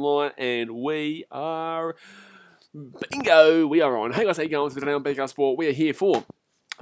light, and we are... Bingo! We are on. Hey guys, how you going? Today on BKR Sport, we are here for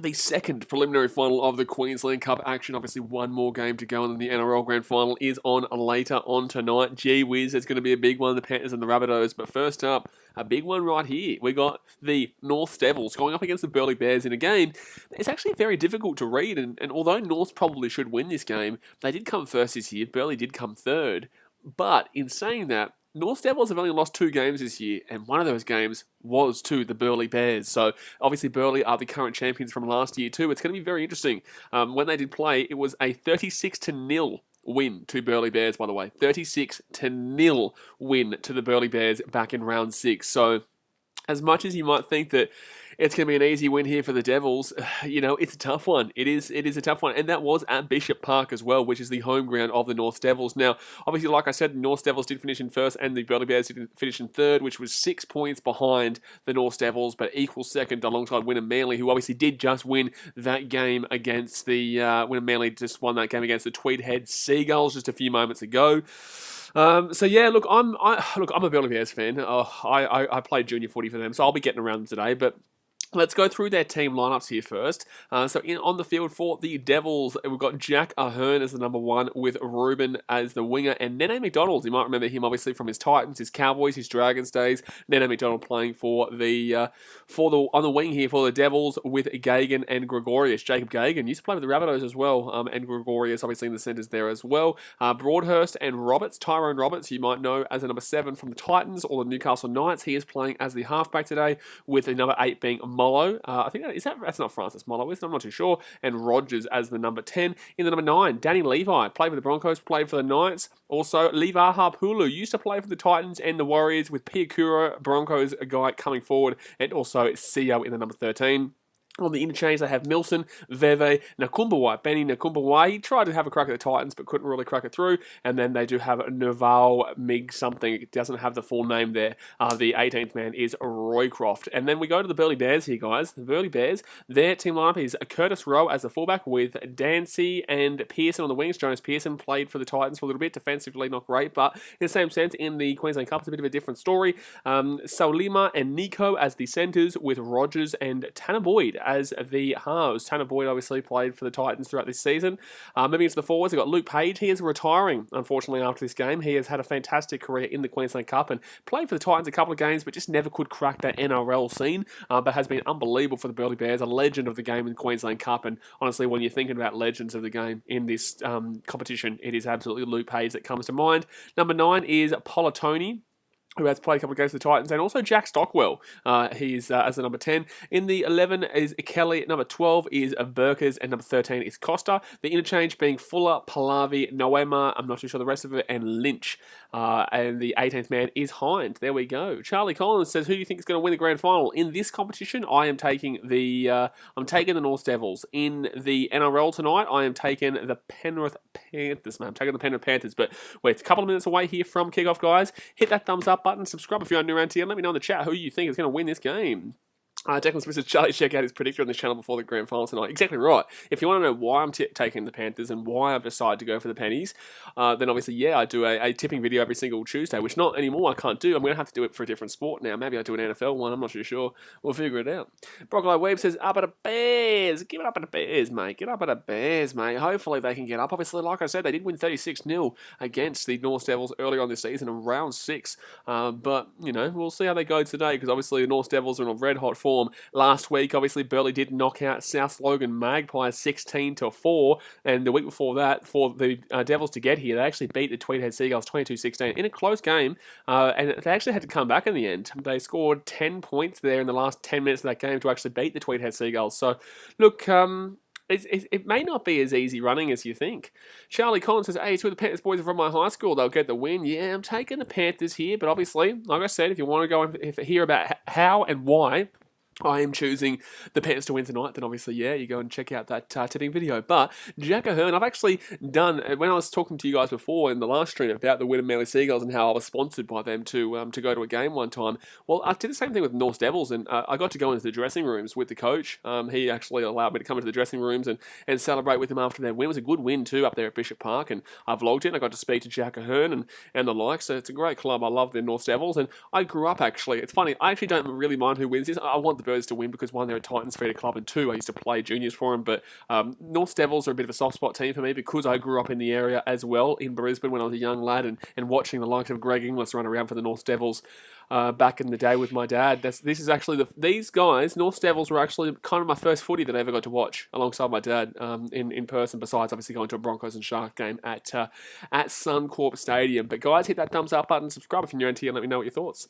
the second preliminary final of the Queensland Cup action. Obviously, one more game to go, and then the NRL Grand Final is on later on tonight. Gee whiz, it's going to be a big one, the Panthers and the Rabbitohs. But first up, a big one right here. We got the North Devils going up against the Burleigh Bears in a game. It's actually very difficult to read, and although North probably should win this game, they did come first this year. Burleigh did come third. But in saying that, North Devils have only lost 2 games this year, and one of those games was to the Burleigh Bears. So, obviously, Burleigh are the current champions from last year too. It's going to be very interesting. When they did play, it was a 36-0 win to Burleigh Bears, by the way. 36-0 win to the Burleigh Bears back in round 6. So, as much as you might think that it's going to be an easy win here for the Devils, it's a tough one. It is a tough one. And that was at Bishop Park as well, which is the home ground of the North Devils. Now, obviously, like I said, the North Devils did finish in first and the Burleigh Bears did finish in third, which was 6 points behind the North Devils, but equal second alongside Wynnum Manly, who obviously did just win that game against the... Wynnum Manly just won that game against the Tweedhead Seagulls just a few moments ago. So yeah, look, I'm a Burleigh Bears fan. I played junior footy for them, so I'll be getting around them today, but let's go through their team lineups here first. On the field for the Devils, we've got Jack Ahern as the number 1 with Ruben as the winger, and Nene McDonald. You might remember him obviously from his Titans, his Cowboys, his Dragons days. Nene McDonald playing on the wing here for the Devils with Gagan and Gregorius. Jacob Gagan used to play with the Rabbitohs as well, and Gregorius obviously in the centres there as well. Broadhurst and Roberts, Tyrone Roberts, you might know as the number 7 from the Titans or the Newcastle Knights. He is playing as the halfback today, with the number 8 being Mollo. I think that's not Francis Mollo, is it? I'm not too sure. And Rogers as the number 10. In the number 9, Danny Levi, played for the Broncos, played for the Knights. Also, Levaha Pulu used to play for the Titans and the Warriors, with Piakura, Broncos, a guy coming forward, and also CEO in the number 13. On the interchange, they have Milson, Veve, Nakumbawai, Benny Nakumbawai. He tried to have a crack at the Titans, but couldn't really crack it through. And then they do have Nerval Mig something. It doesn't have the full name there. The 18th man is Roycroft. And then we go to the Burleigh Bears here, guys. The Burleigh Bears, their team lineup is Curtis Rowe as the fullback, with Dancy and Pearson on the wings. Jonas Pearson played for the Titans for a little bit. Defensively, not great, but in the same sense, in the Queensland Cup, it's a bit of a different story. Saulima and Nico as the centres, with Rogers and Tanner Boyd as the halves. Tanner Boyd obviously played for the Titans throughout this season. Moving into the forwards, we've got Luke Page. He is retiring, unfortunately, after this game. He has had a fantastic career in the Queensland Cup and played for the Titans a couple of games, but just never could crack that NRL scene, but has been unbelievable for the Burleigh Bears, a legend of the game in the Queensland Cup. And honestly, when you're thinking about legends of the game in this competition, it is absolutely Luke Page that comes to mind. Number 9 is Polatoni, who has played a couple of games for the Titans, and also Jack Stockwell. He's as the number 10. In the 11 is Kelly, number 12 is Burkers, and number 13 is Costa. The interchange being Fuller, Pallavi, Noema, I'm not too sure the rest of it, and Lynch. And the 18th man is Hind. There we go. Charlie Collins says, who do you think is going to win the grand final? In this competition, I am taking the North Devils. In the NRL tonight, I am taking the Penrith Panthers, man. I'm taking the Penrith Panthers, but we're a couple of minutes away here from kickoff, guys. Hit that thumbs up button, subscribe if you're new around here, and let me know in the chat who you think is going to win this game. Declan Smith says, Charlie, check out his predictor on this channel before the grand final tonight. Exactly right. If you want to know why I'm taking the Panthers and why I've decided to go for the Pennies, then obviously, yeah, I do a tipping video every single Tuesday, which not anymore, I can't do. I'm going to have to do it for a different sport now. Maybe I do an NFL one, I'm not too sure. We'll figure it out. Broccoli Webb says, up at the Bears. Give it up at the Bears, mate. Get up at the Bears, mate. Hopefully they can get up. Obviously, like I said, they did win 36-0 against the North Devils earlier on this season in round 6. But, we'll see how they go today, because obviously the North Devils are in a red-hot form. Last week, obviously, Burleigh did knock out South Logan Magpies 16-4, and the week before that, for the Devils to get here, they actually beat the Tweedhead Seagulls 22-16 in a close game, and they actually had to come back in the end. They scored 10 points there in the last 10 minutes of that game to actually beat the Tweedhead Seagulls. So, look, it may not be as easy running as you think. Charlie Collins says, hey, two of the Panthers boys are from my high school. They'll get the win. Yeah, I'm taking the Panthers here, but obviously, like I said, if you want to go and hear about how and why I am choosing the Panthers to win tonight, then obviously, yeah, you go and check out that tipping video. But Jack Ahern, I've actually done, when I was talking to you guys before in the last stream about the Wynnum Manly Seagulls and how I was sponsored by them to go to a game one time. Well, I did the same thing with North Devils, and I got to go into the dressing rooms with the coach. He actually allowed me to come into the dressing rooms and celebrate with him after their win. It was a good win too up there at Bishop Park, and I vlogged it, and I got to speak to Jack Ahern and the like, so it's a great club. I love the North Devils, and I grew up actually. It's funny, I actually don't really mind who wins this. I want the Birds to win because one, they're a Titans feeder club, and two, I used to play juniors for them. But North Devils are a bit of a soft spot team for me because I grew up in the area as well in Brisbane when I was a young lad, and watching the likes of Greg Inglis run around for the North Devils back in the day with my dad. This is actually these guys, North Devils, were actually kind of my first footy that I ever got to watch alongside my dad in person. Besides, obviously going to a Broncos and Shark game at Suncorp Stadium. But guys, hit that thumbs up button, subscribe if you're new into here, and let me know what your thoughts.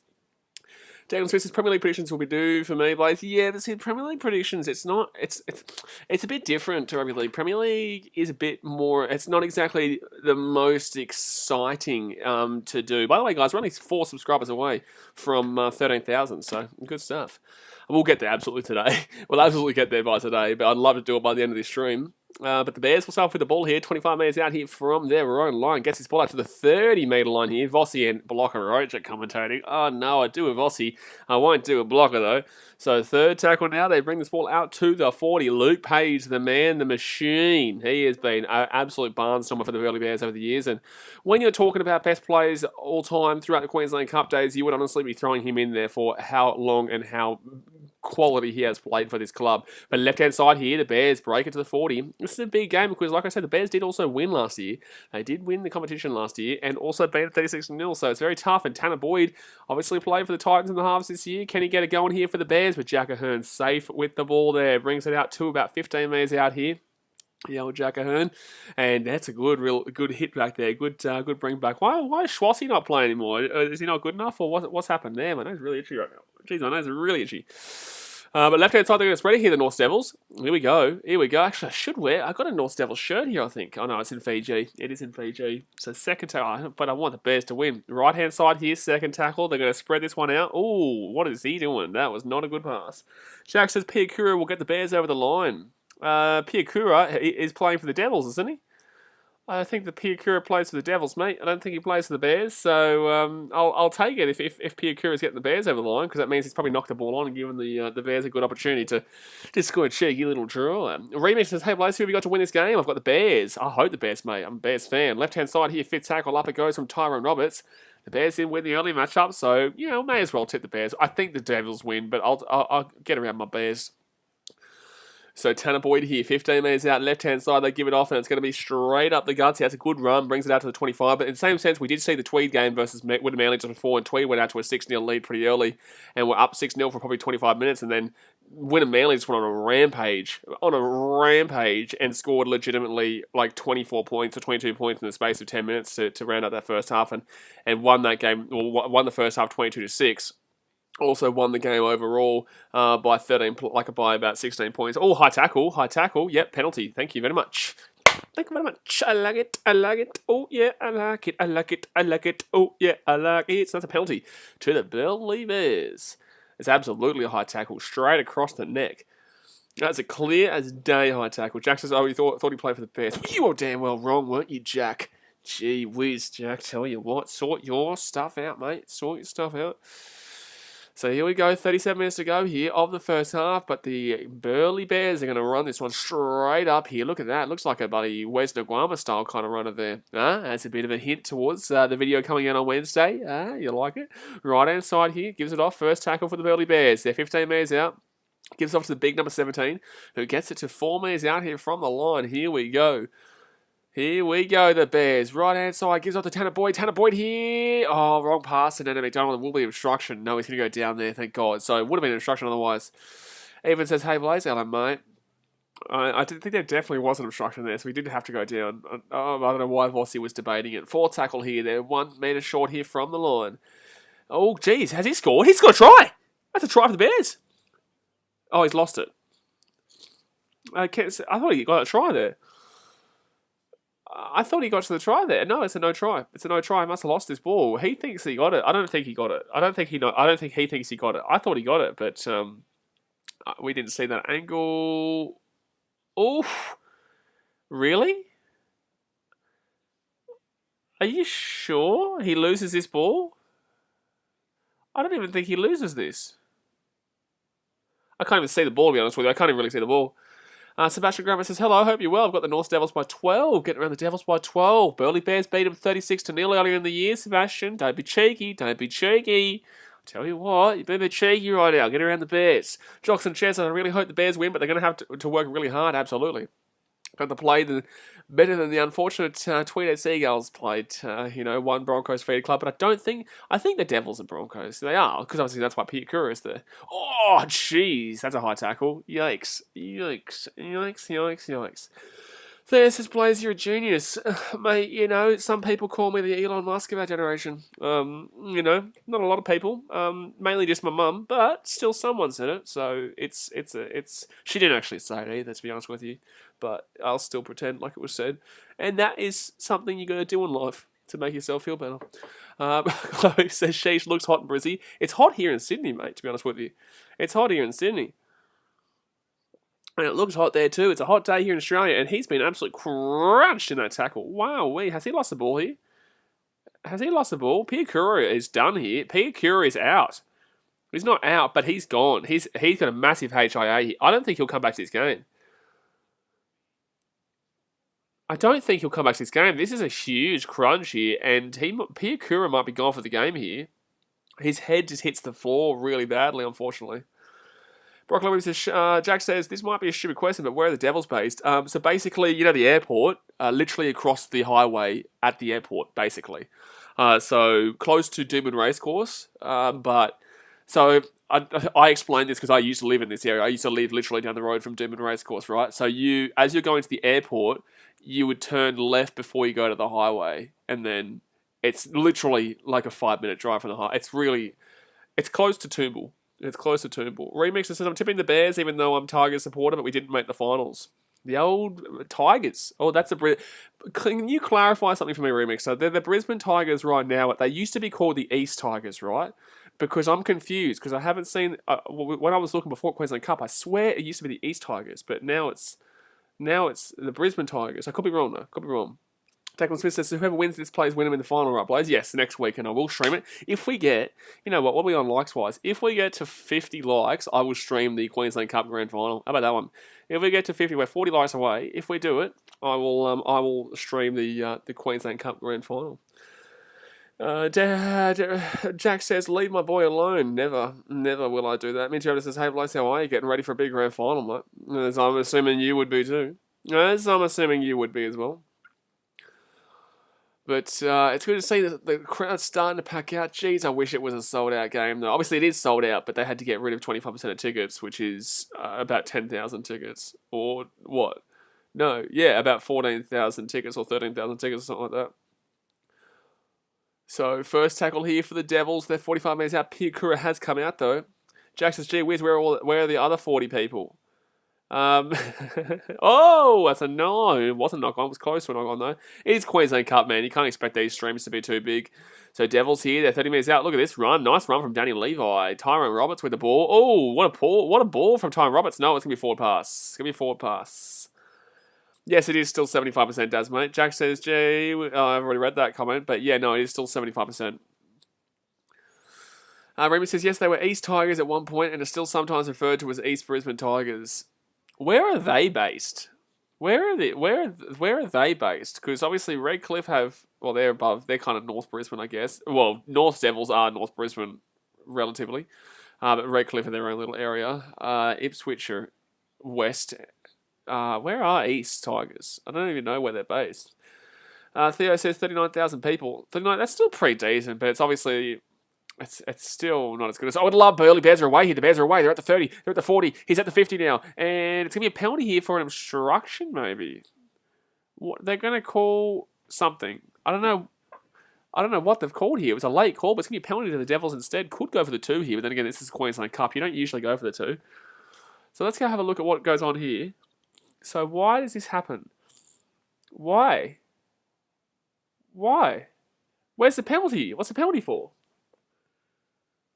Daniel Smith's Premier League predictions will be due for me, Blaze. Yeah, this is Premier League predictions. It's a bit different to Rugby League. Premier League is a bit more. It's not exactly the most exciting to do. By the way, guys, we're only 4 subscribers away from 13,000, so good stuff. We'll get there absolutely today. We'll absolutely get there by today, but I'd love to do it by the end of this stream. But the Bears will start with the ball here, 25 metres out here from their own line. Gets his ball out to the 30-metre line here. Vossi and Blocker Roach are commentating. Oh no, I do a Vossi. I won't do a Blocker though. So third tackle now. They bring this ball out to the 40. Luke Page, the man, the machine. He has been an absolute barnstormer for the Burleigh Bears over the years. And when you're talking about best players all time throughout the Queensland Cup days, you would honestly be throwing him in there for how long and how quality he has played for this club. But left-hand side here, the Bears break it to the 40. This is a big game because, like I said, the Bears did also win last year. They did win the competition last year and also beat it 36-0, so it's very tough. And Tanner Boyd obviously played for the Titans in the halves this year. Can he get it going here for the Bears? But Jack Ahern safe with the ball there. Brings it out to about 15 metres out here. The old Jack Ahern, and that's a good hit back there. Good bring back. Why is Schwassy not playing anymore? Is he not good enough, or what's happened there? My nose is really itchy right now. Jeez, my nose is really itchy. But left-hand side, they're going to spread it here, the North Devils. Here we go. Actually, I should wear... I've got a North Devils shirt here, I think. Oh, no, it's in Fiji. It is in Fiji. So second tackle, but I want the Bears to win. Right-hand side here, second tackle. They're going to spread this one out. Ooh, what is he doing? That was not a good pass. Jack says Piakura will get the Bears over the line. Piakura is playing for the Devils, isn't he? I think the Piakura plays for the Devils, mate. I don't think he plays for the Bears, so I'll take it if Piakura's getting the Bears over the line, because that means he's probably knocked the ball on and given the Bears a good opportunity to score a cheeky little draw. Remix says, hey, Blaze, who have you got to win this game? I've got the Bears. I hope the Bears, mate. I'm a Bears fan. Left-hand side here, fifth tackle, up it goes from Tyrone Roberts. The Bears didn't win the early matchup, so, may as well tip the Bears. I think the Devils win, but I'll get around my Bears. So Tanner Boyd here, 15 metres out, left-hand side, they give it off, and it's going to be straight up the guts. He has a good run, brings it out to the 25, but in the same sense, we did see the Tweed game versus Wynnum Manly just before, and Tweed went out to a 6-0 lead pretty early, and we're up 6-0 for probably 25 minutes, and then Wynnum Manly just went on a rampage, and scored legitimately like 24 points or 22 points in the space of 10 minutes to round out that first half, and won that game, won the first half 22-6. Also won the game overall by about 16 points. Oh, high tackle. Yep, penalty. Thank you very much. I like it. Oh, yeah, I like it. Oh, yeah, I like it. So that's a penalty to the Burleigh Bears. It's absolutely a high tackle, straight across the neck. That's a clear as day high tackle. Jack says, oh, he thought he played for the Bears. You were damn well wrong, weren't you, Jack? Gee whiz, Jack, tell you what. Sort your stuff out, mate. Sort your stuff out. So here we go, 37 minutes to go here of the first half, but the Burleigh Bears are going to run this one straight up here. Look at that. Looks like a bloody Wes Naguama style kind of runner there. That's a bit of a hint towards the video coming out on Wednesday. You like it? Right-hand side here, gives it off. First tackle for the Burleigh Bears. They're 15 metres out. Gives off to the big number 17, who gets it to 4 metres out here from the line. Here we go. The Bears. Right-hand side, gives off to Tanner Boyd. Tanner Boyd here. Oh, wrong pass, and then McDonald will be obstruction. No, he's going to go down there, thank God. So it would have been an obstruction otherwise. Even says, hey, Blaze, hello, mate. I did think there definitely was an obstruction there, so we did have to go down. I don't know why Vossi was debating it. Fourth tackle here. They're 1 metre short here from the line. Oh, geez, has he scored? He's got a try. That's a try for the Bears. Oh, he's lost it. I thought he got a try there. I thought he got to the try there. No, it's a no try. It's a no try. He must have lost this ball. He thinks he got it. I don't think he got it. I don't think he thinks he got it. I thought he got it, but We didn't see that angle. Oof. Really? Are you sure he loses this ball? I don't even think he loses this. I can't even see the ball, to be honest with you. I can't even really see the ball. Sebastian Grammer says, hello, I hope you're well. I've got the North Devils by 12. Getting around the Devils by 12. Burleigh Bears beat them 36-0 earlier in the year, Sebastian. Don't be cheeky. Don't be cheeky. I tell you what, you're being a bit cheeky right now. Get around the Bears. Jockson Chess, I really hope the Bears win, but they're going to have to work really hard, absolutely. Got to play better than the unfortunate Tweed Seagulls played, one Broncos feeder club. But I think the Devils are Broncos. They are, because obviously that's why PENULTIMATE is there. Oh, jeez, that's a high tackle. Yikes, yikes, yikes, yikes, yikes. There says, Blaze, you're a genius. Mate, some people call me the Elon Musk of our generation. Not a lot of people. Mainly just my mum, but still someone said it. So it's she didn't actually say it either, to be honest with you. But I'll still pretend like it was said. And that is something you got to do in life to make yourself feel better. Chloe says, sheesh, looks hot and brizzy. It's hot here in Sydney, mate, to be honest with you. It's hot here in Sydney. And it looks hot there too. It's a hot day here in Australia, and he's been absolutely crunched in that tackle. Wow, has he lost the ball here? Has he lost the ball? PENULTIMATE is done here. PENULTIMATE is out. He's not out, but he's gone. He's got a massive HIA here. I don't think he'll come back to this game. I don't think he'll come back to this game. This is a huge crunch here, and PENULTIMATE might be gone for the game here. His head just hits the floor really badly, unfortunately. Brock Lewis says, Jack says, this might be a stupid question, but where are the Devils based? So basically, the airport, literally across the highway at the airport, basically. So close to Doomben Racecourse. So I explained this because I used to live in this area. I used to live literally down the road from Doomben Racecourse, right? So as you're going to the airport, you would turn left before you go to the highway. And then it's literally like a 5-minute drive from the highway. It's close to Toombul. It's close to Toombul. Remix says, I'm tipping the Bears even though I'm Tigers supporter, but we didn't make the finals. The old Tigers. Oh, that's can you clarify something for me, Remix? So they're the Brisbane Tigers right now, but they used to be called the East Tigers, right? Because I'm confused, because I haven't seen... when I was looking before Queensland Cup, I swear it used to be the East Tigers, but now it's the Brisbane Tigers. I could be wrong, though. Could be wrong. Declan Smith says, whoever wins this plays win them in the final, right, Blaze? Yes, next week, and I will stream it. If we get, what are we on likes-wise? If we get to 50 likes, I will stream the Queensland Cup Grand Final. How about that one? If we get to 50, we're 40 likes away. If we do it, I will stream the Queensland Cup Grand Final. Jack says, leave my boy alone. Never will I do that. Minty says, hey, Blaze, how are you? Getting ready for a big Grand Final, mate? As I'm assuming you would be too. As I'm assuming you would be as well. But it's good to see that the crowd's starting to pack out. Jeez, I wish it was a sold-out game, though. Obviously, it is sold out, but they had to get rid of 25% of tickets, which is about 10,000 tickets. Or what? No, yeah, about 14,000 tickets or 13,000 tickets or something like that. So, first tackle here for the Devils. They're 45 minutes out. PENULTIMATE has come out, though. Jack says, gee whiz, where are the other 40 people? Oh, that's a no. It wasn't a knock on. It was close to a knock on, though. It is Queensland Cup, man. You can't expect these streams to be too big. So Devils here. They're 30 minutes out. Look at this run. Nice run from Danny Levi. Tyrone Roberts with the ball. Oh, what a ball from Tyrone Roberts. No, it's going to be a forward pass. It's going to be a forward pass. Yes, it is still 75%, Daz, mate. Jack says, gee, I've already read that comment. But yeah, no, it is still 75%. Remy says, yes, they were East Tigers at one point and are still sometimes referred to as East Brisbane Tigers. Where are they based? Where are they based? Because obviously Redcliffe they're above. They're kind of North Brisbane, I guess. Well, North Devils are North Brisbane, relatively. But Redcliffe are their own little area. Ipswich are west. Where are East Tigers? I don't even know where they're based. Theo says 39,000 people. 39, that's still pretty decent, but it's obviously... It's still not as good as... I would love Burleigh Bears are away here. The Bears are away. They're at the 30. They're at the 40. He's at the 50 now. And it's going to be a penalty here for an obstruction, maybe. They're going to call something. I don't know what they've called here. It was a late call, but it's going to be a penalty to the Devils instead. Could go for the 2 here, but then again, this is Queensland Cup. You don't usually go for the 2. So let's go have a look at what goes on here. So why does this happen? Why? Where's the penalty? What's the penalty for?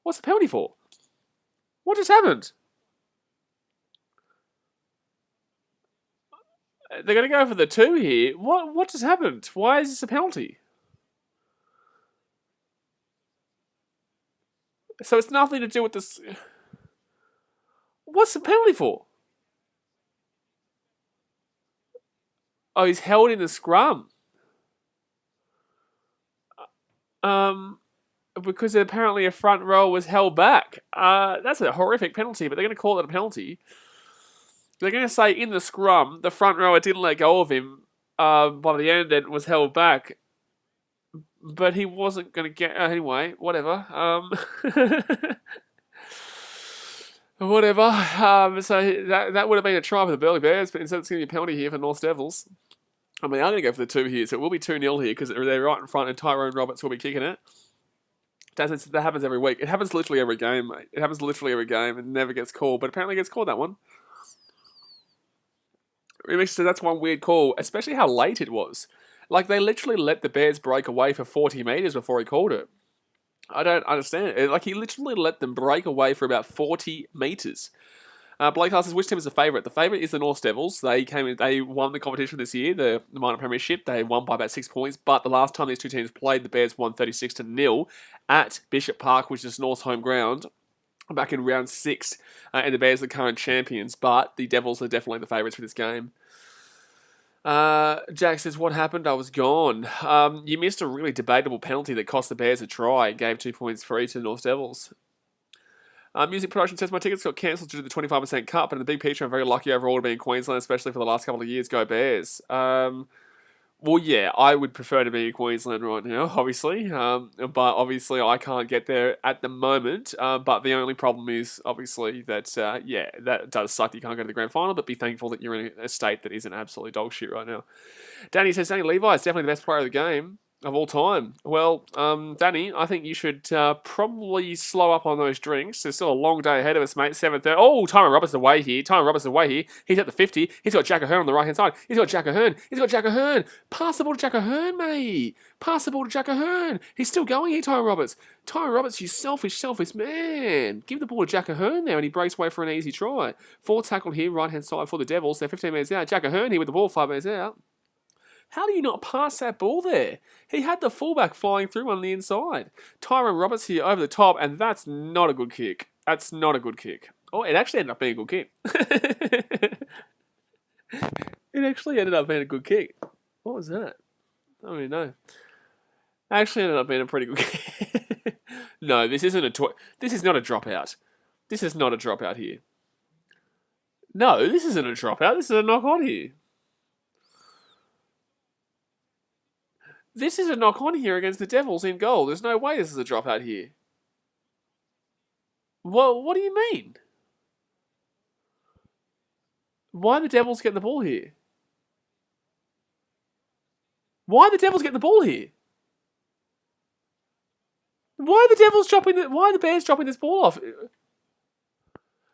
What's the penalty for? What just happened? They're going to go for the 2 here. What just happened? Why is this a penalty? So it's nothing to do with this. What's the penalty for? Oh, he's held in the scrum. Because apparently a front row was held back. That's a horrific penalty, but they're going to call it a penalty. They're going to say in the scrum, the front rower didn't let go of him by the end and was held back. But he wasn't going to get... anyway, whatever. Whatever. So that would have been a try for the Burleigh Bears, but instead it's going to be a penalty here for North Devils. I mean, I'm going to go for the 2 here, so it will be 2-0 here because they're right in front and Tyrone Roberts will be kicking it. That happens every week. It happens literally every game, mate. It happens literally every game and never gets called, but apparently gets called that one. So that's one weird call, especially how late it was. Like, they literally let the Bears break away for 40 metres before he called it. I don't understand. Like, he literally let them break away for about 40 metres. Blake asks, which team is the favourite? The favourite is the North Devils. They won the competition this year, the minor premiership. They won by about 6 points, but the last time these two teams played, the Bears won 36-0 at Bishop Park, which is North's home ground, back in round 6, and the Bears are the current champions, but the Devils are definitely the favourites for this game. Jack says, what happened? I was gone. You missed a really debatable penalty that cost the Bears a try and gave 2 points free to the North Devils. Music Production says, my tickets got cancelled due to the 25% cut, but in the big picture, I'm very lucky overall to be in Queensland, especially for the last couple of years. Go Bears. Well, yeah, I would prefer to be in Queensland right now, obviously. But obviously, I can't get there at the moment. But the only problem is, obviously, that, yeah, that does suck that you can't go to the grand final, but be thankful that you're in a state that isn't absolutely dog shit right now. Danny says, Danny Levi is definitely the best player of the game. Of all time. Well, Danny, I think you should probably slow up on those drinks. There's still a long day ahead of us, mate. 7:30. Oh, Tyrone Roberts away here. He's at the 50. He's got Jack Ahern on the right-hand side. He's got Jack Ahern. Pass the ball to Jack Ahern, mate. He's still going here, Tyrone Roberts. Tyrone Roberts, you selfish man. Give the ball to Jack Ahern there, and he breaks away for an easy try. 4 tackled here, right-hand side for the Devils. They're 15 metres out. Jack Ahern here with the ball, 5 metres out. How do you not pass that ball there? He had the fullback flying through on the inside. Tyrone Roberts here over the top, and that's not a good kick. Oh, it actually ended up being a good kick. It actually ended up being a good kick. What was that? I don't even know. Actually ended up being a pretty good kick. No, this isn't this is not a dropout. This is not a dropout here. No, this isn't a dropout. This is a knock on here. This is a knock-on here against the Devils in goal. There's no way this is a dropout here. Well, what do you mean? Why are the Devils getting the ball here? Why are the Bears dropping this ball off?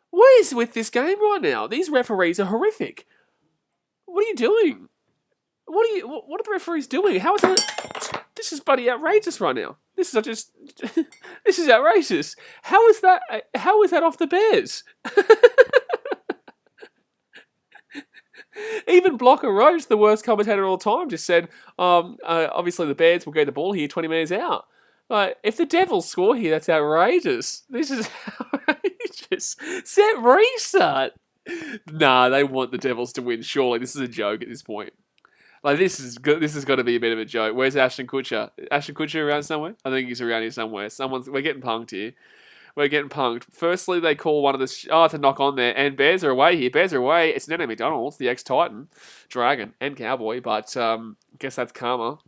What is with this game right now? These referees are horrific. What are you doing? What are the referees doing? How is that? This is bloody outrageous right now. This is outrageous. How is that off the Bears? Even Blocker Roach, the worst commentator of all time, just said, obviously the Bears will get the ball here 20 metres out. If the Devils score here, that's outrageous. This is outrageous. Set restart. Nah, they want the Devils to win, surely. This is a joke at this point. This is got to be a bit of a joke. Where's Ashton Kutcher? Ashton Kutcher around somewhere? I think he's around here somewhere. We're getting punked here. Firstly, they call one of the... it's a knock on there. And Bears are away here. It's Nene McDonald's, the ex-Titan, Dragon, and Cowboy. But guess that's karma.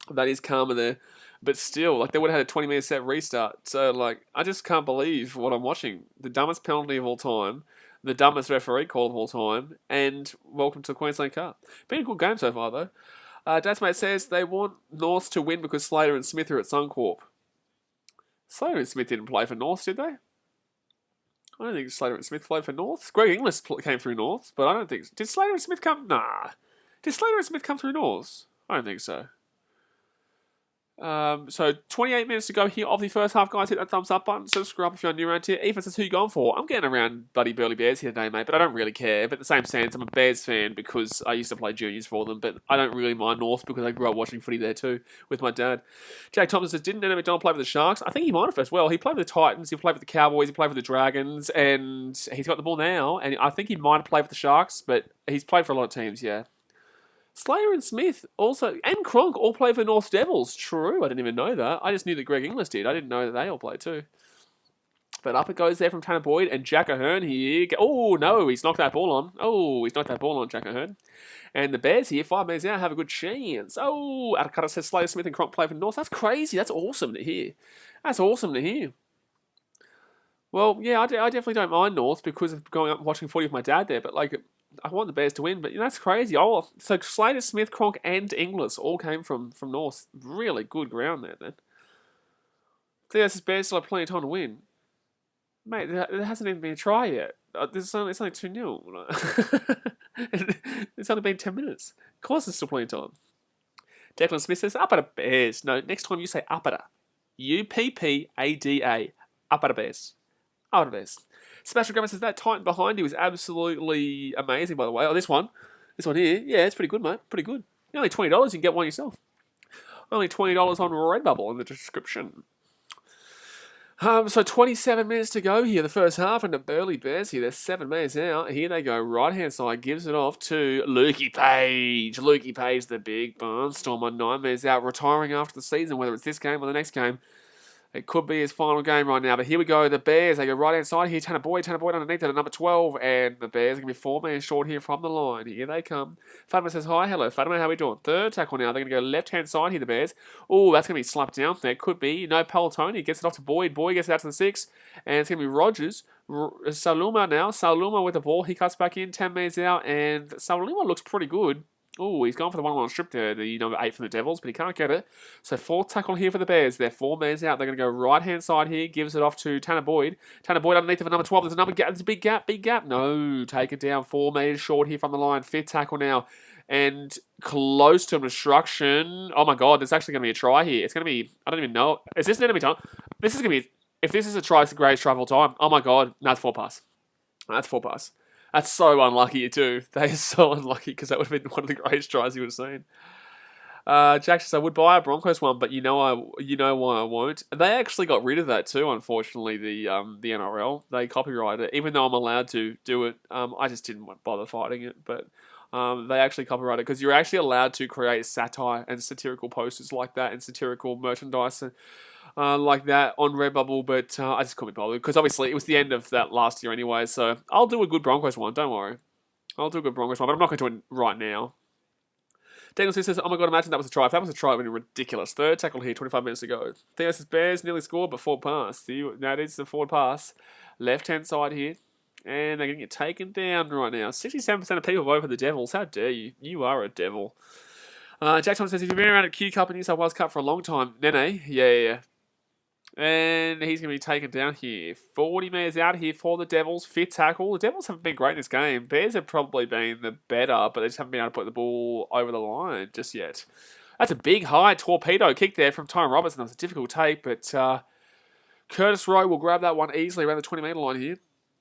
That is karma there. But still, they would have had a 20-minute set restart. So, I just can't believe what I'm watching. The dumbest penalty of all time. The dumbest referee call of all time, and welcome to the Queensland Cup. Been a good game so far, though. Datsmate says they want North to win because Slater and Smith are at Suncorp. Slater and Smith didn't play for North, did they? I don't think Slater and Smith played for North. Greg Inglis came through North, but I don't think... Did Slater and Smith come... Nah. Did Slater and Smith come through North? I don't think so. So 28 minutes to go here of the first half, guys. Hit that thumbs up button. Subscribe if you're new around here. Ethan says, who you going for? I'm getting around bloody Burleigh Bears here today, mate, but I don't really care. But at the same sense, I'm a Bears fan because I used to play juniors for them, but I don't really mind North because I grew up watching footy there too with my dad. Jake Thompson says, didn't Nana McDonald play for the Sharks? I think he might have as well. He played for the Titans, he played for the Cowboys, he played for the Dragons, and he's got the ball now, and I think he might have played for the Sharks, but he's played for a lot of teams, yeah. Slater and Smith also, and Cronk all play for North Devils. True, I didn't even know that. I just knew that Greg Inglis did. I didn't know that they all play too. But up it goes there from Tanner Boyd and Jack Ahern here. Oh, no, he's knocked that ball on. Oh, he's knocked that ball on, Jack Ahern. And the Bears here, 5 minutes out, have a good chance. Oh, Atakata says Slater, Smith and Cronk play for North. That's crazy. That's awesome to hear. That's awesome to hear. Well, yeah, I definitely don't mind North because of going up and watching footy with my dad there. But, like, I want the Bears to win, but that's crazy. Oh, so Slater, Smith, Cronk, and Inglis all came from North. Really good ground there, then. Theo says Bears still have plenty of time to win. Mate, there hasn't even been a try yet. It's only 2-0. It's only been 10 minutes. Of course there's still plenty of time. Declan Smith says, up at a Bears. No, next time you say uppata. UPPADA. Up at a Bears. Up at a Bears. Sebastian Graham says, that Titan behind you is absolutely amazing, by the way. Oh, this one here. Yeah, it's pretty good, mate. Pretty good. Only $20, you can get one yourself. Only $20 on Redbubble in the description. So 27 minutes to go here, the first half, and the Burleigh Bears here, they're 7 minutes out. Here they go, right-hand side, gives it off to Lukey Page. Lukey Page, the big barnstormer, 9 minutes out, retiring after the season, whether it's this game or the next game. It could be his final game right now, but here we go. The Bears, they go right-hand side here. Tanner Boyd underneath at number 12, and the Bears are going to be 4 men short here from the line. Here they come. Fatima says, hi, hello. Fatima, how we doing? Third tackle now. They're going to go left-hand side here, the Bears. Oh, that's going to be slapped down there. Could be. No, Palatoni gets it off to Boyd. Boyd gets it out to the 6, and it's going to be Rogers. Saluma now. Saluma with the ball. He cuts back in, 10 metres out, and Saluma looks pretty good. Oh, he's gone for the 1-1 strip there, the number 8 from the Devils, but he can't get it. So 4th tackle here for the Bears. They're 4 men out. They're going to go right-hand side here. Gives it off to Tanner Boyd. Tanner Boyd underneath of a number 12. There's a number gap. There's a big gap. No, take it down. 4 metres short here from the line. 5th tackle now. And close to obstruction. Oh my God, there's actually going to be a try here. It's going to be, I don't even know. Is this an enemy time? This is going to be, if this is a try, it's the greatest try of all time. Oh my God, no, it's 4 pass. That's 4 pass. That's so unlucky too. They are so unlucky because that would have been one of the greatest tries you would have seen. Jack says I would buy a Broncos one, but you know why I won't. They actually got rid of that too. Unfortunately, the NRL, they copyrighted it, even though I'm allowed to do it. I just didn't bother fighting it, but they actually copyrighted it because you're actually allowed to create satire and satirical posters like that and satirical merchandise and. Like that on Redbubble, but I just couldn't be bothered because obviously it was the end of that last year anyway, so I'll do a good Broncos one, don't worry. I'll do a good Broncos one, but I'm not going to do it right now. Daniel says, oh my God, imagine that was a try. If that was a try, it would be ridiculous. Third tackle here, 25 minutes ago. Theo says, Bears nearly scored, but forward pass. That is the forward pass. Left-hand side here. And they're going to get taken down right now. 67% of people vote for the Devils. How dare you? You are a devil. Jack Thompson says, you've been around at Q Cup and New South Wales Cup for a long time. Nene? Yeah. And he's going to be taken down here. 40 metres out here for the Devils. 5th tackle. The Devils haven't been great in this game. Bears have probably been the better, but they just haven't been able to put the ball over the line just yet. That's a big high torpedo kick there from Tyrone Robertson. That was a difficult take, but Curtis Rowe will grab that one easily around the 20-metre line here.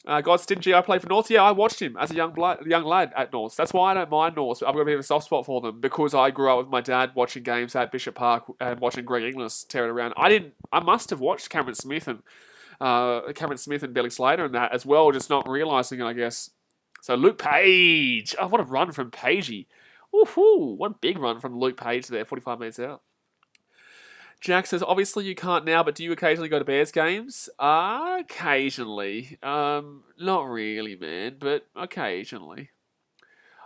God Stingy, I played for North. Yeah, I watched him as a young lad at North. That's why I don't mind North. I've got a bit of a soft spot for them because I grew up with my dad watching games at Bishop Park and watching Greg Inglis tear it around. I must have watched Cameron Smith and Billy Slater and that as well, just not realising it, I guess. So Luke Page. Oh, what a run from Pagey. Woohoo! What a big run from Luke Page there, 45 metres out. Jack says, obviously you can't now, but do you occasionally go to Bears games? Occasionally. Not really, man, but occasionally.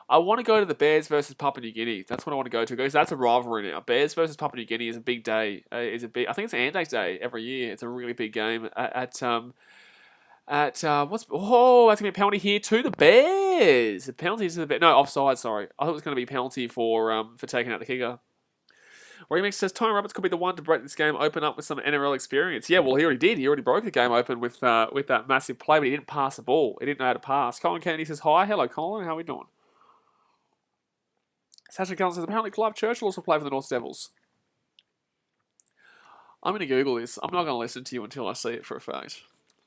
I want to go to the Bears versus Papua New Guinea. That's what I want to go to, because that's a rivalry now. Bears versus Papua New Guinea is a big day. I think it's Anzac Day every year. It's a really big game that's going to be a penalty here to the Bears. The penalty to the Bears. No, offside, sorry. I thought it was going to be a penalty for taking out the kicker. Remix says, Tyrone Roberts could be the one to break this game open up with some NRL experience. Yeah, well, he already did. He already broke the game open with that massive play, but he didn't pass the ball. He didn't know how to pass. Colin Kennedy says, hi. Hello, Colin. How are we doing? Sasha Cullen says, apparently Clive Churchill also played for the North Devils. I'm going to Google this. I'm not going to listen to you until I see it for a fact.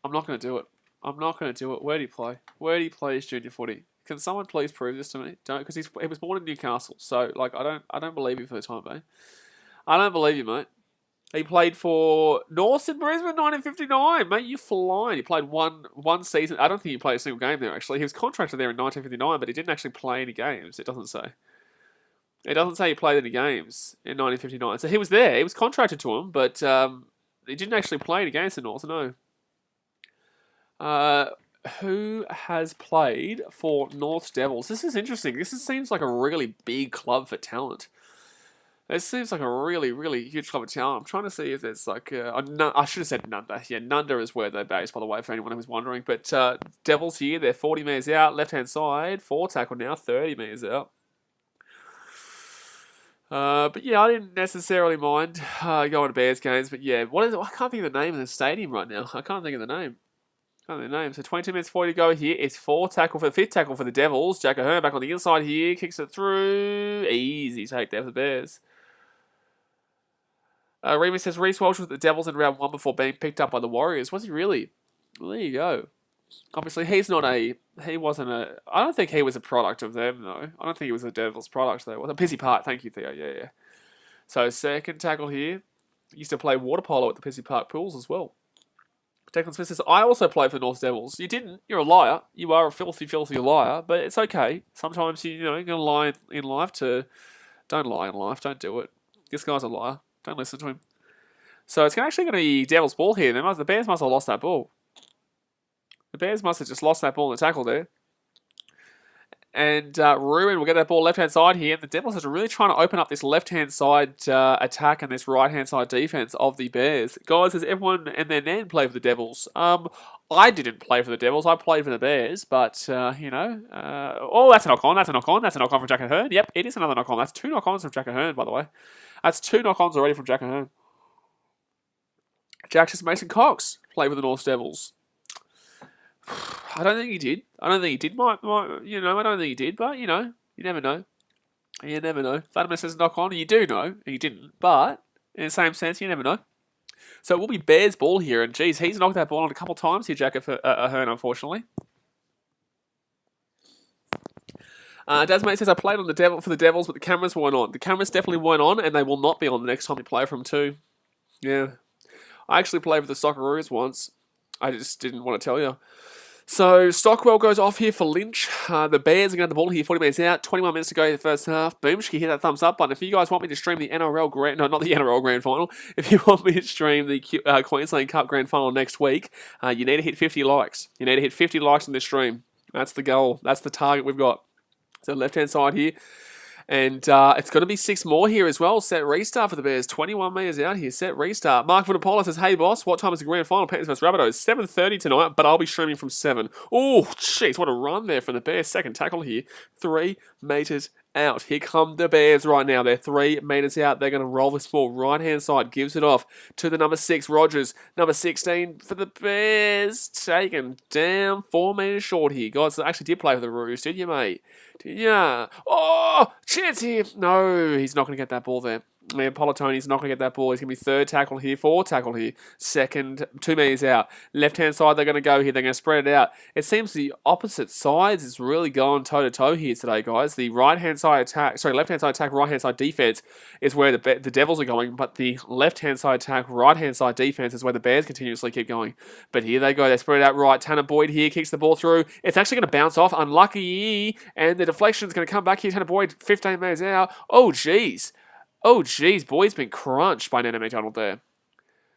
I'm not going to do it. I'm not going to do it. Where do you play? Where do you play his junior footy? Can someone please prove this to me? Don't, because he was born in Newcastle. So like I don't believe you for the time being. I don't believe you, mate. He played for North in Brisbane 1959, mate. You're flying. He played one season. I don't think he played a single game there, actually. He was contracted there in 1959, but he didn't actually play any games. It doesn't say. It doesn't say he played any games in 1959. So he was there. He was contracted to him, but he didn't actually play any games in North, no. Who has played for North Devils? This is interesting. This seems like a really big club for talent. It seems like a really, really huge club of talent. I'm trying to see if there's like... I should have said Nunda. Yeah, Nunda is where they're based, by the way, for anyone who was wondering. But Devils here, they're 40 metres out, left-hand side, 4 tackle now, 30 metres out. But yeah, I didn't necessarily mind going to Bears games. But yeah, what is it? I can't think of the name of the stadium right now. I can't think of the name. So 22 minutes 40 to go here. It's 4 tackle for the 5th tackle for the Devils. Jack Ahern back on the inside here. Kicks it through. Easy take there for the Bears. Remy says Reece Walsh was with the Devils in round 1 before being picked up by the Warriors. Was he really? Well, there you go. Obviously, I don't think he was a product of them, though. I don't think he was a Devils product, though. A Pissy Park. Thank you, Theo. Yeah. So, second tackle here. Used to play water polo at the Pissy Park pools as well. Declan Smith says, I also played for the North Devils. You didn't. You're a liar. You are a filthy, filthy liar. But it's okay. Sometimes, you're going to lie in life to... Don't lie in life. Don't do it. This guy's a liar. Don't listen to him. So it's actually going to be Devils' ball here. The Bears must have lost that ball. The Bears must have just lost that ball in the tackle there. And Ruin will get that ball left-hand side here. And the Devils are really trying to open up this left-hand side attack and this right-hand side defense of the Bears. Guys, does everyone and their nan play for the Devils? I didn't play for the Devils. I played for the Bears. But, oh, that's a knock-on. That's a knock-on. That's a knock-on from Jack Ahern. Yep, it is another knock-on. That's 2 knock-ons from Jack Ahern, by the way. That's 2 knock-ons already from Jack Ahern. Jackson Mason Cox played with the North Devils. I don't think he did. I don't think he did. I don't think he did, but, you never know. You never know. Vladimir says knock on. You do know. He didn't. But, in the same sense, you never know. So it will be Bears' ball here. And, geez, he's knocked that ball on a couple of times here, Jack Ahern, unfortunately. Dasmate says, I played on for the Devils, but the cameras weren't on. The cameras definitely weren't on, and they will not be on the next time you play for them too. Yeah. I actually played for the Socceroos once. I just didn't want to tell you. So, Stockwell goes off here for Lynch. The Bears are going to have the ball here, 40 minutes out, 21 minutes to go in the first half. Boom, you hit that thumbs up button. If you guys want me to stream the not the NRL Grand Final. If you want me to stream the Queensland Cup Grand Final next week, you need to hit 50 likes. You need to hit 50 likes on this stream. That's the goal. That's the target we've got. So left-hand side here. And it's going to be 6 more here as well. Set restart for the Bears. 21 metres out here. Set restart. Mark Vunapolo says, hey, boss, what time is the grand final? Panthers vs Rabbitohs. 7:30 tonight, but I'll be streaming from 7. Oh, jeez, what a run there from the Bears. Second tackle here. 3 metres out. Here come the Bears right now. They're 3 metres out. They're going to roll this ball. Right-hand side gives it off to the number 6, Rogers. Number 16 for the Bears. Taken down 4 metres short here. Guys, I actually did play for the Roos, did you, mate? Yeah. Oh, chance here. No, he's not going to get that ball there. Man, Politoni's not going to get that ball. He's going to be 3rd tackle here, 4th tackle here. Second, 2 metres out. Left-hand side, they're going to go here. They're going to spread it out. It seems the opposite sides is really going toe-to-toe here today, guys. The left-hand side attack, right-hand side defense is where the Devils are going, but the left-hand side attack, right-hand side defense is where the Bears continuously keep going. But here they go. They spread it out right. Tanner Boyd here kicks the ball through. It's actually going to bounce off. Unlucky. And the deflection is going to come back here. Tanner Boyd, 15 metres out. Oh, jeez. Oh, jeez, Boyd's been crunched by Nana McDonald there.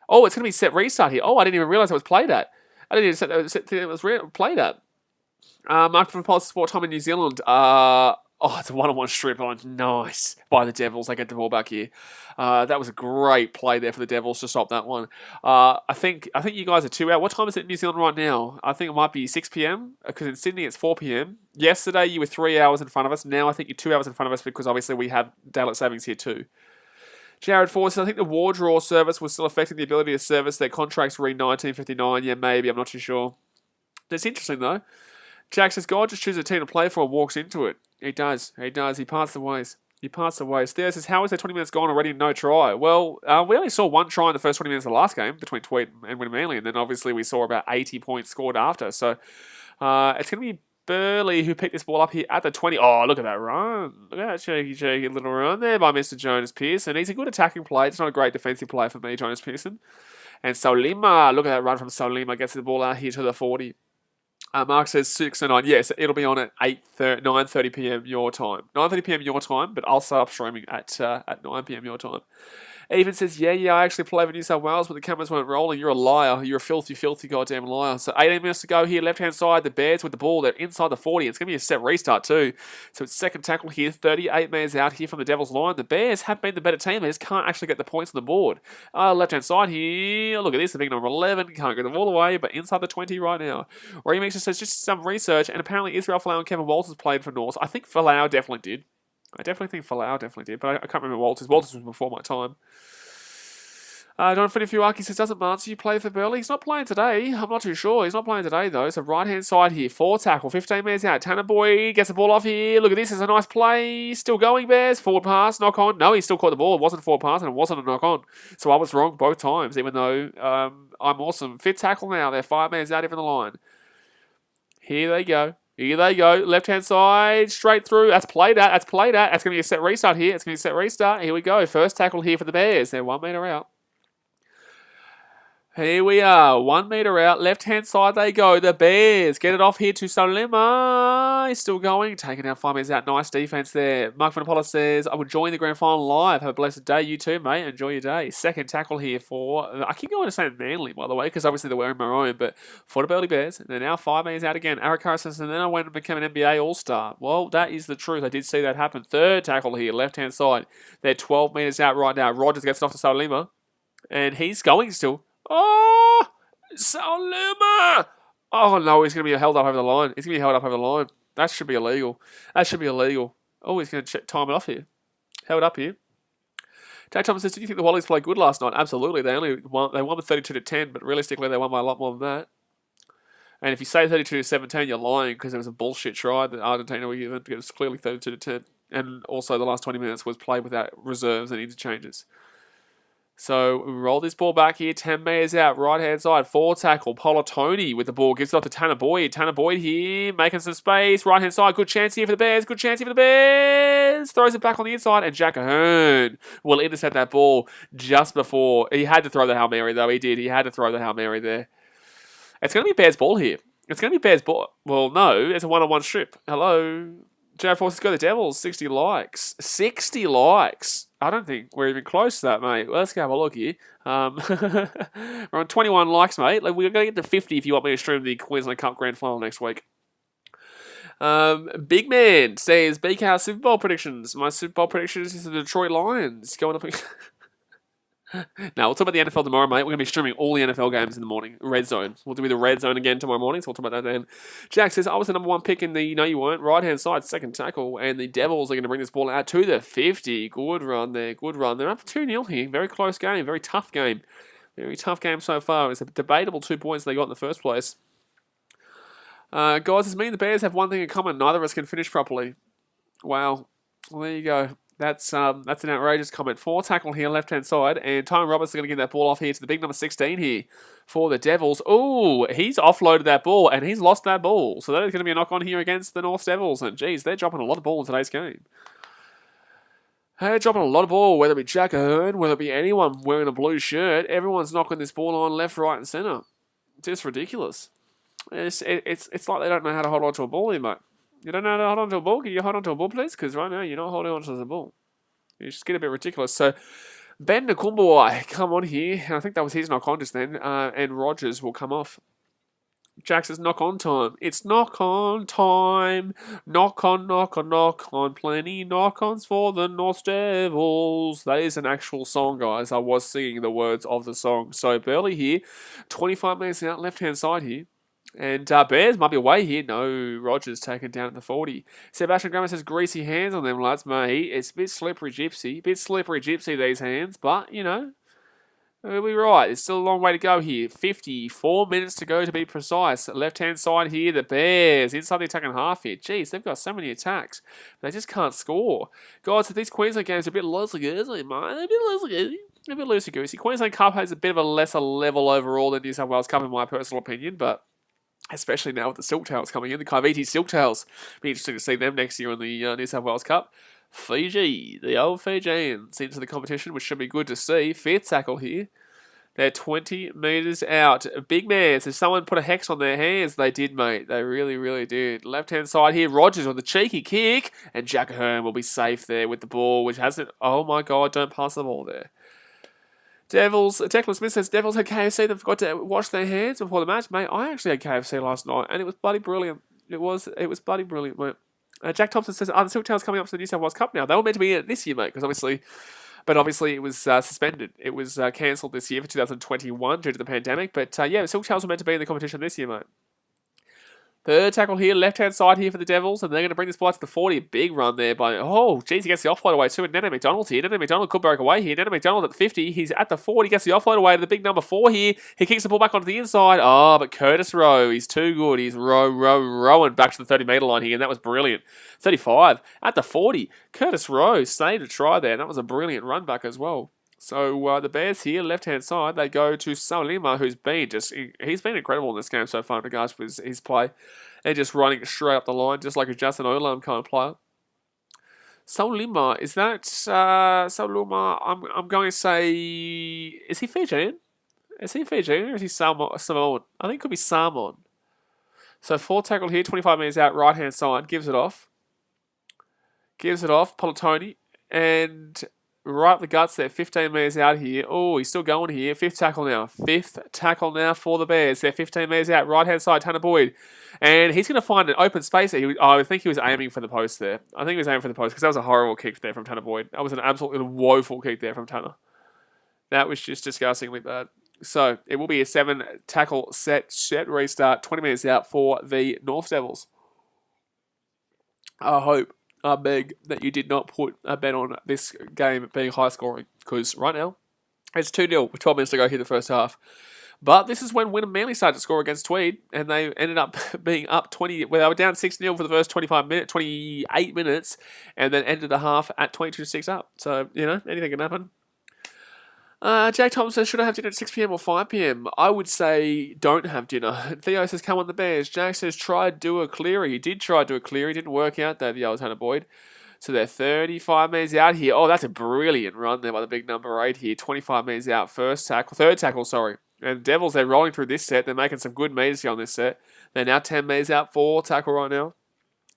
Oh, it's going to be set restart here. Oh, I didn't even realise it was played at. I didn't even think it was played at. Mark from Pulse Sport Time in New Zealand. It's a one-on-one strip line. Nice. By the Devils. They get the ball back here. That was a great play there for the Devils to stop that one. I think you guys are 2 out. What time is it in New Zealand right now? I think it might be 6 p.m. because in Sydney it's 4 p.m. Yesterday you were 3 hours in front of us. Now I think you're 2 hours in front of us because obviously we have daylight savings here too. Jared Ford says, I think the war draw service was still affecting the ability to service their contracts re 1959. Yeah, maybe. I'm not too sure. That's interesting though. Jack says, God just chooses a team to play for and walks into it. He does. He does. He parts the ways. He passed away. Theo says, how is there 20 minutes gone already and no try? Well, we only saw one try in the first 20 minutes of the last game between Tweed and Winnie Manly, and then obviously we saw about 80 points scored after. So it's going to be Burleigh who picked this ball up here at the 20. Oh, look at that run. Look at that cheeky little run there by Mr. Jonas Pearson. He's a good attacking player. It's not a great defensive player for me, Jonas Pearson. And Solima, look at that run from Solima. Gets the ball out here to the 40. Mark says 6 and 9. Yes, it'll be on at 9:30 p.m. your time. 9:30 p.m. your time, but I'll start up streaming at 9 p.m. your time. Even says, yeah, I actually played for New South Wales, but the cameras weren't rolling. You're a liar. You're a filthy goddamn liar. So 18 minutes to go here, left-hand side. The Bears with the ball. They're inside the 40. It's going to be a set restart too. So it's second tackle here. 38 metres out here from the Devils line. The Bears have been the better team. They just can't actually get the points on the board. Left-hand side here. Look at this. The big number 11. Can't get them all the way, but inside the 20 right now. Remix says just some research, and apparently Israel Folau and Kevin Walters played for North. I think Folau definitely did. I definitely think Folau definitely did, but I can't remember Walters. Walters was before my time. Don Finufuaki says, doesn't Marcy play for Burleigh? He's not playing today. I'm not too sure. He's not playing today, though. So right-hand side here, 4 tackle, 15 metres out. Tanner Boy gets the ball off here. Look at this. It's a nice play. Still going, Bears. Forward pass, knock on. No, he still caught the ball. It wasn't a forward pass, and it wasn't a knock on. So I was wrong both times, even though I'm awesome. 5th tackle now. They're 5 metres out even the line. Here they go. Left-hand side, straight through. That's played at. That's going to be a set restart here. It's going to be a set restart. Here we go. First tackle here for the Bears. They're 1 metre out. Here we are, 1 metre out, left-hand side they go. The Bears get it off here to Solima. He's still going, taking out 5 metres out. Nice defence there. Mark Vanapolis says, I will join the grand final live. Have a blessed day. You too, mate. Enjoy your day. Second tackle here for, I keep going to say Manly, by the way, because obviously they're wearing maroon, but for the Burleigh Bears. And they're now 5 metres out again. Eric Harrison says, and then I went and became an NBA All-Star. Well, that is the truth. I did see that happen. Third tackle here, left-hand side. They're 12 metres out right now. Rogers gets it off to Solima, and he's going still. Oh, Solima! Oh no, he's going to be held up over the line. That should be illegal. Oh, he's going to time it off here. Held up here. Jake Thomas says, did you think the Wallies played good last night? Absolutely. They won with 32-10, but realistically they won by a lot more than that. And if you say 32-17, you're lying because it was a bullshit try that Argentina were given. It was clearly 32-10. And also the last 20 minutes was played without reserves and interchanges. So we roll this ball back here, 10 metres out, right-hand side, 4 tackle, Polatoni with the ball, gives it off to Tanner Boyd. Tanner Boyd here, making some space, right-hand side, good chance here for the Bears, throws it back on the inside, and Jack Ahern will intercept that ball just before. He had to throw the Hail Mary, though, he had to throw the Hail Mary there. It's going to be Bears ball here. Well, no, it's a one-on-one strip. Hello. Jared Forces go the Devils, 60 likes. 60 likes. I don't think we're even close to that, mate. Well, let's go have a look here. We're on 21 likes, mate. Like, we're going to get to 50 if you want me to stream the Queensland Cup Grand Final next week. Big Man says, BKR Super Bowl predictions. My Super Bowl predictions is the Detroit Lions going up. Now, we'll talk about the NFL tomorrow, mate. We're going to be streaming all the NFL games in the morning. Red Zone. We'll do the Red Zone again tomorrow morning, so we'll talk about that then. Jack says, I was the number 1 pick in the, no you weren't, right-hand side, second tackle, and the Devils are going to bring this ball out to the 50. Good run there. They're up 2-0 here. Very close game. Very tough game. Very tough game so far. It's a debatable 2 points they got in the first place. Guys, does me and the Bears have one thing in common. Neither of us can finish properly. Wow. Well, there you go. That's an outrageous comment. 4 tackle here, left-hand side, and Tyrone Roberts is going to get that ball off here to the big number 16 here for the Devils. Oh, he's offloaded that ball, and he's lost that ball. So that is going to be a knock-on here against the North Devils, and geez, they're dropping a lot of ball in today's game. They're dropping a lot of ball, whether it be Jack Ahern, whether it be anyone wearing a blue shirt. Everyone's knocking this ball on left, right, and centre. It's just ridiculous. It's like they don't know how to hold on to a ball here, mate. You don't know how to hold on to a ball? Can you hold on to a ball, please? Because right now, you're not holding on to the ball. You just get a bit ridiculous. So, Ben Nakumbuai, come on here. I think that was his knock-on just then. And Rogers will come off. Jack says, knock-on time. It's knock-on time. Knock-on. Plenty knock-ons for the North Devils. That is an actual song, guys. I was singing the words of the song. So, Burleigh here. 25 minutes out, left-hand side here. And Bears might be away here. No, Rogers taken down at the 40. Sebastian Grumman says, greasy hands on them, lads, mate. It's a bit slippery gypsy. These hands. But, you know, We'll be right. There's still a long way to go here. 54 minutes to go to be precise. Left-hand side here, the Bears inside the attacking half here. Jeez, they've got so many attacks. They just can't score. Guys, so these Queensland games are a bit loosey-goosey, mate. A bit loosey-goosey. Queensland Cup has a bit of a lesser level overall than New South Wales Cup, in my personal opinion, but especially now with the Silktails coming in, the Kaiviti Silktails. Be interesting to see them next year in the New South Wales Cup. Fiji, the old Fijians into the competition, which should be good to see. Fifth tackle here. They're 20 metres out. Big man, so someone put a hex on their hands. They did, mate. They really, really did. Left-hand side here, Rogers with the cheeky kick. And Jack Ahern will be safe there with the ball, which hasn't... Oh, my God, don't pass the ball there. Devils, Declan Smith says, Devils had KFC. They forgot to wash their hands before the match. Mate, I actually had KFC last night, and it was bloody brilliant. It was bloody brilliant, mate. Jack Thompson says, the Silktails coming up to the New South Wales Cup now? They were meant to be in it this year, mate, because obviously it was suspended. It was cancelled this year for 2021 due to the pandemic. But yeah, the Silktails were meant to be in the competition this year, mate. Third tackle here, left-hand side here for the Devils, and they're going to bring this ball to the 40. Big run there by... Oh, geez, he gets the offload away too. And Nene McDonald's here. Nene McDonald could break away here. Nene McDonald at the 50. He's at the 40. Gets the offload away to the big number 4 here. He kicks the ball back onto the inside. Oh, but Curtis Rowe, he's too good. He's rowing back to the 30-metre line here, and that was brilliant. 35 at the 40. Curtis Rowe saved a try there, and that was a brilliant run back as well. So the Bears here, left-hand side, they go to Salima, who's been he's been incredible in this game so far in regards to his play. And just running straight up the line, just like a Justin Olam kind of player. Salima, is that Salima? I'm going to say, is he Fijian? Is he Fijian or is he Samoan? I think it could be Samoan. So fourth tackle here, 25 metres out, right-hand side, gives it off. Politoni, and right up the guts there, 15 metres out here. Oh, he's still going here. Fifth tackle now for the Bears. They're 15 metres out, right-hand side, Tanner Boyd. And he's going to find an open space there. I think he was aiming for the post there. I think he was aiming for the post because that was a horrible kick there from Tanner Boyd. That was an absolutely woeful kick there from Tanner. That was just disgustingly bad. So it will be a 7-tackle set restart, 20 metres out for the North Devils. I beg that you did not put a bet on this game being high scoring because right now it's 2-0 with 12 minutes to go here the first half. But this is when Wynnum Manly started to score against Tweed, and they ended up being up 20. Well, they were down 6-0 for the first 28 minutes, and then ended the half at 22-6 up. So, anything can happen. Jack Thompson says, should I have dinner at 6 p.m. or 5 p.m? I would say don't have dinner. Theo says, come on the Bears. Jack says, try do a cleary. He did try do a cleary. Didn't work out though, the old Tanner Boyd. So they're 35 metres out here. Oh, that's a brilliant run there by the big number 8 here. 25 metres out. Third tackle, sorry. And Devils, they're rolling through this set. They're making some good metres here on this set. They're now 10 metres out for tackle right now.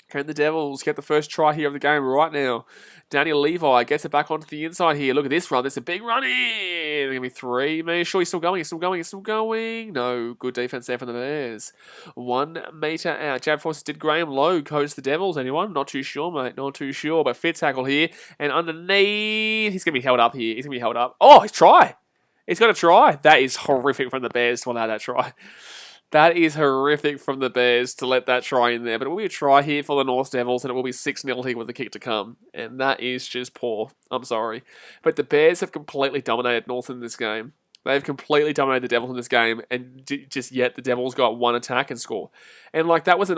Can the Devils get the first try here of the game right now? Daniel Levi gets it back onto the inside here. Look at this run. There's a big run in. Going to be 3 metres. Sure, he's still going. No, good defence there from the Bears. 1 metre out. Jab forces. Did Graham Lowe coach the Devils? Anyone? Not too sure, mate. Not too sure. But fifth tackle here. And underneath, he's going to be held up here. Oh, he's try. He's got a try. That is horrific from the Bears to allow that try. That is horrific from the Bears to let that try in there. But it will be a try here for the North Devils, and it will be 6-0 here with the kick to come. And that is just poor. I'm sorry. But the Bears have completely dominated North in this game. They've completely dominated the Devils in this game, and just yet the Devils got 1 attack and score. And that was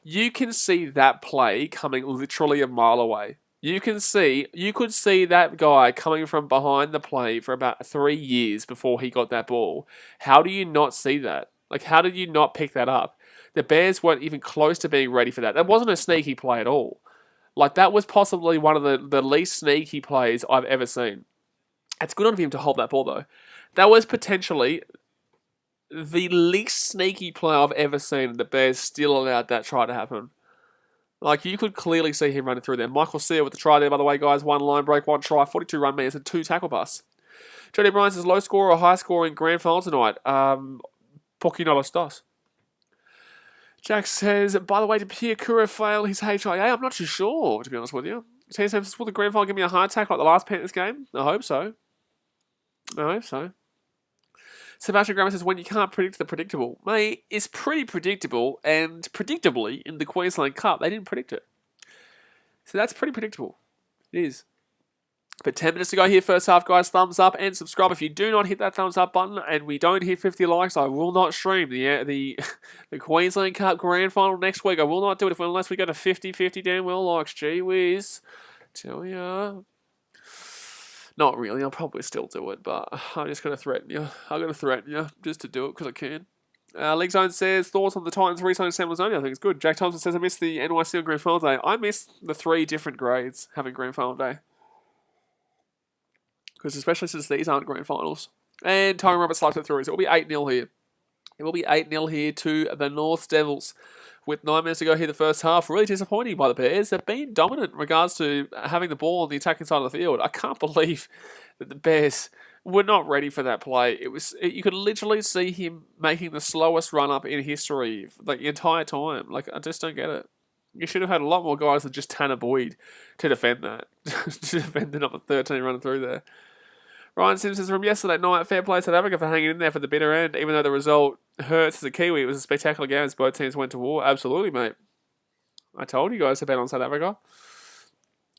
you can see that play coming literally a mile away. You could see that guy coming from behind the play for about 3 years before he got that ball. How do you not see that? How did you not pick that up? The Bears weren't even close to being ready for that. That wasn't a sneaky play at all. That was possibly one of the least sneaky plays I've ever seen. It's good on him to hold that ball, though. That was potentially the least sneaky play I've ever seen, and the Bears still allowed that try to happen. You could clearly see him running through there. Michael Sear with the try there, by the way, guys. 1 line break, 1 try, 42 run meters, and 2 tackle busts. Jody Bryan says, low score or high score in grand final tonight? Pocky no los dos. Jack says, by the way, did Pierre Kura fail his HIA? I'm not too sure, to be honest with you. T says, will the grand final give me a heart attack like the last Panthers game? I hope so. Sebastian Graham says, when you can't predict the predictable. Mate, it's pretty predictable, and predictably, in the Queensland Cup, they didn't predict it. So that's pretty predictable. It is. But 10 minutes to go here, first half, guys. Thumbs up and subscribe. If you do not hit that thumbs up button and we don't hit 50 likes, I will not stream the Queensland Cup Grand Final next week. I will not do it unless we go to 50-50 damn well likes. Gee whiz. Tell ya. Not really. I'll probably still do it, but I'm just going to threaten you. I'm going to threaten you just to do it because I can. League Zone says, thoughts on the Titans re-signing Sam Lazonia? I think it's good. Jack Thompson says, I missed the NYC on Grand Final Day. I missed the 3 different grades having Grand Final Day. Because especially since these aren't Grand Finals. And Tyrone Roberts sliced it through. So it will be 8-0 here. It will be 8-0 here to the North Devils. With 9 minutes to go here the first half. Really disappointing by the Bears. They've been dominant in regards to having the ball on the attacking side of the field. I can't believe that the Bears were not ready for that play. You could literally see him making the slowest run-up in history like the entire time. Like, I just don't get it. You should have had a lot more guys than just Tanner Boyd to defend that. To defend the number 13 running through there. Ryan Simpson's from yesterday night. Fair play to South Africa for hanging in there for the bitter end. Even though the result hurts as a Kiwi, it was a spectacular game as both teams went to war. Absolutely, mate. I told you guys to bet on South Africa.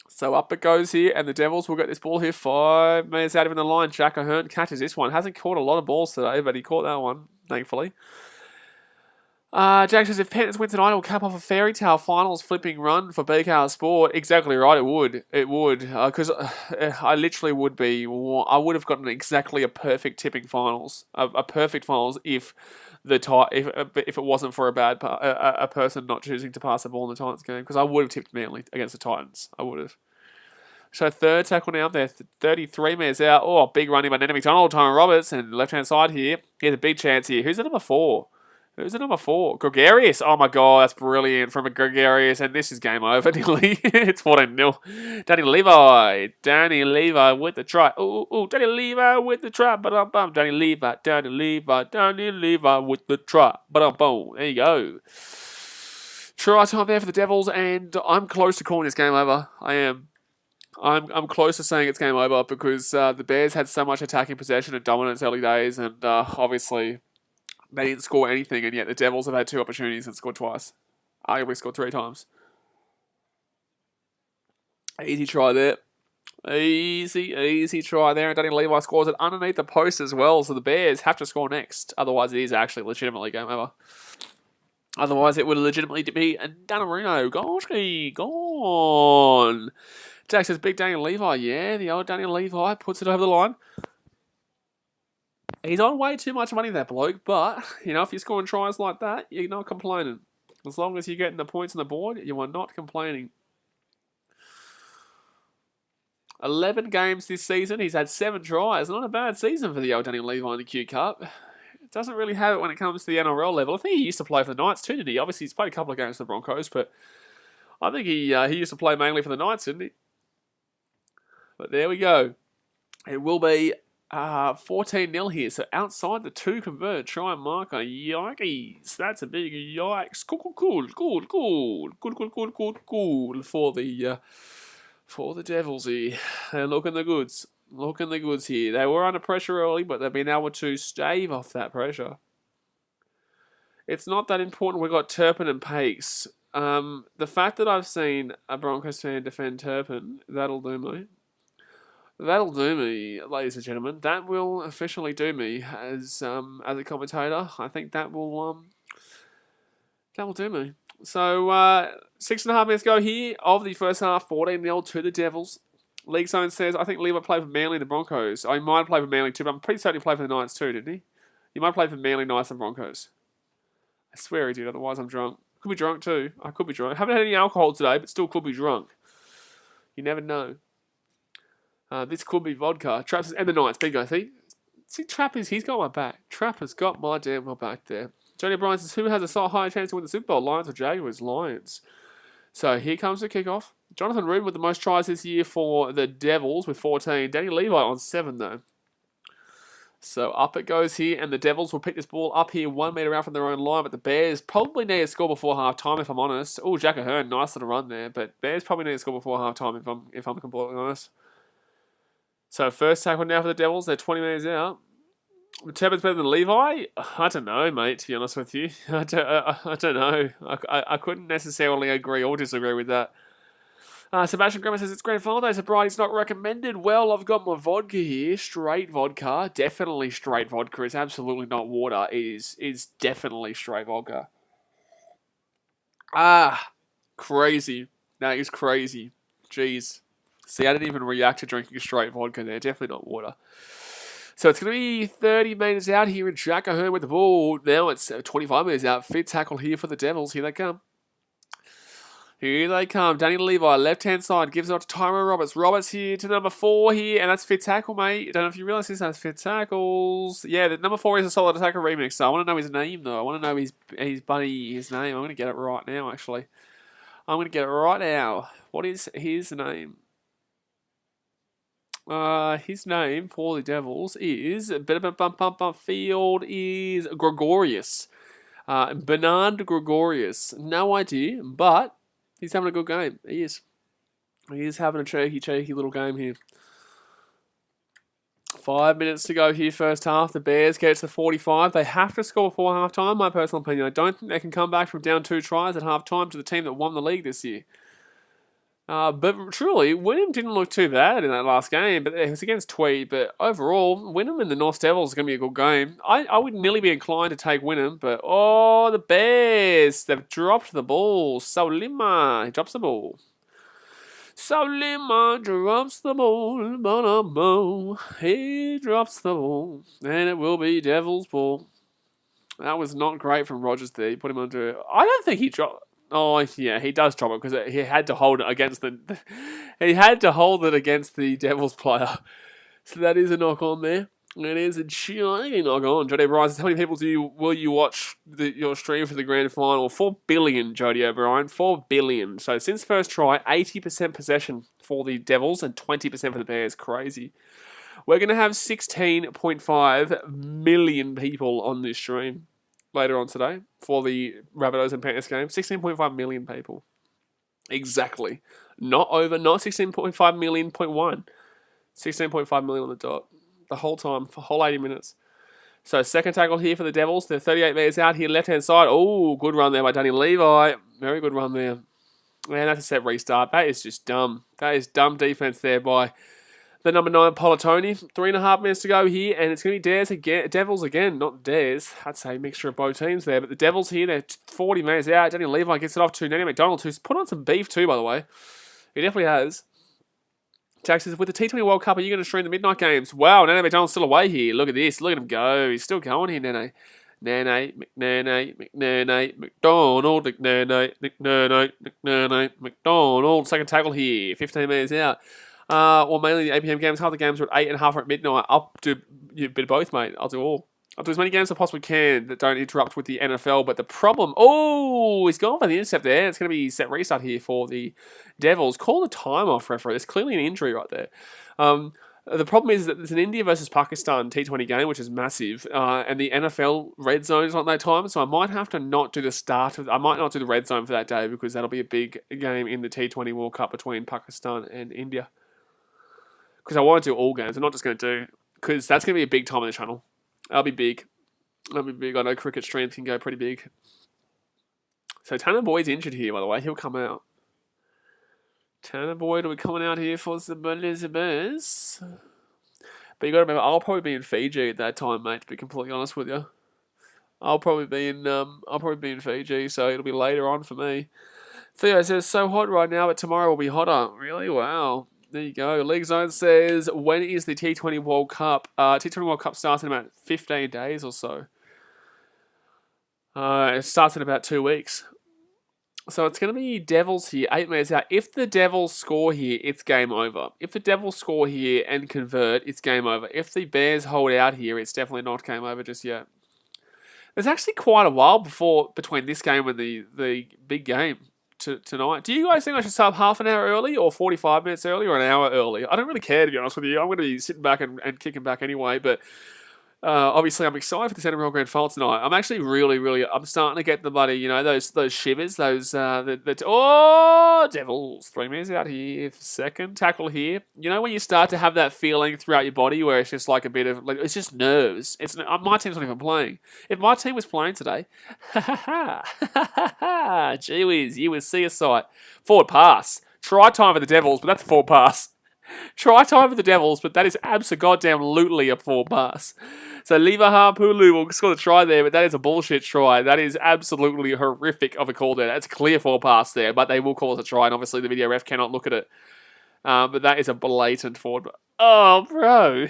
So up it goes here, and the Devils will get this ball here 5 minutes out of the line. Jack Ahern catches this one. Hasn't caught a lot of balls today, but he caught that one, thankfully. Jack says, if Panthers win tonight, it will cap off a fairy tale finals flipping run for BKR Sport. Exactly right, it would. It would. Because I literally would be. I would have gotten exactly a perfect tipping finals. A perfect finals if it wasn't for a person not choosing to pass the ball in the Titans game. Because I would have tipped Manly against the Titans. I would have. So third tackle now. They're 33 metres out. Oh, big running by Nana McDonald, Tyrone Roberts, and left-hand side here. Here's a big chance here. Who's the number 4? Who's the number 4? Gregarious. Oh my god, that's brilliant from a Gregarious. And this is game over nearly. It's 14-0. Danny Levi with the try. Ooh, Danny Levi with the try. Ba-dum-bum. Danny Levi with the try. Ba-dum-bum. There you go. Try time there for the Devils, and I'm close to calling this game over. I am. I'm close to saying it's game over because the Bears had so much attacking possession and dominance early days, and obviously they didn't score anything, and yet the Devils have had 2 opportunities and scored twice. Arguably scored 3 times. Easy try there. Easy try there. And Danny Levi scores it underneath the post as well, so the Bears have to score next. Otherwise, it is actually legitimately game over. Otherwise, it would legitimately be a Danarino. Gosh, gone. Jack says, big Danny Levi. Yeah, the old Danny Levi puts it over the line. He's on way too much money, that bloke, but, if you're scoring tries like that, you're not complaining. As long as you're getting the points on the board, you are not complaining. 11 games this season. He's had 7 tries. Not a bad season for the old Danny Levi in the Q Cup. Doesn't really have it when it comes to the NRL level. I think he used to play for the Knights too, didn't he? Obviously, he's played a couple of games for the Broncos, but I think he used to play mainly for the Knights, didn't he? But there we go. It will be 14-0 here, so outside the 2 converted try marker. Yikes, that's a big yikes. Cool for the Devils here. They're looking the goods. Looking the goods here. They were under pressure early, but they've been able to stave off that pressure. It's not that important. We've got Turpin and Pakes. The fact that I've seen a Broncos fan defend Turpin, that'll do me. That'll do me, ladies and gentlemen. That will officially do me as a commentator. I think that will do me. So 6.5 minutes go here of the first half. 14-0 to the Devils. League Zone says, I think Levi played for Manly and the Broncos. He might have played for Manly too, but I'm pretty certain he played for the Knights too, didn't he? He might have played for Manly, Knights and Broncos. I swear he did, otherwise I'm drunk. Could be drunk too. I could be drunk. I haven't had any alcohol today, but still could be drunk. You never know. This could be vodka. Traps and the Knights. Bingo. See, he's got my back. Trap has got my damn well back there. Johnny O'Brien says, who has a higher chance to win the Super Bowl? Lions or Jaguars? Lions. So here comes the kickoff. Jonathan Rubin with the most tries this year for the Devils with 14. Danny Levi on 7 though. So up it goes here, and the Devils will pick this ball up here 1 metre out from their own line, but the Bears probably need to score before half time, if I'm honest. Oh, Jack Ahern, nice little run there, but Bears probably need to score before half time, if I'm completely honest. So first tackle now for the Devils. They're 20 metres out. Turpin's better than Levi? I don't know, mate, to be honest with you. I don't know. I couldn't necessarily agree or disagree with that. Sebastian Grimmer says it's grand final day. Sobriety's not recommended. Well, I've got my vodka here. Straight vodka. Definitely straight vodka. It's absolutely not water. It is definitely straight vodka. Crazy. That is crazy. Jeez. See, I didn't even react to drinking straight vodka there. Definitely not water. So it's going to be 30 metres out here in Jack Ahern with the ball. Now it's 25 metres out. Fit tackle here for the Devils. Here they come. Here they come. Danny Levi, left-hand side, gives it up to Tyrone Roberts. Roberts here to number 4 here, and that's fit tackle, mate. I don't know if you realise this, that's fit tackles. Yeah, the number 4 is a solid attacker remix, so I want to know his name, though. I want to know his name. I'm going to get it right now, actually. I'm going to get it right now. What is his name? His name for the Devils is field is Gregorius. Bernard Gregorius. No idea, but he's having a good game. He is. He is having a cheeky little game here. 5 minutes to go here, first half. The Bears get to 45. They have to score before half-time, my personal opinion. I don't think they can come back from down 2 tries at half-time to the team that won the league this year. But truly, Wynnum didn't look too bad in that last game, but it was against Tweed. But overall, Wynnum and the North Devils is going to be a good game. I would nearly be inclined to take Wynnum, but the Bears, they've dropped the ball. Solima, he drops the ball. Solima drops the ball. He drops the ball, and it will be Devils' ball. That was not great from Rogers there. He put him under. I don't think he dropped. Oh yeah, he does drop it because he had to hold it against the. He had to hold it against the Devils player, so that is a knock on there. It is a shiny knock on. Jody O'Brien says, how many people will you watch your stream for the grand final? 4 billion, Jody O'Brien. 4 billion. So since first try, 80% possession for the Devils and 20% for the Bears. Crazy. We're going to have 16.5 million people on this stream later on today for the Rabbitohs and Panthers game. 16.5 million people. Exactly. Not 16.5 million, 0.1. 16.5 million on the dot. The whole time, for whole 80 minutes. So second tackle here for the Devils. They're 38 metres out here, left-hand side. Oh, good run there by Danny Levi. Very good run there. Man, that's a set restart. That is just dumb. That is dumb defence there by the number 9, Polatoni. 3.5 minutes to go here, and it's going to be Devils again, not Dares. That's a mixture of both teams there. But the Devils here, they're 40 metres out. Danny Levi gets it off to Nanny McDonald, who's put on some beef too, by the way. He definitely has. Jack says, with the T20 World Cup, are you going to stream the midnight games? Wow, Nene McDonald's still away here. Look at this. Look at him go. He's still going here, Nene. Nene, McDonald, McDonald. Second tackle here. 15 metres out. Mainly the 8 p.m. games. Half the games are at 8.30 or at midnight. I'll do a bit of both, mate. I'll do all. I'll do as many games as I possibly can that don't interrupt with the NFL. But the problem... Oh, he's gone for the intercept there. It's going to be set restart here for the Devils. Call the time off, referee. There's clearly an injury right there. The problem is that there's an India versus Pakistan T20 game, which is massive. And the NFL red zone is on that time. So I might have to not do the start of... I might not do the red zone for that day because that'll be a big game in the T20 World Cup between Pakistan and India. Because I want to do all games. I'm not just going to do... Because that's going to be a big time on the channel. I'll be big. I know cricket streams can go pretty big. So Tanner Boyd's injured here, by the way. He'll come out. Tanner Boyd will be coming out here for the Burleigh Bears. But you got to remember, I'll probably be in Fiji at that time, mate. To be completely honest with you, I'll probably be in Fiji, so it'll be later on for me. Theo says so hot right now, but tomorrow will be hotter. Really? Wow. There you go. League Zone says, when is the T20 World Cup? T20 World Cup starts in about 15 days or so. It starts in about 2 weeks. So it's going to be Devils here, 8 minutes out. If the Devils score here, it's game over. If the Devils score here and convert, it's game over. If the Bears hold out here, it's definitely not game over just yet. There's actually quite a while between this game and the big game tonight. Do you guys think I should start half an hour early or 45 minutes early or an hour early? I don't really care, to be honest with you. I'm going to be sitting back and kicking back anyway, but obviously I'm excited for the NRL Grand Final tonight. I'm actually really, I'm starting to get the bloody, those shivers, those, Devils, 3 minutes out here, second tackle here. You know when you start to have that feeling throughout your body where it's just like a bit of, it's just nerves. My team's not even playing. If my team was playing today, gee whiz, you would see a sight. Forward pass. Try time for the Devils, but that's a forward pass. Try time for the Devils, but that is absolutely a forward pass. So Lever Harpulu will score the try there, but that is a bullshit try. That is absolutely horrific of a call there. That's a clear forward pass there, but they will call it a try, and obviously the video ref cannot look at it. But that is a blatant forward. Oh, bro.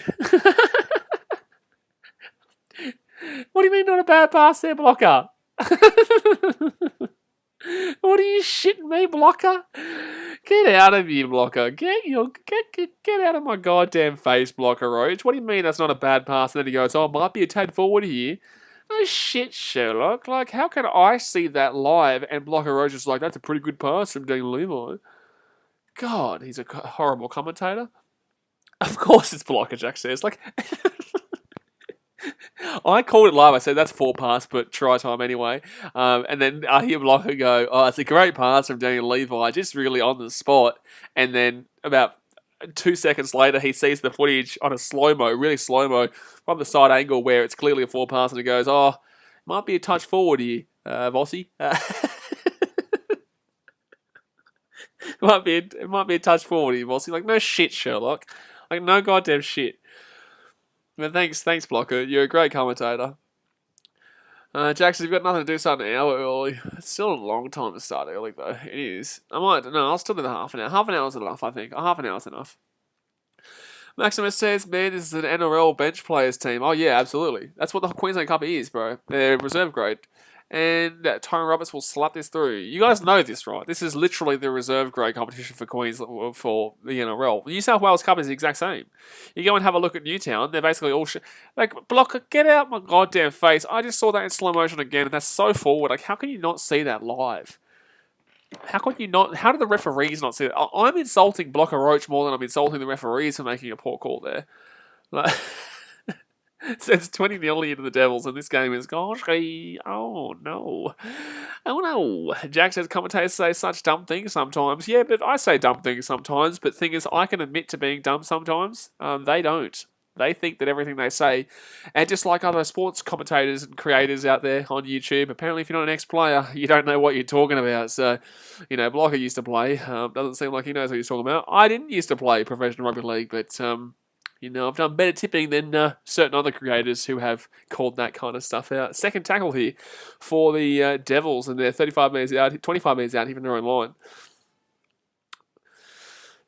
What do you mean not a bad pass there, blocker? What are you shitting me, blocker? Get out of here, blocker. Get out of my goddamn face, blocker, Roach. What do you mean that's not a bad pass? And then he goes, oh, might be a tad forward here. No shit, Sherlock. Like, how can I see that live and blocker Roach is like, that's a pretty good pass from Daniel Levi? God, he's a horrible commentator. Of course it's blocker, Jack says. Like... I called it live. I said that's a forward pass, but try time anyway. And then I hear blocker go, oh, it's a great pass from Daniel Levi, just really on the spot. And then about 2 seconds later, he sees the footage on a slow-mo, really slow-mo, from the side angle where it's clearly a forward pass, and he goes, oh, might be a touch forward here, Vossi. It might be a touch forward here, Vossi. Like, no shit, Sherlock. Like, no goddamn shit. But thanks, Blocker. You're a great commentator. Jackson, you've got nothing to do starting an hour early. It's still a long time to start early, though. It is. I'll still do the half an hour. Half an hour is enough, I think. Half an hour is enough. Maximus says, man, this is an NRL bench players team. Oh, yeah, absolutely. That's what the Queensland Cup is, bro. They're reserve grade. And Tony Roberts will slap this through. You guys know this, right? This is literally the reserve grade competition for Queensland, for the NRL. The New South Wales Cup is the exact same. You go and have a look at Newtown. They're basically all like, blocker, get out my goddamn face. I just saw that in slow motion again, and that's so forward. Like, how can you not see that live? How could you not? How do the referees not see it? I'm insulting Blocker Roach more than I'm insulting the referees for making a poor call there. Like, so it's 20-0 into the Devils, and this game is, gosh, oh no. Oh no. Jack says commentators say such dumb things sometimes. Yeah, but I say dumb things sometimes, but thing is, I can admit to being dumb sometimes. They don't. They think that everything they say, and just like other sports commentators and creators out there on YouTube, apparently if you're not an ex-player, you don't know what you're talking about. So, you know, Blocker used to play. Doesn't seem like he knows what he's talking about. I didn't used to play professional rugby league, but... you know, I've done better tipping than certain other creators who have called that kind of stuff out. Second tackle here for the Devils, and they're 25 metres out, 25 metres out, even their own line.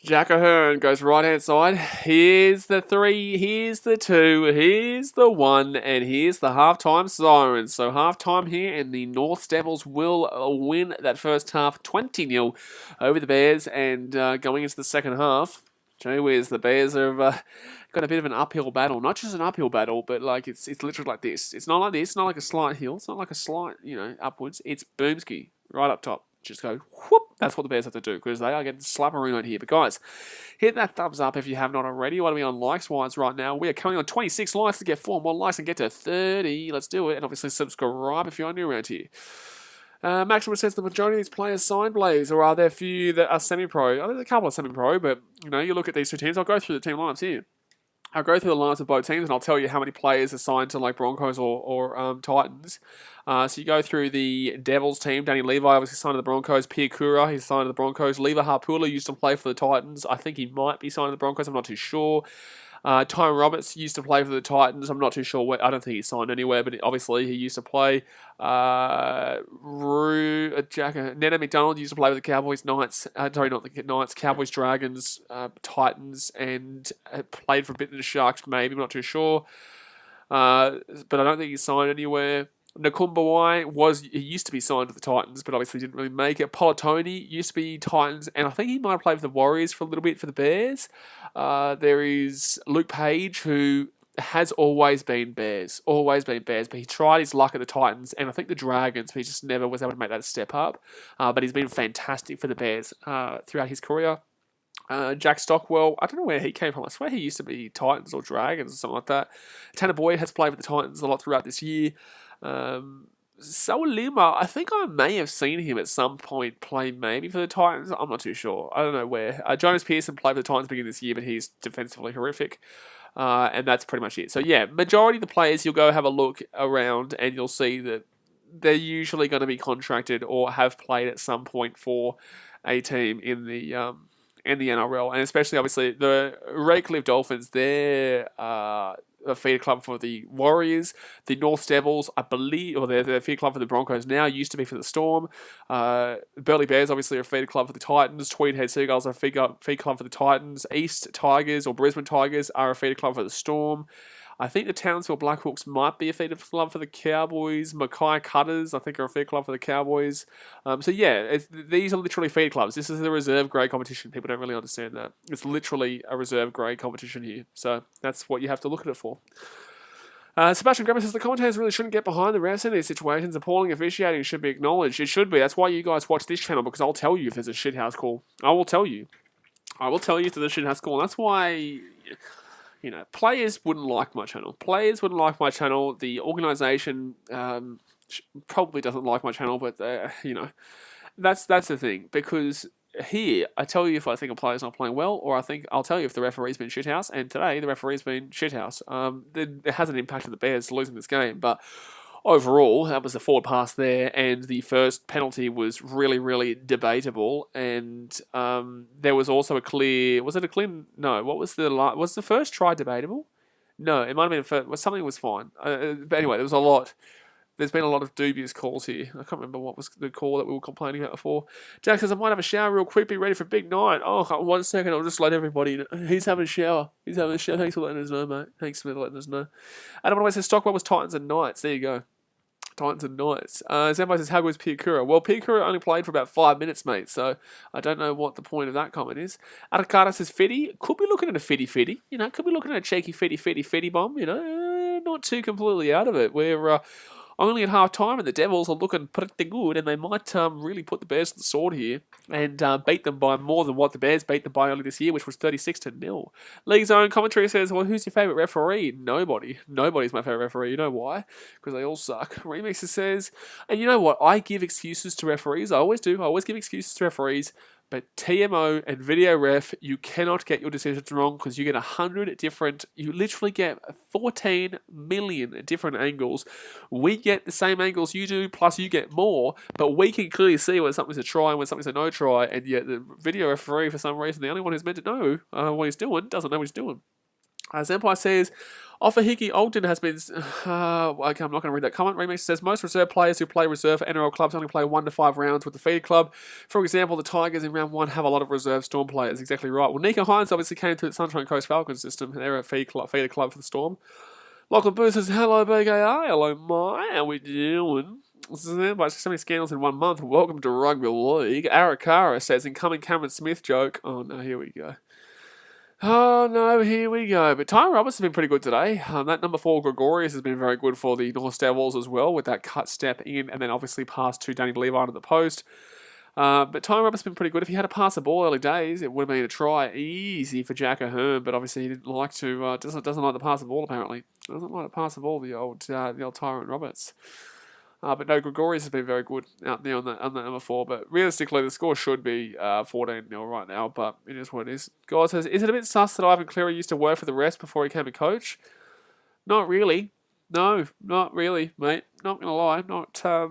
Jack O'Hearn goes right-hand side. Here's the 3, here's the 2, here's the 1, and here's the halftime siren. So halftime here, and the North Devils will win that first half 20-0 over the Bears, and going into the second half, Gee whiz, the Bears have got a bit of an uphill battle. Not just an uphill battle, but like it's literally like this. It's not like this. It's not like a slight hill. It's not like a slight, upwards. It's boomski right up top. Just go whoop. That's what the Bears have to do because they are getting slapperoon here. But guys, hit that thumbs up if you have not already. What are we on likes-wise right now? We are coming on 26 likes to get 4 more likes and get to 30. Let's do it. And obviously subscribe if you're new around here. Maximus says the majority of these players signed Blaze, or are there a few that are semi-pro? Oh, there's a couple of semi-pro, but you look at these two teams. I'll go through the team lineups here. I'll go through the lineups of both teams, and I'll tell you how many players are signed to like Broncos or Titans. So you go through the Devils team. Danny Levi obviously signed to the Broncos. Pierre Kura, he's signed to the Broncos. Lever Harpula used to play for the Titans. I think he might be signed to the Broncos. I'm not too sure. Tyrone Roberts used to play for the Titans. I'm not too sure where. I don't think he's signed anywhere, but obviously he used to play. Nana McDonald used to play with the Cowboys, Knights. Sorry, not the Knights. Cowboys, Dragons, Titans, and played for a bit in the Sharks. Maybe I'm not too sure. But I don't think he's signed anywhere. Nakumbawai he used to be signed to the Titans, but obviously didn't really make it. Polatoni used to be Titans, and I think he might have played for the Warriors for a little bit for the Bears. There is Luke Page, who has always been Bears, but he tried his luck at the Titans, and I think the Dragons, but he just never was able to make that step up. But he's been fantastic for the Bears throughout his career. Jack Stockwell, I don't know where he came from. I swear he used to be Titans or Dragons or something like that. Tanner Boyd has played with the Titans a lot throughout this year. Lima, I think I may have seen him at some point play maybe for the Titans. I'm not too sure. I don't know where. Jonas Pearson played for the Titans beginning of this year, but he's defensively horrific. And that's pretty much it. So yeah, majority of the players, you'll go have a look around and you'll see that they're usually going to be contracted or have played at some point for a team in the NRL, and especially obviously the Redcliffe Dolphins. They're a feeder club for the Warriors, the North Devils, I believe, or they're a feeder club for the Broncos now. Used to be for the Storm. Burleigh Bears obviously are a feeder club for the Titans. Tweedhead Seagulls are a feeder club for the Titans. East Tigers or Brisbane Tigers are a feeder club for the Storm. I think the Townsville Blackhawks might be a feeder club for the Cowboys. Mackay Cutters, I think, are a feeder club for the Cowboys. So yeah, these are literally feeder clubs. This is the reserve grade competition. People don't really understand that. It's literally a reserve grade competition here. So that's what you have to look at it for. Sebastian Grabber says the commentators really shouldn't get behind the refs in these situations. Appalling officiating should be acknowledged. It should be. That's why you guys watch this channel, because I'll tell you if there's a shithouse call. I will tell you. if there's a shithouse call. And that's why... players wouldn't like my channel. Players wouldn't like my channel. The organisation probably doesn't like my channel, but that's the thing. Because here, I tell you if I think a player's not playing well, or I'll tell you if the referee's been shithouse. And today, the referee's been shithouse. It hasn't impacted the Bears losing this game, but overall, that was the forward pass there, and the first penalty was really, really debatable. And there was also a clear... Was it a clear... No, what was the... Was the first try debatable? No, it might have been... Something was fine. But anyway, there was a lot... There's been a lot of dubious calls here. I can't remember what was the call that we were complaining about before. Jack says, I might have a shower real quick, be ready for big night. Oh, 1 second, I'll just let everybody know. He's having a shower. Thanks for letting us know, mate. Thanks for letting us know. Adam always says, Stockwell was Titans and Knights. There you go. Titans and Knights. Zambo says, how good was Piakura? Well, Piakura only played for about 5 minutes, mate, so I don't know what the point of that comment is. Atakata says, Fitty. Could be looking at a Fitty. Could be looking at a cheeky Fitty bomb, not too completely out of it. We're only at half time, and the Devils are looking pretty good, and they might really put the Bears to the sword here and beat them by more than what the Bears beat them by early this year, which was 36-0. League's own commentary says, well, who's your favourite referee? Nobody. Nobody's my favourite referee. You know why? Because they all suck. Remixer says, and you know what? I give excuses to referees. I always do. I always give excuses to referees. But TMO and video ref, you cannot get your decisions wrong because you get 100 different, you literally get 14 million different angles. We get the same angles you do, plus you get more, but we can clearly see when something's a try and when something's a no try, and yet the video referee, for some reason, the only one who's meant to know what he's doing, doesn't know what he's doing. As Empire says, Ofahiki Ogden has been... okay, I'm not going to read that comment. Remix says, most reserve players who play reserve for NRL clubs only play 1 to 5 rounds with the feeder club. For example, the Tigers in round 1 have a lot of reserve Storm players. Exactly right. Well, Nico Hines obviously came to the Sunshine Coast Falcons system. They're a feeder club for the Storm. Lachlan Booth says, hello, BKRmy. Hello, Mai. How we doing? So many scandals in 1 month. Welcome to Rugby League. Arakara says, incoming Cameron Smith joke. Oh, no, here we go. Oh, no, here we go. But Tyron Roberts has been pretty good today. That number 4, Gregorius, has been very good for the North Devils as well, with that cut step in and then obviously pass to Danny Levi at the post. But Tyron Roberts has been pretty good. If he had to pass the ball early days, it would have been a try easy for Jack Ahern, but obviously he didn't like to, doesn't like to pass the ball apparently. Doesn't like to pass the ball, the old Tyron Roberts. But no, Gregorius has been very good out there on that number 4. But realistically, the score should be 14-0 right now. But it is what it is. God says, is it a bit sus that Ivan Cleary used to work for the rest before he became a coach? Not really. No, not really, mate. Not gonna lie. Not a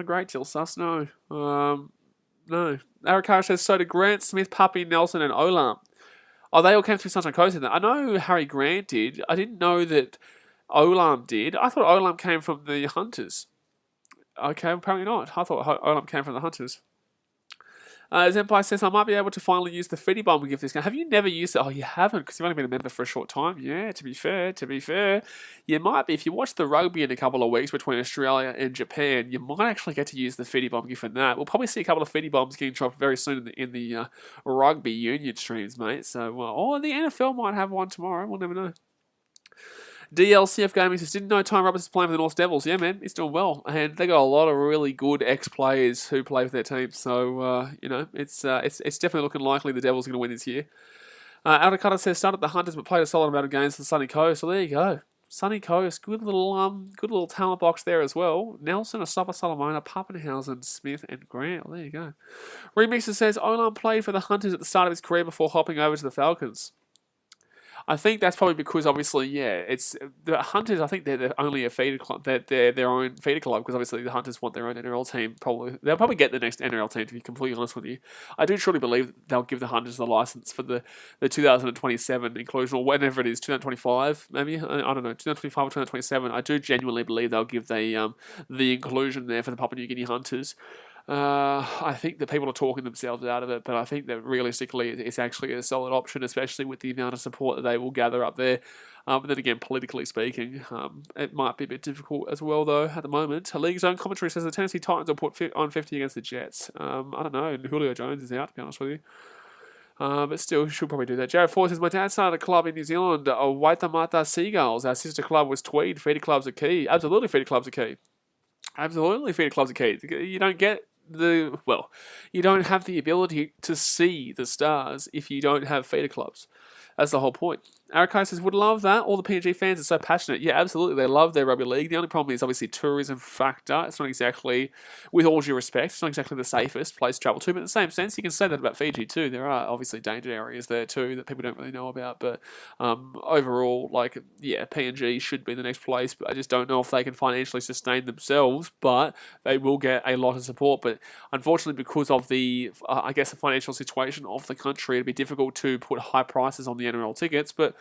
great deal sus. No. No. Arakar says, so did Grant, Smith, Puppy, Nelson, and Olam. Oh, they all came through Sunshine Coast in that. I know Harry Grant did. I didn't know that Olam did. I thought Olam came from the Hunters. Okay, apparently not. I thought Olam came from the Hunters. Zenpai says, I might be able to finally use the Fitty Bomb gift this game. Have you never used it? Oh, you haven't, because you've only been a member for a short time. Yeah, to be fair, you might be. If you watch the rugby in a couple of weeks between Australia and Japan, you might actually get to use the Fitty Bomb gift in that. We'll probably see a couple of Fitty Bombs getting dropped very soon in the rugby union streams, mate. So, or the NFL might have one tomorrow. We'll never know. DLCF Gaming says, didn't know Tyron Roberts is playing for the North Devils. Yeah, man, he's doing well. And they got a lot of really good ex-players who play for their team. So, it's definitely looking likely the Devils are going to win this year. Aldecutta says, started the Hunters but played a solid amount of games for the Sunny Coast. So there you go. Sunny Coast, good little talent box there as well. Nelson, Asafa Solomona, Pappenhausen, Smith, and Grant. Well, there you go. Remixer says, Olam played for the Hunters at the start of his career before hopping over to the Falcons. I think that's probably because obviously, it's the Hunters. I think they're only a feeder club. They're their own feeder club because obviously the Hunters want their own NRL team. They'll probably get the next NRL team. To be completely honest with you, I do truly believe they'll give the Hunters the license for the 2027 inclusion or whenever it is, 2025 maybe. I don't know, 2025 or 2027. I do genuinely believe they'll give the inclusion there for the Papua New Guinea Hunters. I think that people are talking themselves out of it, but I think that realistically it's actually a solid option, especially with the amount of support that they will gather up there. But then again, politically speaking, it might be a bit difficult as well, though, at the moment. A League's own commentary says the Tennessee Titans will put on 50 against the Jets. I don't know, and Julio Jones is out, to be honest with you. But still, should probably do that. Jared Ford says, my dad started a club in New Zealand, Waitemata Seagulls. Our sister club was Tweed. Feeder clubs are key. Absolutely, feeder clubs are key. Absolutely, feeder clubs are key. You don't get you don't have the ability to see the stars if you don't have feeder clubs. That's the whole point. Arakai says, would love that. All the PNG fans are so passionate. Yeah, absolutely. They love their rugby league. The only problem is obviously tourism factor. It's not exactly, with all due respect, it's not exactly the safest place to travel to. But in the same sense, you can say that about Fiji too. There are obviously danger areas there too that people don't really know about. But overall, PNG should be the next place. But I just don't know if they can financially sustain themselves. But they will get a lot of support. But unfortunately, because of the financial situation of the country, it'd be difficult to put high prices on the NRL tickets. But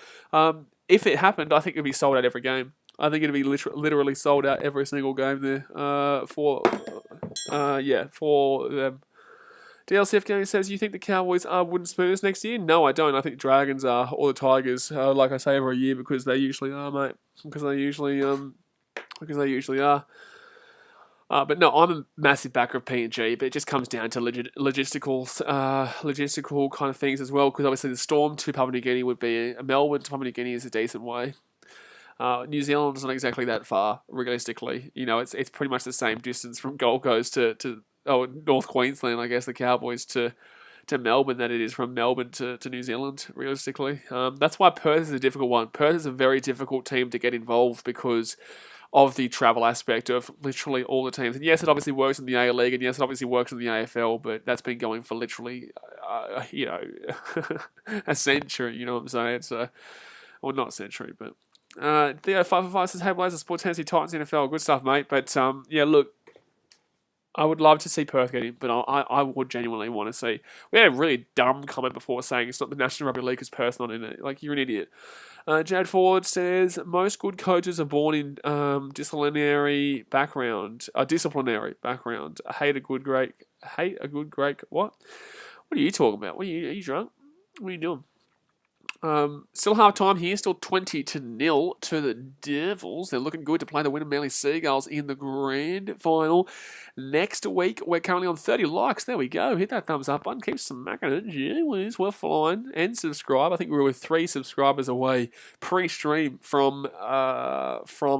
if it happened, I think it'd be sold out every game. I think it'd be literally sold out every single game there for them. DLCF Gaming says, you think the Cowboys are wooden spoons next year? No, I don't. I think Dragons are, or the Tigers, like I say every year, because they usually are, mate. Because they usually are. But no, I'm a massive backer of PNG, but it just comes down to logistical kind of things as well, because obviously the Storm to Papua New Guinea would be, Melbourne to Papua New Guinea is a decent way. New Zealand's not exactly that far, realistically. It's pretty much the same distance from Gold Coast to North Queensland, I guess, the Cowboys to Melbourne than it is from Melbourne to New Zealand, realistically. That's why Perth is a difficult one. Perth is a very difficult team to get involved because of the travel aspect of literally all the teams. And yes, it obviously works in the A-League, and yes, it obviously works in the AFL, but that's been going for literally, a century, you know what I'm saying? So, well, not a century, but... Theo 555 says, hey, Blazer, support Tennessee Titans NFL. Good stuff, mate. But, look, I would love to see Perth get in, but I would genuinely want to see... We had a really dumb comment before saying it's not the National Rugby League because Perth's not in it. Like, you're an idiot. Jad Ford says, most good coaches are born in disciplinary background. Hate a good great... What? What are you talking about? Are you drunk? What are you doing? Still half time here, still 20-0 to the Devils. They're looking good to play the Wynnum Manly Seagulls in the grand final next week. We're currently on 30 likes. There we go. Hit that thumbs up button. Keep smacking it. Jeez, we're flying. And subscribe. I think we were 3 subscribers away pre-stream from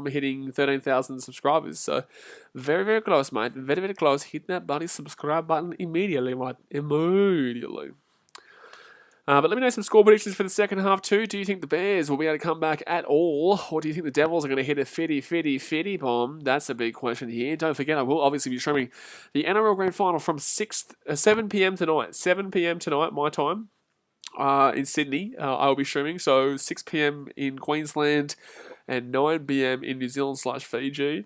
hitting 13,000 subscribers. So very, very close, mate. Very, very close. Hit that bloody subscribe button immediately, mate. Immediately. But let me know some score predictions for the second half too. Do you think the Bears will be able to come back at all? Or do you think the Devils are going to hit a fitty bomb? That's a big question here. Don't forget, I will obviously be streaming the NRL Grand Final from 7 p.m. tonight. 7 p.m. tonight, my time, in Sydney. I will be streaming. So 6 p.m. in Queensland and 9 p.m. in New Zealand/Fiji.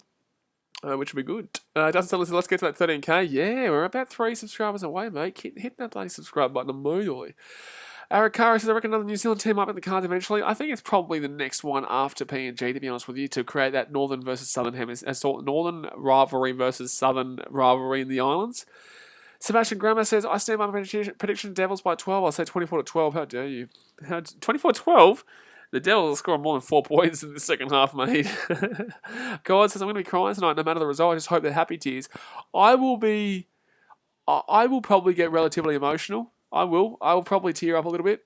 Which will be good. Doesn't tell us, let's get to that 13k. Yeah, we're about 3 subscribers away, mate. Hit that bloody subscribe button immediately. Arakara says, I reckon another New Zealand team up in the cards eventually. I think it's probably the next one after PNG, to be honest with you, to create that Northern versus Southern Hemisphere, Northern rivalry versus Southern rivalry in the islands. Sebastian Grammer says, I stand by my prediction Devils by 12. I'll say 24-12. How dare you? 24-12? The Devils will score more than 4 points in the second half, mate. God says, I'm going to be crying tonight no matter the result. I just hope they're happy tears. I will probably get relatively emotional. I will probably tear up a little bit.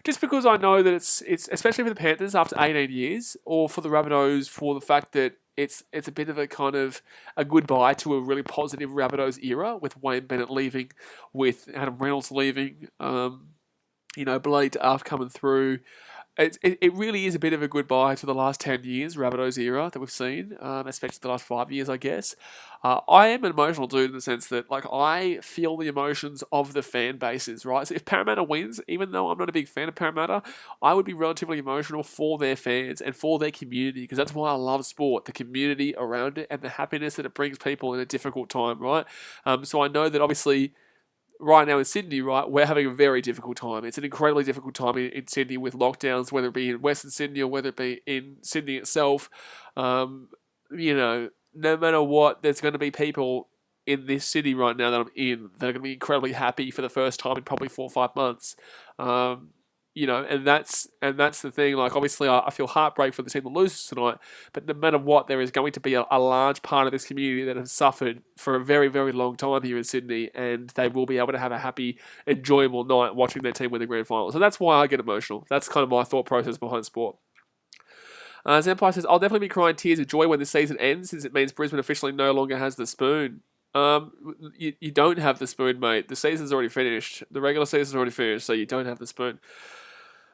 Just because I know that it's especially for the Panthers after 18 years, or for the Rabbitohs for the fact that it's a bit of a kind of a goodbye to a really positive Rabbitohs era with Wayne Bennett leaving, with Adam Reynolds leaving, Blade Duff coming through. it really is a bit of a goodbye to the last 10 years, Rabbitohs era that we've seen, especially the last 5 years, I guess. I am an emotional dude in the sense that, like, I feel the emotions of the fan bases, right? So if Parramatta wins, even though I'm not a big fan of Parramatta, I would be relatively emotional for their fans and for their community, because that's why I love sport, the community around it and the happiness that it brings people in a difficult time, right? So I know that obviously right now in Sydney, right, we're having a very difficult time. It's an incredibly difficult time in Sydney with lockdowns, whether it be in Western Sydney or whether it be in Sydney itself. No matter what, there's going to be people in this city right now that I'm in that are going to be incredibly happy for the first time in probably 4 or 5 months. And that's the thing. Like, obviously, I feel heartbreak for the team that loses tonight, but no matter what, there is going to be a large part of this community that has suffered for a very, very long time here in Sydney, and they will be able to have a happy, enjoyable night watching their team win the grand final. So that's why I get emotional. That's kind of my thought process behind sport. Zampire says, I'll definitely be crying tears of joy when the season ends, since it means Brisbane officially no longer has the spoon. You don't have the spoon, mate. The season's already finished. The regular season's already finished, so you don't have the spoon.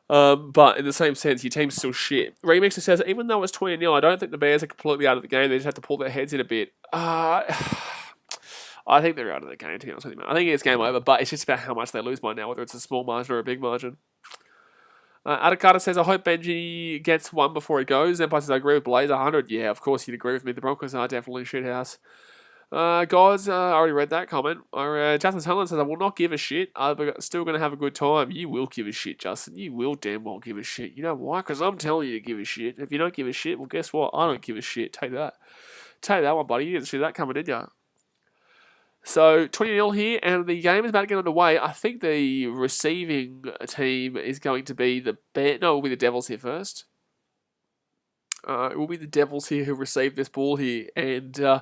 But in the same sense, your team's still shit. Remixer says, even though it's 20-0, I don't think the Bears are completely out of the game. They just have to pull their heads in a bit. I think they're out of the game, to be honest with you, man. I think it's game over, but it's just about how much they lose by now, whether it's a small margin or a big margin. Adakata says, I hope Benji gets one before he goes. Empire says, I agree with Blaze 100. Yeah, of course you'd agree with me. The Broncos are definitely shit house. Guys, I already read that comment. Justin Sutherland says, I will not give a shit. I'm still going to have a good time. You will give a shit, Justin. You will damn well give a shit. You know why? Because I'm telling you to give a shit. If you don't give a shit, well, guess what? I don't give a shit. Take that. Take that one, buddy. You didn't see that coming, did you? So, 20-0 here, and the game is about to get underway. I think the receiving team is going to be the Bears. No, it will be the Devils here first. It will be the Devils here who receive this ball here, and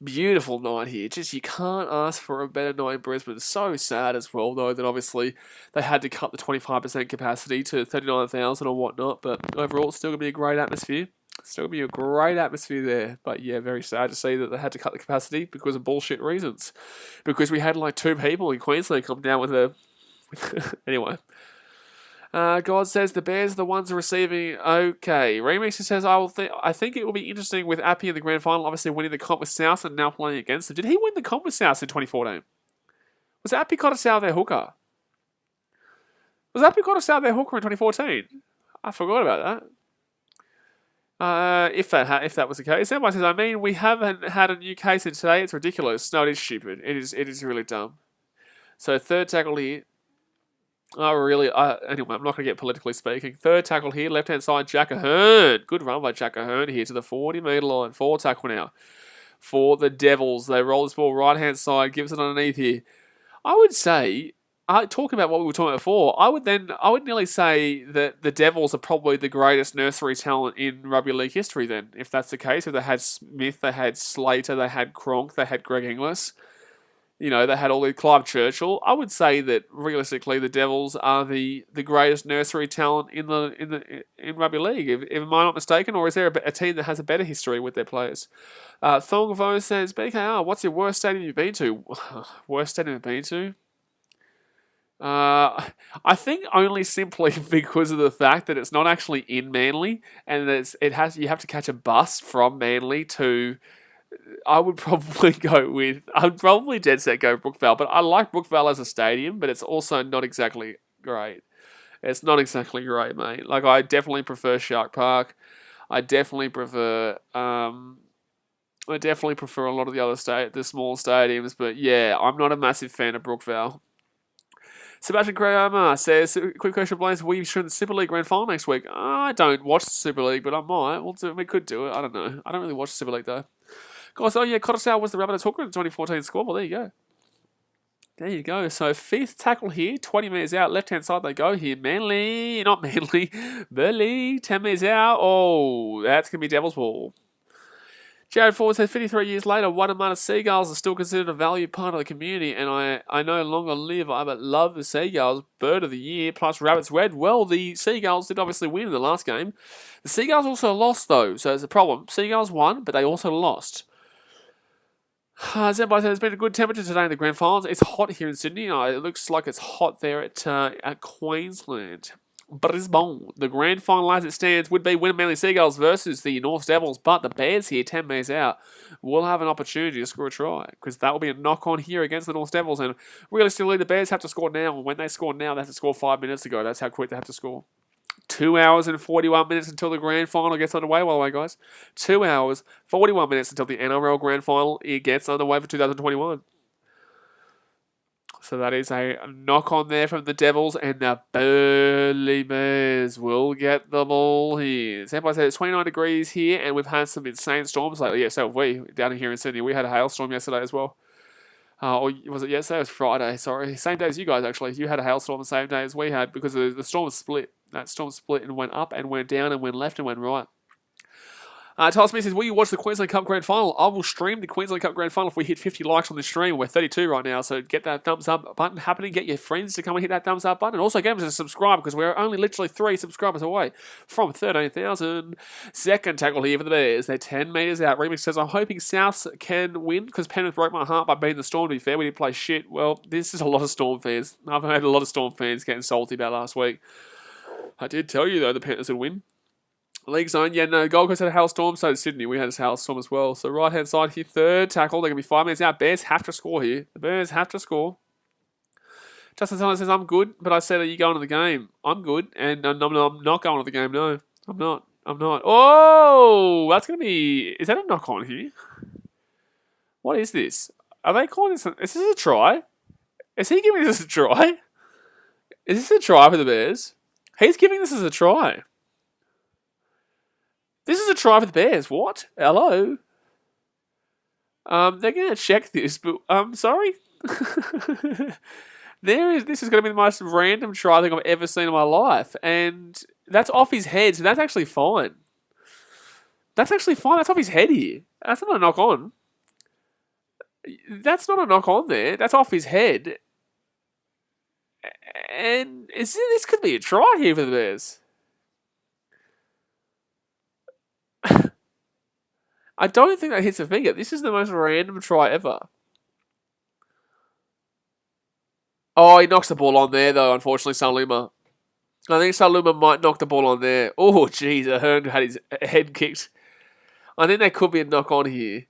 beautiful night here. Just, you can't ask for a better night in Brisbane. It's so sad as well, though, that obviously they had to cut the 25% capacity to 39,000 or whatnot, but overall it's still going to be a great atmosphere. Still going to be a great atmosphere there, but yeah, very sad to see that they had to cut the capacity because of bullshit reasons. Because we had like 2 people in Queensland come down with a... Anyway. God says the Bears are the ones receiving. Okay. Remixer says, I think it will be interesting with Appy in the grand final, obviously winning the comp with South and now playing against them. Did he win the comp with South in 2014? Was Appy Cotter their hooker? Was Appy Cotter their hooker in 2014? I forgot about that. If that was the case. Somebody says, I mean, we haven't had a new case in today. It's ridiculous. No, it is stupid. It is really dumb. So third tackle here. Anyway, I'm not going to get politically speaking. Third tackle here, left-hand side, Jack Ahern. Good run by Jack Ahern here to the 40-metre line. Forward tackle now for the Devils. They roll this ball right-hand side, gives it underneath here. I would say, talking about what we were talking about before, I would nearly say that the Devils are probably the greatest nursery talent in rugby league history then, if that's the case. If they had Smith, they had Slater, they had Cronk, they had Greg Inglis. They had all the Clive Churchill. I would say that realistically, the Devils are the greatest nursery talent in rugby league. If am I not mistaken, or is there a team that has a better history with their players? Thongvo says, BKR, what's your worst stadium you've been to? Worst stadium you've been to? I think only simply because of the fact that it's not actually in Manly, and you have to catch a bus from Manly to. I'd probably dead set go Brookvale, but I like Brookvale as a stadium, but it's also not exactly great. It's not exactly great, mate. Like, I definitely prefer Shark Park. I definitely prefer a lot of the small stadiums, but yeah, I'm not a massive fan of Brookvale. Sebastian Krayama says, quick question, Blaze, will you show the Super League Grand Final next week? I don't watch the Super League, but I might. We could do it. I don't know. I don't really watch the Super League, though. Guys, Cottesau was the Rabbitohs hooker in the 2014 squad. Well, there you go. There you go. So, 5th tackle here, 20 metres out, left-hand side they go here. Burleigh, 10 metres out. Oh, that's going to be Devil's Ball. Jared Ford says, 53 years later, Waitemata Seagulls are still considered a valued part of the community, and I no longer live, but love the Seagulls. Bird of the Year, plus Rabbits Red. Well, the Seagulls did obviously win in the last game. The Seagulls also lost, though, so it's a problem. Seagulls won, but they also lost. Zenbai says, there's been a good temperature today in the grand finals. It's hot here in Sydney. It looks like it's hot there at Queensland. Brisbane. The grand final as it stands would be Wynnum Manly Seagulls versus the North Devils, but the Bears here, 10 metres out, will have an opportunity to score a try because that will be a knock-on here against the North Devils. And realistically, the Bears have to score now. And when they score now, they have to score 5 minutes ago. That's how quick they have to score. 2 hours and 41 minutes until the grand final gets underway, by the way, guys. 2 hours, 41 minutes until the NRL grand final gets underway for 2021. So that is a knock on there from the Devils, and the Burleigh Bears will get the ball here. Sampai said it's 29 degrees here, and we've had some insane storms lately. Yeah, so have we. Down here in Sydney, we had a hailstorm yesterday as well. Or was it yesterday? It was Friday, sorry. Same day as you guys, actually. You had a hailstorm the same day as we had because the storm split. That storm split and went up and went down and went left and went right. Tyler Smith says, will you watch the Queensland Cup Grand Final? I will stream the Queensland Cup Grand Final if we hit 50 likes on the stream. We're 32 right now, so get that thumbs up button happening. Get your friends to come and hit that thumbs up button. And also get them to subscribe because we're only literally 3 subscribers away from 13,000. Second tackle here for the Bears. They're 10 metres out. Remix says, I'm hoping South can win because Penrith broke my heart by beating the Storm. To be fair, we didn't play shit. Well, this is a lot of Storm fans. I've heard a lot of Storm fans getting salty about last week. I did tell you, though, the Panthers would win. League zone, yeah, no, Gold Coast had a hailstorm, so did Sydney. We had a hailstorm as well. So right-hand side here, third tackle. They're going to be 5 minutes out. Bears have to score here. The Bears have to score. Justin Tyler says, I'm good, but I said, are you going to the game? I'm good, and I'm not going to the game, no. I'm not. Oh, that's going to be... Is that a knock-on here? What is this? Are they calling this... Is this a try? Is he giving this a try? Is this a try for the Bears? He's giving this as a try. This is a try for the Bears. What? Hello? They're going to check this, but I'm sorry. This is going to be the most random try I think I've ever seen in my life. And that's off his head, so that's actually fine. That's actually fine. That's off his head here. That's not a knock on. That's not a knock on there. That's off his head. And this could be a try here for the Bears. I don't think that hits a finger. This is the most random try ever. Oh, he knocks the ball on there, though, unfortunately, Saluma. I think Saluma might knock the ball on there. Oh, jeez, Ahern had his head kicked. I think there could be a knock on here.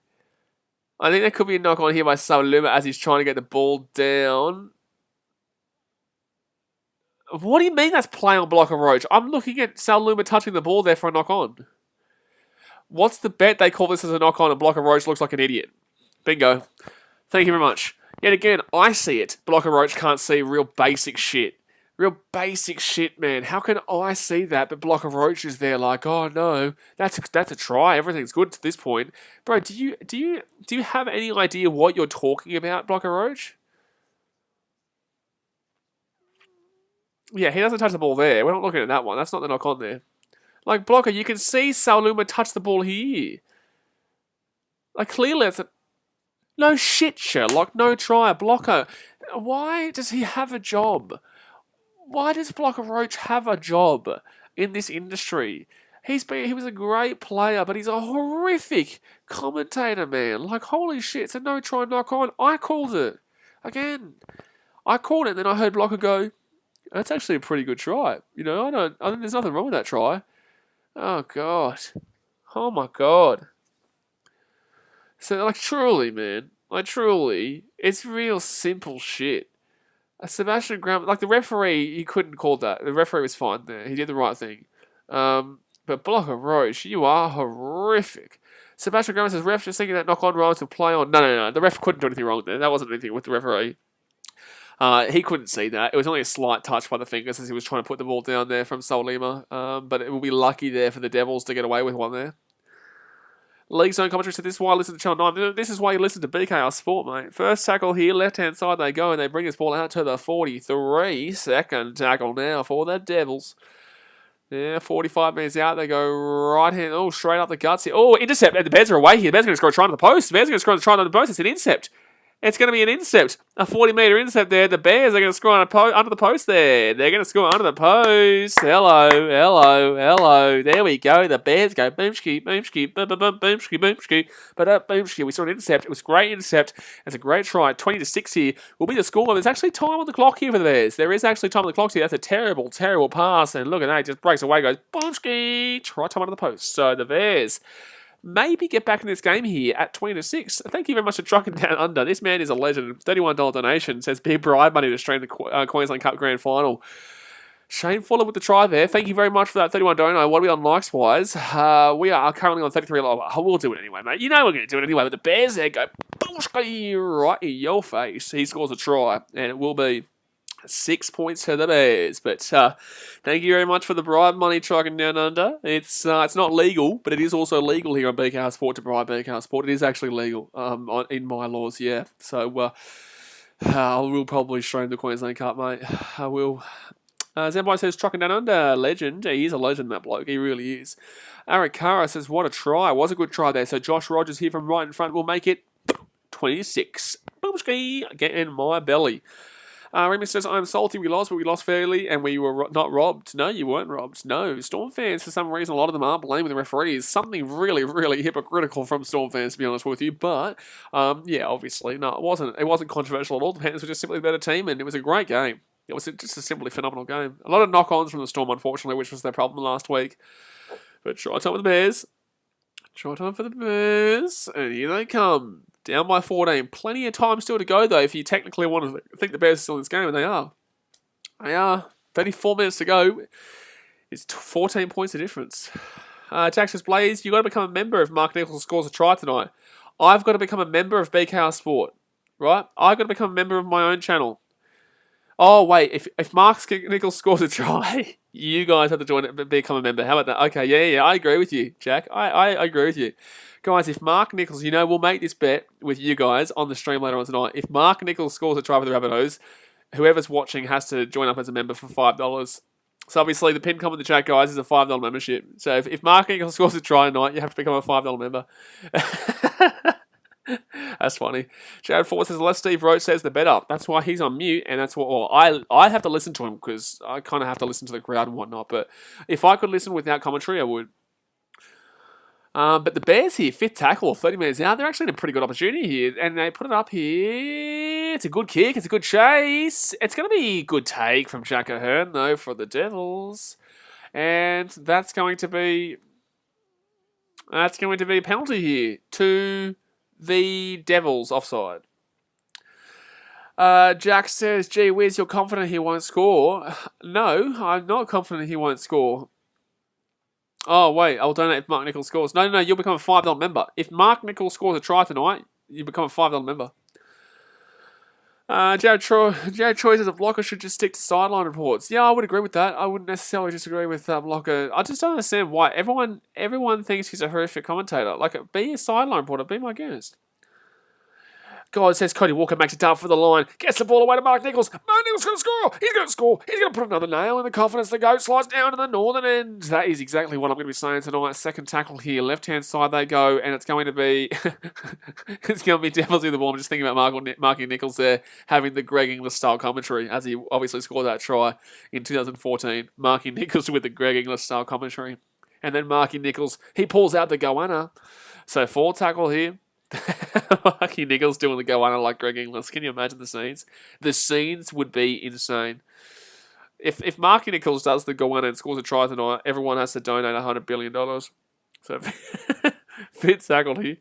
I think there could be a knock on here by Saluma as he's trying to get the ball down. What do you mean that's play on block of Roach? I'm looking at Saluma touching the ball there for a knock on. What's the bet they call this as a knock-on and Blocker Roach looks like an idiot? Bingo. Thank you very much. Yet again, I see it. Blocker Roach can't see real basic shit. Real basic shit, man. How can I see that, but Blocker Roach is there like, oh no, that's a try. Everything's good to this point. Bro, do you have any idea what you're talking about, Blocker Roach? Yeah, he doesn't touch the ball there. We're not looking at that one. That's not the knock-on there. Like, Blocker, you can see Saluma touch the ball here. Like, clearly it's a... No shit, Sherlock. No try. Blocker. Why does he have a job? Why does Blocker Roach have a job in this industry? He was a great player, but he's a horrific commentator, man. Like, holy shit, it's a no-try knock-on. I called it. Again. I called it, and then I heard Blocker go, that's actually a pretty good try. You know, I think there's nothing wrong with that try. Oh, God. Oh, my God. So, like, truly, man. Like, truly, it's real simple shit. Sebastian Graham, like, the referee, he couldn't call that. The referee was fine there. He did the right thing. But Blocker Roach, you are horrific. Sebastian Graham says, ref just thinking that knock-on rather to play on. No. The ref couldn't do anything wrong there. That wasn't anything with the referee. He couldn't see that. It was only a slight touch by the fingers as he was trying to put the ball down there from Solima. But it will be lucky there for the Devils to get away with one there. League Zone commentary said, this is why I listen to Channel 9. This is why you listen to BKR Sport, mate. First tackle here, left-hand side they go, and they bring this ball out to the 43. Second tackle now for the Devils. Yeah, 45 minutes out, they go right-hand, straight up the guts here. Oh, intercept, and the Bears are away here. The Bears are going to score a try to the post. The Bears are going to score a try to the post. It's an intercept. It's going to be an intercept, a 40-metre intercept there. The Bears are going to score under the post there. They're going to score under the post. Hello, hello, hello. There we go. The Bears go boomski, boomski, boomski, boomski, boomski. We saw an intercept. It was a great intercept. It's a great try. 20-6 here will be the score. There's actually time on the clock here for the Bears. There is actually time on the clock here. That's a terrible, terrible pass. And look at that. It just breaks away, goes boomski. Try time under the post. So the Bears maybe get back in this game here at 20-6. Thank you very much for trucking down under. This man is a legend. $31 donation says big bribe money to stream the Queensland Cup Grand Final. Shane Fuller with the try there. Thank you very much for that 31 dono. What are we on likes wise? We are currently on 33. We'll do it anyway, mate. You know we're going to do it anyway. But the Bears there go right in your face. He scores a try, and it will be 6 points to the Bears. But thank you very much for the bribe money trucking down under. It's not legal, but it is also legal here on BKR Sport to bribe BKR Sport. It is actually legal in my laws, yeah. So I will probably stream the Queensland Cup, mate. I will. Zenbai says, trucking down under, legend. He is a legend, that bloke. He really is. Arakara says, what a try. Was a good try there. So Josh Rogers here from right in front will make it 26. Boomski, get in my belly. Remus says, I'm salty we lost, but we lost fairly and we were not robbed. No, you weren't robbed. No, Storm fans, for some reason, a lot of them are blaming the referees. Something really, really hypocritical from Storm fans, to be honest with you. But, yeah, obviously, no, it wasn't controversial at all. The Panthers were just simply a better team, and it was a great game. It was just a simply phenomenal game. A lot of knock-ons from the Storm, unfortunately, which was their problem last week. But try time with the Bears. Try time for the Bears. And here they come. Down by 14. Plenty of time still to go, though, if you technically want to think the Bears are still in this game, and they are. They are. 34 minutes to go. It's 14 points of difference. Jack says, Blaze, you've got to become a member if Mark Nichols scores a try tonight. I've got to become a member of BKR Sport, right? I've got to become a member of my own channel. Oh, wait, if Mark Nichols scores a try, you guys have to join it and become a member. How about that? Okay, yeah, I agree with you, Jack. I agree with you. Guys, if Mark Nichols, we'll make this bet with you guys on the stream later on tonight. If Mark Nichols scores a try for the Rabbitohs, whoever's watching has to join up as a member for $5. So obviously the pin comment in the chat, guys, is a $5 membership. So if Mark Nichols scores a try tonight, you have to become a $5 member. That's funny. Jared Ford says, the less Steve Roach says, the better. That's why he's on mute, and that's what I have to listen to him because I kind of have to listen to the crowd and whatnot. But if I could listen without commentary, I would. But the Bears here, 5th tackle, 30 minutes out. They're actually in a pretty good opportunity here, and they put it up here. It's a good kick. It's a good chase. It's going to be a good take from Jack Ahern, though, for the Devils. And that's going to be a penalty here to the Devils offside. Jack says, gee whiz, you're confident he won't score? No, I'm not confident he won't score. Oh, wait, I'll donate if Mark Nichols scores. No, you'll become a $5 member. If Mark Nichols scores a try tonight, you become a $5 member. Jared Troy says a blocker should just stick to sideline reports. Yeah, I would agree with that. I wouldn't necessarily disagree with blocker. I just don't understand why everyone thinks he's a horrific commentator. Like, be a sideline reporter, be my guest. God, says Cody Walker makes it down for the line. Gets the ball away to Mark Nichols. Mark Nichols going to score. He's going to score. He's going to put another nail in the confidence. The goat slides down to the northern end. That is exactly what I'm going to be saying tonight. Second tackle here. Left-hand side they go. And it's going to be... it's going to be Devils in the ball. I'm just thinking about Marky Nichols there having the Greg Inglis-style commentary as he obviously scored that try in 2014. Marky Nichols with the Greg Inglis-style commentary. And then Marky Nichols, he pulls out the goanna. So 4 tackle here. Marky Nichols doing the goanna like Greg Inglis. Can you imagine the scenes? The scenes would be insane. If Marky Nichols does the goanna and scores a try tonight, everyone has to donate $100 billion. So, 5th tackle here.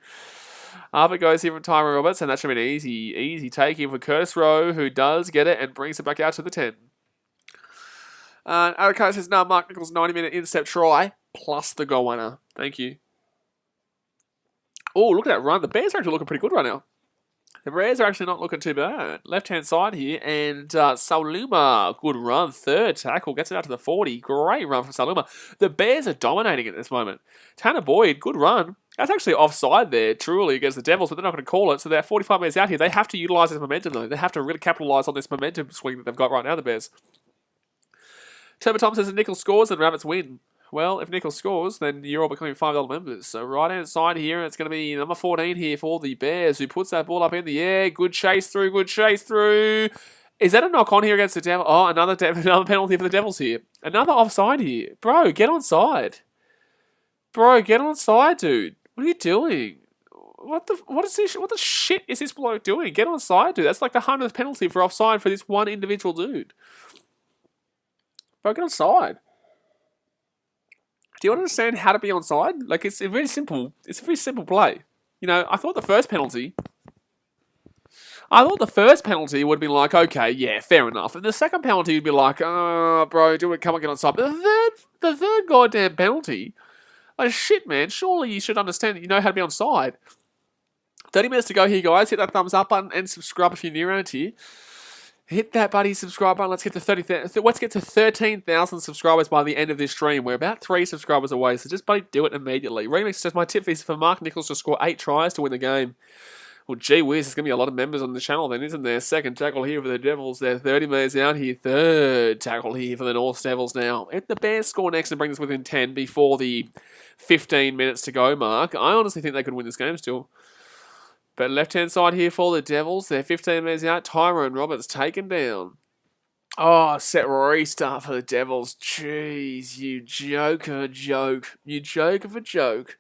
Up it goes here from Tyron Roberts, and that should be an easy take here for Curtis Rowe, who does get it and brings it back out to the 10. Arako says, no, Mark Nichols 90-minute intercept try, plus the goanna. Thank you. Oh, look at that run. The Bears are actually looking pretty good right now. The Bears are actually not looking too bad. Left-hand side here, and Saluma, good run. 3rd tackle, gets it out to the 40. Great run from Saluma. The Bears are dominating at this moment. Tanner Boyd, good run. That's actually offside there, truly, against the Devils, but they're not going to call it. So they're 45 minutes out here. They have to utilise this momentum, though. They have to really capitalise on this momentum swing that they've got right now, the Bears. Turbo Tom says, if Nichols scores, then Rabbits win. Well, if Nichols scores, then you're all becoming $5 members. So right-hand side here, it's going to be number 14 here for the Bears, who puts that ball up in the air. Good chase through, good chase through. Is that a knock-on here against the Devil? Oh, another penalty for the Devils here. Another offside here. Bro, get onside. Bro, get onside, dude. What are you doing? What is this? What the shit is this bloke doing? Get onside, dude. That's like the 100th penalty for offside for this one individual dude. Bro, get onside. Do you understand how to be onside? Like, it's a very simple play. You know, I thought the first penalty would be like, okay, yeah, fair enough. And the second penalty would be like, oh, bro, come on, get onside. But the third goddamn penalty, like, shit, man, surely you should understand that you know how to be onside. 30 minutes to go here, guys. Hit that thumbs up button and subscribe if you're new around here. Hit that buddy subscribe button. Let's get to 13,000 subscribers by the end of this stream. We're about 3 subscribers away, so just buddy do it immediately. Remix says my tip is for Mark Nichols to score 8 tries to win the game. Well, gee whiz, there's going to be a lot of members on the channel then, isn't there? Second tackle here for the Devils. They're 30 metres out here. Third tackle here for the North Devils now. If the Bears score next and bring us within 10 before the 15 minutes to go mark, I honestly think they could win this game still. But left-hand side here for the Devils. They're 15 metres out. Tyrone Roberts taken down. Oh, set restart for the Devils. Jeez, you joker joke. You joke of a joke.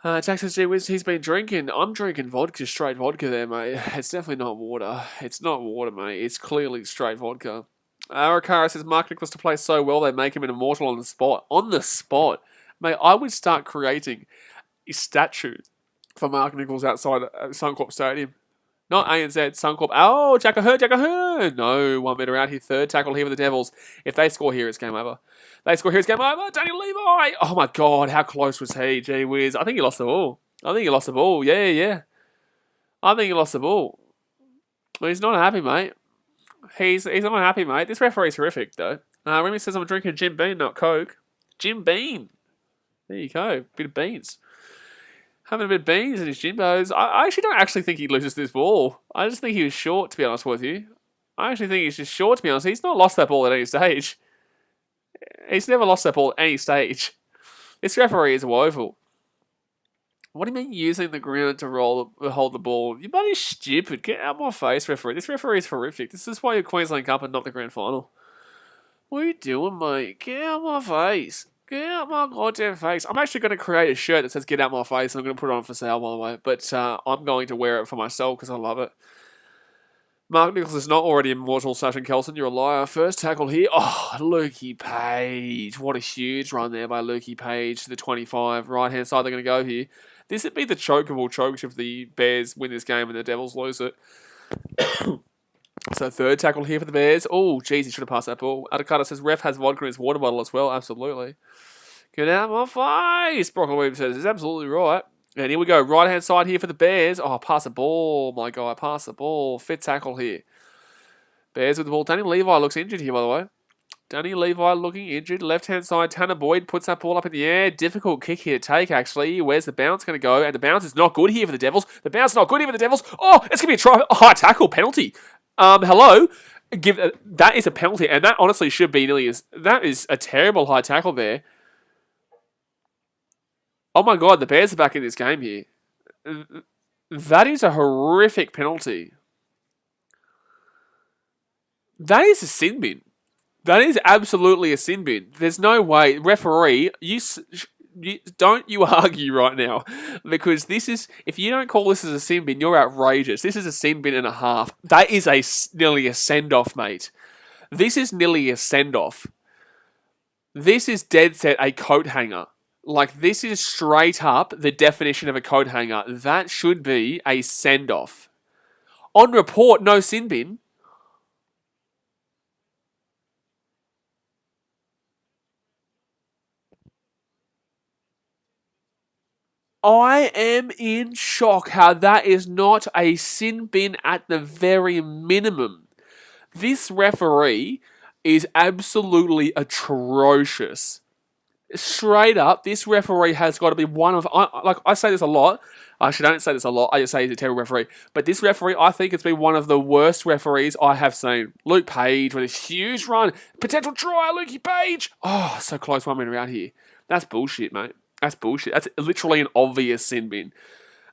Jack says, gee whiz, he's been drinking. I'm drinking vodka, straight vodka there, mate. It's definitely not water. It's not water, mate. It's clearly straight vodka. Arakara says, Mark Nichols to play so well, they make him an immortal on the spot. On the spot. Mate, I would start creating a statue for Mark Nichols outside Suncorp Stadium. Not ANZ, Suncorp. Oh, Jack Ahern. No, 1 metre out here. Third tackle here for the Devils. If they score here, it's game over. Danny Levi. Oh my God, how close was he? Gee whiz. I think he lost the ball. Yeah. I think he lost the ball. Well, he's not happy, mate. He's not happy, mate. This referee's horrific, though. Remy says I'm drinking Jim Beam, not Coke. Jim Beam. There you go. Bit of beans. Having a bit of beans in his Jimbos. I actually don't think he loses this ball. I just think he was short, to be honest with you. I actually think he's just short, to be honest. He's not lost that ball at any stage. He's never lost that ball at any stage. This referee is woeful. What do you mean using the ground to hold the ball? You bloody stupid. Get out of my face, referee. This referee is horrific. This is why you're Queensland Cup and not the grand final. What are you doing, mate? Get out of my face. Get out my goddamn face. I'm actually going to create a shirt that says get out my face, and I'm going to put it on for sale, by the way. But I'm going to wear it for myself because I love it. Mark Nichols is not already immortal, Sasha Kelson. You're a liar. First tackle here. Oh, Lukey Page. What a huge run there by Lukey Page to the 25. Right-hand side, they're going to go here. This would be the choke of all chokes if the Bears win this game and the Devils lose it. So third tackle here for the Bears. Oh, geez, he should have passed that ball. Adakata says ref has vodka in his water bottle as well. Absolutely. Get out of my face. Brock Williams says it's absolutely right. And here we go. Right-hand side here for the Bears. Oh, pass the ball. My guy, pass the ball. Fifth tackle here. Bears with the ball. Danny Levi looks injured here, by the way. Danny Levi looking injured. Left-hand side, Tanner Boyd puts that ball up in the air. Difficult kick here to take, actually. Where's the bounce going to go? And the bounce is not good here for the Devils. Oh, it's going to be a try. A high tackle penalty. Hello? That is a penalty, and that honestly should be that is a terrible high tackle there. Oh my God, the Bears are back in this game here. That is a horrific penalty. That is a sin bin. That is absolutely a sin bin. There's no way. Referee, don't you argue right now. Because this is, if you don't call this as a sin bin, you're outrageous. This is a sin bin and a half. That is nearly a send-off, mate. This is nearly a send-off. This is dead set a coat hanger. Like, this is straight up the definition of a coat hanger. That should be a send-off. On report, no sin bin. I am in shock how that is not a sin bin at the very minimum. This referee is absolutely atrocious. Straight up, this referee has got to be one of... I say this a lot. Actually, I don't say this a lot. I just say he's a terrible referee. But this referee, I think it's been one of the worst referees I have seen. Luke Page with a huge run. Potential try, Lukey Page. Oh, so close 1 minute out here. That's bullshit, mate. That's bullshit. That's literally an obvious sin bin.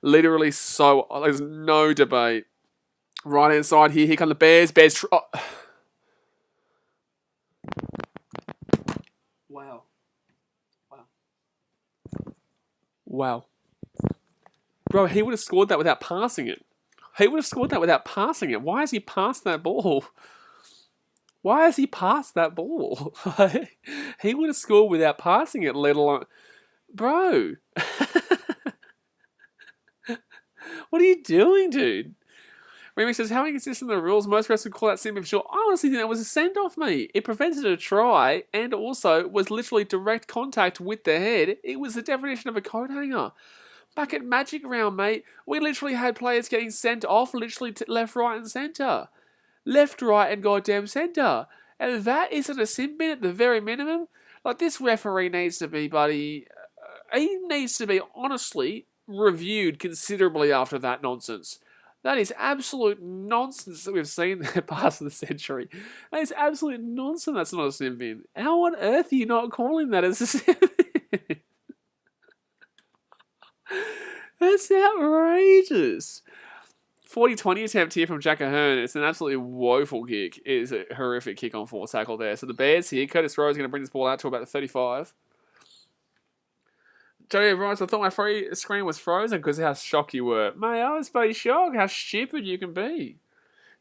Literally so... There's no debate. Right-hand side here. Here come the Bears. Wow. Wow. Bro, he would have scored that without passing it. Why has he passed that ball? He would have scored without passing it, let alone... Bro. What are you doing, dude? Remy says, how inconsistent the rules? Most refs would call that sin for sure. I honestly think that was a send-off, mate. It prevented a try and also was literally direct contact with the head. It was the definition of a coat hanger. Back at Magic Round, mate, we literally had players getting sent off literally to left, right and centre. Left, right and goddamn centre. And that isn't a sin bin at the very minimum. Like, this referee needs to be, buddy... he needs to be, honestly, reviewed considerably after that nonsense. That is absolute nonsense that we've seen there past the century. That is absolute nonsense. That's not a sin bin. How on earth are you not calling that as a sin bin? That's outrageous. 40-20 attempt here from Jack Ahern. It's an absolutely woeful kick. It is a horrific kick on 4 tackle there. So the Bears here, Curtis Rowe is going to bring this ball out to about the 35. Joey writes, I thought my free screen was frozen because of how shocked you were. Mate, I was pretty shocked how stupid you can be.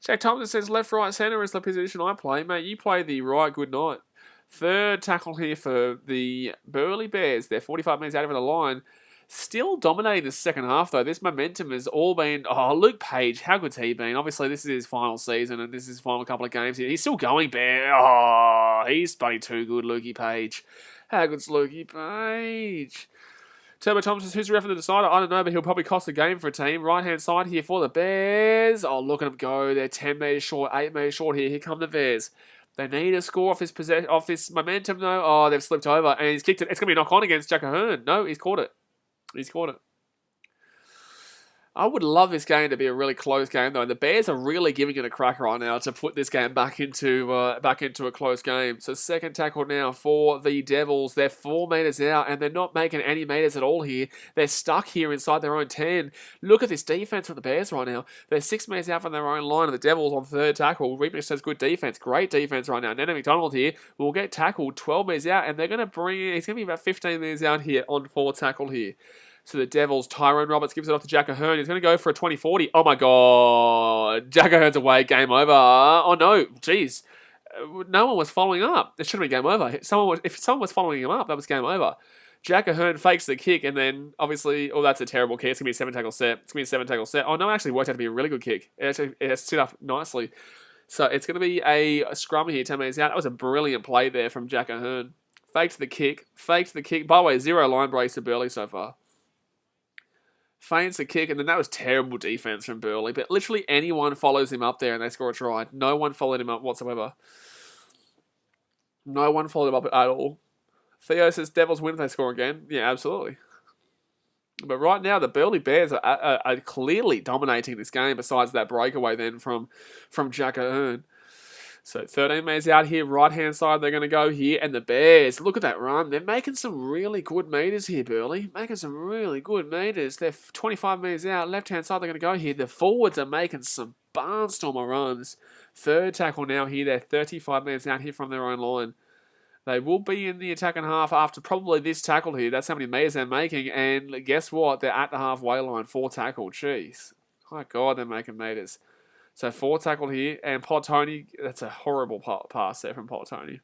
Jack Thompson says left, right, centre is the position I play. Mate, you play the right, good night. Third tackle here for the Burleigh Bears. They're 45 minutes out of the line. Still dominating the second half, though. This momentum has all been... Oh, Luke Page, how good's he been? Obviously, this is his final season and this is his final couple of games. He's still going, Bear. Oh, he's bloody too good, Lukey Page. How good's Lukey Page? Turbo Tom says, who's the ref in the decider? I don't know, but he'll probably cost the game for a team. Right-hand side here for the Bears. Oh, look at them go. They're 10 metres short, 8 metres short here. Here come the Bears. They need a score off this momentum, though. Oh, they've slipped over, and he's kicked it. It's going to be a knock-on against Jack Ahern. No, he's caught it. I would love this game to be a really close game, though. And the Bears are really giving it a crack right now to put this game back into a close game. So second tackle now for the Devils. They're 4 metres out, and they're not making any metres at all here. They're stuck here inside their own 10. Look at this defence from the Bears right now. They're 6 metres out from their own line, and the Devils on third tackle. Remix says good defence. Great defence right now. Nana McDonald here will get tackled 12 metres out, and they're going to he's going to be about 15 metres out here on fourth tackle here. So the Devils, Tyrone Roberts gives it off to Jack Ahern. He's going to go for a 20-40. Oh my God. Jack Ahern's away. Game over. Oh no. Jeez. No one was following up. It should have been game over. If someone was following him up, that was game over. Jack Ahern fakes the kick and then obviously, oh, that's a terrible kick. It's going to be a 7 tackle set. Oh no, it actually worked out to be a really good kick. It stood up nicely. So it's going to be a scrum here 10 metres out. That was a brilliant play there from Jack Ahern. Faked the kick. By the way, 0 line breaks to Burleigh so far. Feints the kick, and then that was terrible defense from Burleigh. But literally anyone follows him up there and they score a try. No one followed him up whatsoever. No one followed him up at all. Theo says Devils win if they score again. Yeah, absolutely. But right now, the Burleigh Bears are clearly dominating this game besides that breakaway then from Jack Ahern. So 13 metres out here, right-hand side, they're going to go here. And the Bears, look at that run. They're making some really good metres here, Burleigh. Making some really good metres. They're 25 metres out. Left-hand side, they're going to go here. The forwards are making some barnstormer runs. Third tackle now here. They're 35 metres out here from their own line. They will be in the attacking half after probably this tackle here. That's how many metres they're making. And guess what? They're at the halfway line. 4 tackle. Jeez. My God, they're making metres. So 4 tackle here, and Politoni, that's a horrible pass there from Politoni.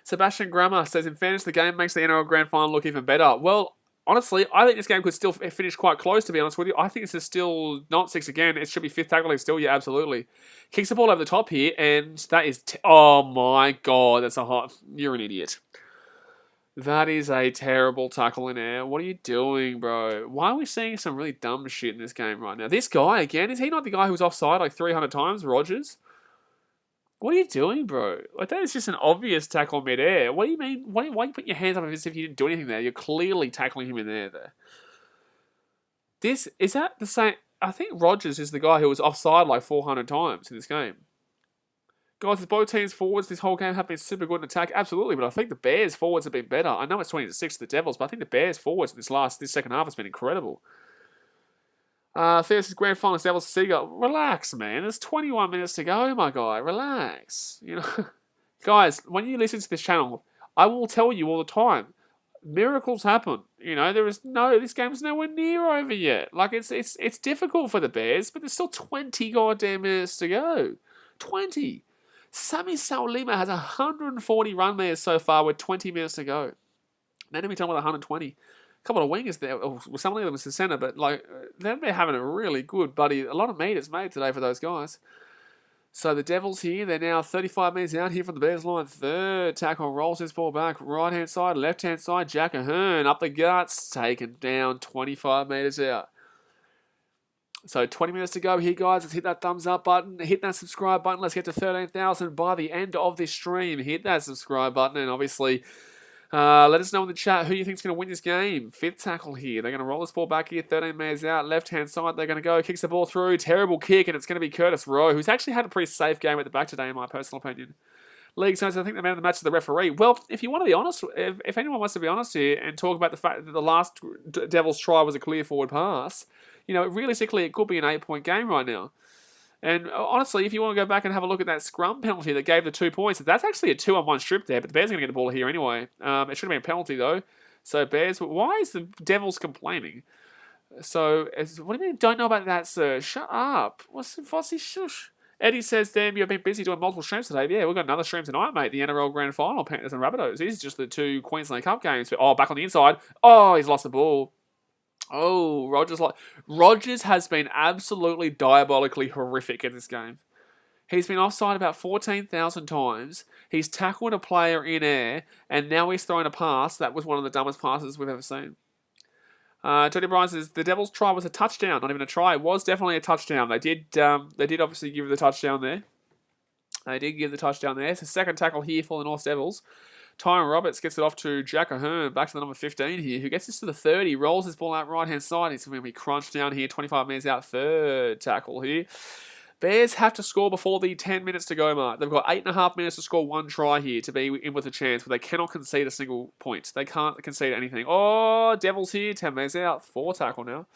Sebastian Grammer says, in fairness, the game makes the NRL Grand Final look even better. Well, honestly, I think this game could still finish quite close, to be honest with you. I think this is still not 6 again. It should be 5th tackle still, yeah, absolutely. Kicks the ball over the top here, and that is... oh my God, that's a hot... You're an idiot. That is a terrible tackle in air. What are you doing, bro? Why are we seeing some really dumb shit in this game right now? This guy, again, is he not the guy who was offside like 300 times, Rogers? What are you doing, bro? Like, that is just an obvious tackle mid-air. What do you mean? Why are you putting your hands up as if you didn't do anything there? You're clearly tackling him in there. Is that the same? I think Rogers is the guy who was offside like 400 times in this game. Guys, the both teams' forwards this whole game have been super good in attack, absolutely, but I think the Bears' forwards have been better. I know it's 20-6 to the Devils, but I think the Bears' forwards in this second half has been incredible. This is grand final Devils Seagull. Relax, man. There's 21 minutes to go, my guy. Relax. You know, guys, when you listen to this channel, I will tell you all the time. Miracles happen. You know, this game's nowhere near over yet. Like, it's difficult for the Bears, but there's still 20 goddamn minutes to go. 20. Sammy Saulima has 140 run meters so far with 20 minutes to go. Then we talking about 120. A couple of wingers there. Some of them was the centre, but like they've been having a really good buddy. A lot of meters made today for those guys. So the Devils here, they're now 35 metres out here from the Bears line. Third tackle, rolls his ball back. Right-hand side, left-hand side, Jack Ahern up the guts. Taken down 25 metres out. So 20 minutes to go here, guys. Let's hit that thumbs up button. Hit that subscribe button. Let's get to 13,000 by the end of this stream. Hit that subscribe button. And obviously, let us know in the chat who you think is going to win this game. Fifth tackle here. They're going to roll this ball back here. 13 metres out. Left-hand side. They're going to go. Kicks the ball through. Terrible kick. And it's going to be Curtis Rowe, who's actually had a pretty safe game at the back today, in my personal opinion. League says, I think the man of the match is the referee. Well, if you want to be honest, if anyone wants to be honest here and talk about the fact that the last Devils try was a clear forward pass, you know, realistically, it could be an 8-point game right now. And honestly, if you want to go back and have a look at that scrum penalty that gave the 2 points, that's actually a 2-on-1 strip there, but the Bears are going to get the ball here anyway. It should have been a penalty, though. So, Bears, why is the Devils complaining? So, what do you mean don't know about that, sir? Shut up. What's he shush? Eddie says, damn, you've been busy doing multiple streams today. Yeah, we've got another stream tonight, mate. The NRL Grand Final, Panthers and Rabbitohs. These are just the 2 Queensland Cup games. Oh, back on the inside. Oh, he's lost the ball. Oh, Rogers has been absolutely diabolically horrific in this game. He's been offside about 14,000 times. He's tackled a player in air, and now he's throwing a pass. That was one of the dumbest passes we've ever seen. Tony Bryan says the Devils' try was a touchdown, not even a try. It was definitely a touchdown. They did obviously give the touchdown there. It's a second tackle here for the North Devils. Tyron Roberts gets it off to Jack Ahern, back to the number 15 here, who gets this to the 30, rolls his ball out right-hand side. He's going to be crunched down here, 25 minutes out, third tackle here. Bears have to score before the 10 minutes to go mark. They've got 8.5 minutes to score one try here to be in with a chance, but they cannot concede a single point. They can't concede anything. Oh, Devils here, 10 minutes out, four tackle now.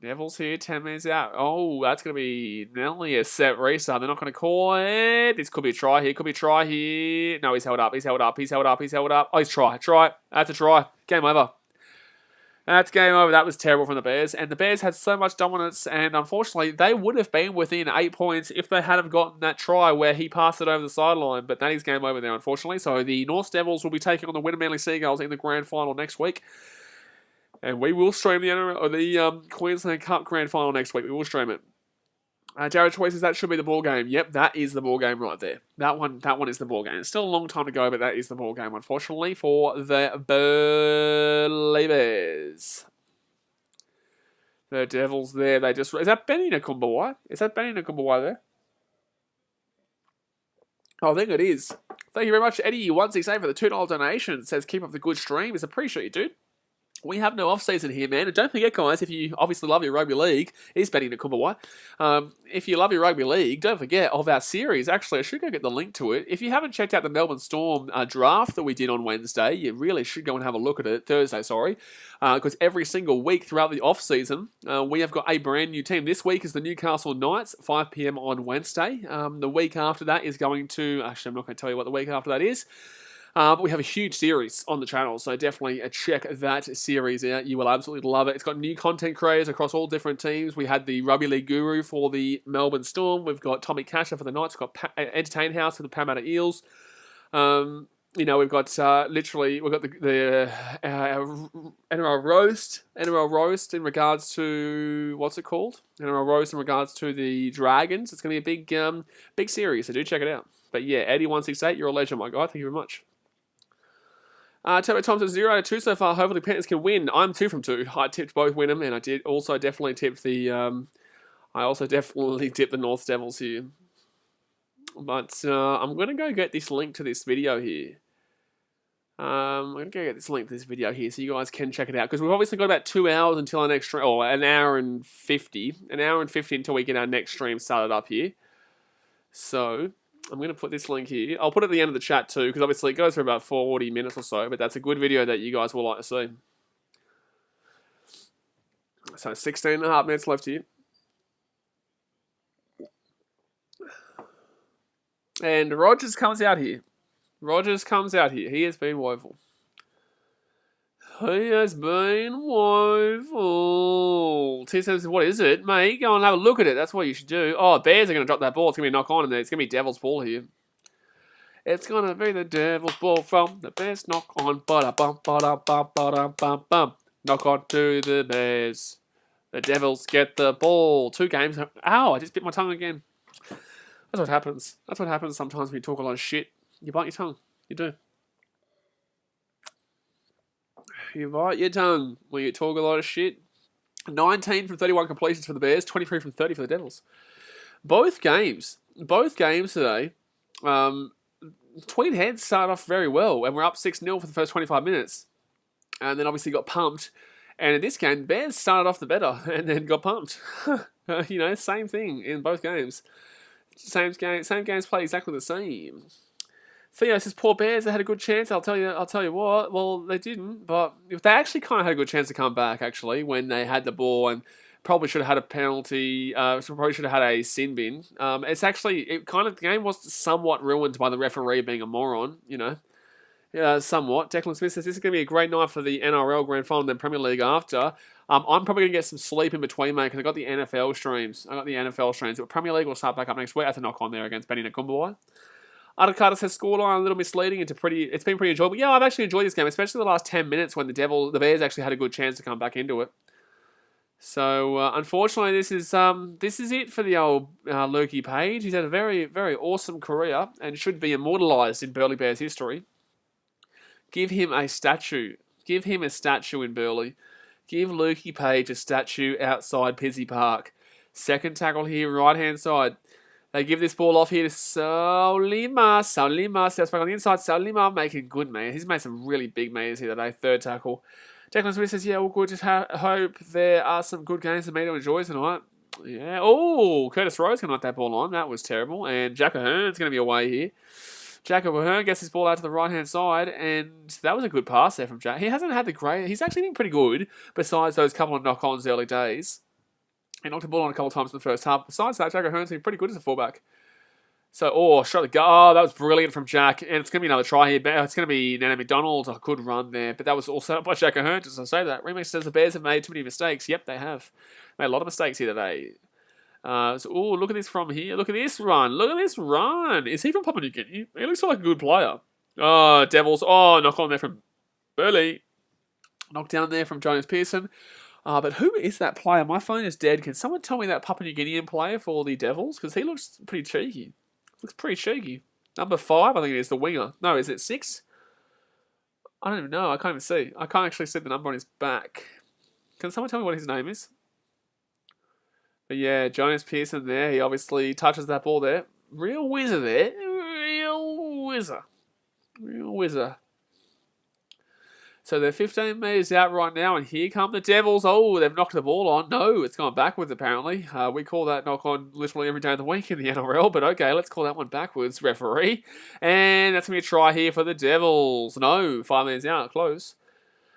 Devils here, 10 minutes out. Oh, that's going to be nearly a set restart. They're not going to call it. This could be a try here. No, he's held up. Oh, he's try. That's a try. Game over. That's game over. That was terrible from the Bears. And the Bears had so much dominance, and unfortunately, they would have been within 8 points if they hadn't gotten that try where he passed it over the sideline. But that is game over there, unfortunately. So the North Devils will be taking on the Manly Seagulls in the grand final next week. And we will stream the Queensland Cup Grand Final next week. We will stream it. Jared Choi says that should be the ball game. Yep, that is the ball game right there. That one is the ball game. It's still a long time to go, but that is the ball game, unfortunately, for the Burleigh Bears. The Devils there. Is that Benny Nakumbawai? There? Oh, I think it is. Thank you very much, Eddie168 for the $2 donation. Says keep up the good streams. Appreciate you, dude. We have no off-season here, man. And don't forget, guys, if you obviously love your rugby league, he's betting Nakumbawai. If you love your rugby league, don't forget of our series. Actually, I should go get the link to it. If you haven't checked out the Melbourne Storm draft that we did on Wednesday, you really should go and have a look at it. Thursday, sorry. Because every single week throughout the off-season, we have got a brand new team. This week is the Newcastle Knights, 5 p.m. on Wednesday. The week after that is going to... Actually, I'm not going to tell you what the week after that is. But we have a huge series on the channel, so definitely check that series out. You will absolutely love it. It's got new content creators across all different teams. We had the Rugby League guru for the Melbourne Storm. We've got Tommy Casher for the Knights. We've got Entertain House for the Parramatta Eels. We've got the NRL roast in regards to what's it called? NRL roast in regards to the Dragons. It's going to be a big series, so do check it out. But yeah, Eddie168, you're a legend, my guy. Thank you very much. Turbo Tom says 0-2 so far. Hopefully Panthers can win. I'm 2 from 2. I tipped both Wynnum, and I did also definitely tip the. I also definitely tipped the North Devils here. But I'm going to go get this link to this video here. I'm going to go get this link to this video here so you guys can check it out. Because we've obviously got about 2 hours until our next stream, or an hour and 50. An hour and 50 until we get our next stream started up here. So I'm going to put this link here. I'll put it at the end of the chat too, because obviously it goes for about 40 minutes or so. But that's a good video that you guys will like to see. So 16 and a half minutes left here. And Rogers comes out here. Rogers comes out here. He has been woeful. He has been woeful. T says, what is it, mate? Go and have a look at it. That's what you should do. Oh, Bears are going to drop that ball. It's going to be a knock on, and it's going to be Devil's ball here. It's going to be the Devil's ball from the Bears. Knock on. Ba-da-bum, ba-da-bum, ba-da-bum, bum. Knock on to the Bears. The Devils get the ball. 2 games. Ow, I just bit my tongue again. That's what happens. That's what happens sometimes when you talk a lot of shit. You bite your tongue. You do. You bite your tongue when you talk a lot of shit. 19 from 31 completions for the Bears. 23 from 30 for the Devils. Both games today. Tweed Heads started off very well. And we're up 6-0 for the first 25 minutes. And then obviously got pumped. And in this game, the Bears started off the better. And then got pumped. You know, same thing in both games. Same games play exactly the same. Theo says, poor Bears, they had a good chance. I'll tell you what. Well, they didn't, but they actually kind of had a good chance to come back, actually, when they had the ball and probably should have had a penalty. Probably should have had a sin bin. The game was somewhat ruined by the referee being a moron, you know. Somewhat. Declan Smith says, this is going to be a great night for the NRL Grand Final and then Premier League after. I'm probably going to get some sleep in between, mate, because I got the NFL streams. But Premier League will start back up next week. That's a knock on there against Benny Nakumbuwai. Adakata says scoreline a little misleading. It's been pretty enjoyable. Yeah, I've actually enjoyed this game, especially the last 10 minutes when the Bears actually had a good chance to come back into it. So unfortunately, this is it for the old Lukey Page. He's had a very, very awesome career and should be immortalised in Burleigh Bears history. Give him a statue. Give him a statue in Burleigh. Give Lukey Page a statue outside Pizzy Park. Second tackle here, right hand side. They give this ball off here to Solima. Steps back on the inside. Solima making good meters. He's made some really big meters here today. Third tackle. Declan Smith says, yeah, well, good. Just hope there are some good games for me to enjoy tonight. Yeah. Oh, Curtis Rose can knock that ball on. That was terrible. And Jack Ahern's going to be away here. Jack Ahern gets his ball out to the right-hand side, and that was a good pass there from Jack. He hasn't had the great... He's actually been pretty good, besides those couple of knock-ons early days. He knocked the ball on a couple of times in the first half. Besides that, Jack Ahern's been pretty good as a fullback. So, shot the go. Oh, that was brilliant from Jack. And it's going to be another try here. It's going to be Nana McDonald. A good run there. But that was all set up by Jack Ahern, just to say that. Remix says the Bears have made too many mistakes. Yep, they have. Made a lot of mistakes here today. Look at this from here. Look at this run. Look at this run. Is he from Papua New Guinea? He looks like a good player. Oh, Devils. Oh, knock on there from Burleigh. Knock down there from Jonas Pearson. But who is that player? My phone is dead. Can someone tell me that Papua New Guinean player for the Devils? Because he looks pretty cheeky. Looks pretty cheeky. Number 5, I think it is, the winger. No, is it 6? I don't even know. I can't even see. I can't actually see the number on his back. Can someone tell me what his name is? But yeah, Jonas Pearson there. He obviously touches that ball there. Real whizzer there. Real whizzer. Real whizzer. So they're 15 metres out right now, and here come the Devils. Oh, they've knocked the ball on. No, it's gone backwards, apparently. We call that knock on literally every day of the week in the NRL, but okay, let's call that one backwards, referee. And that's going to be a try here for the Devils. No, 5 metres out, close.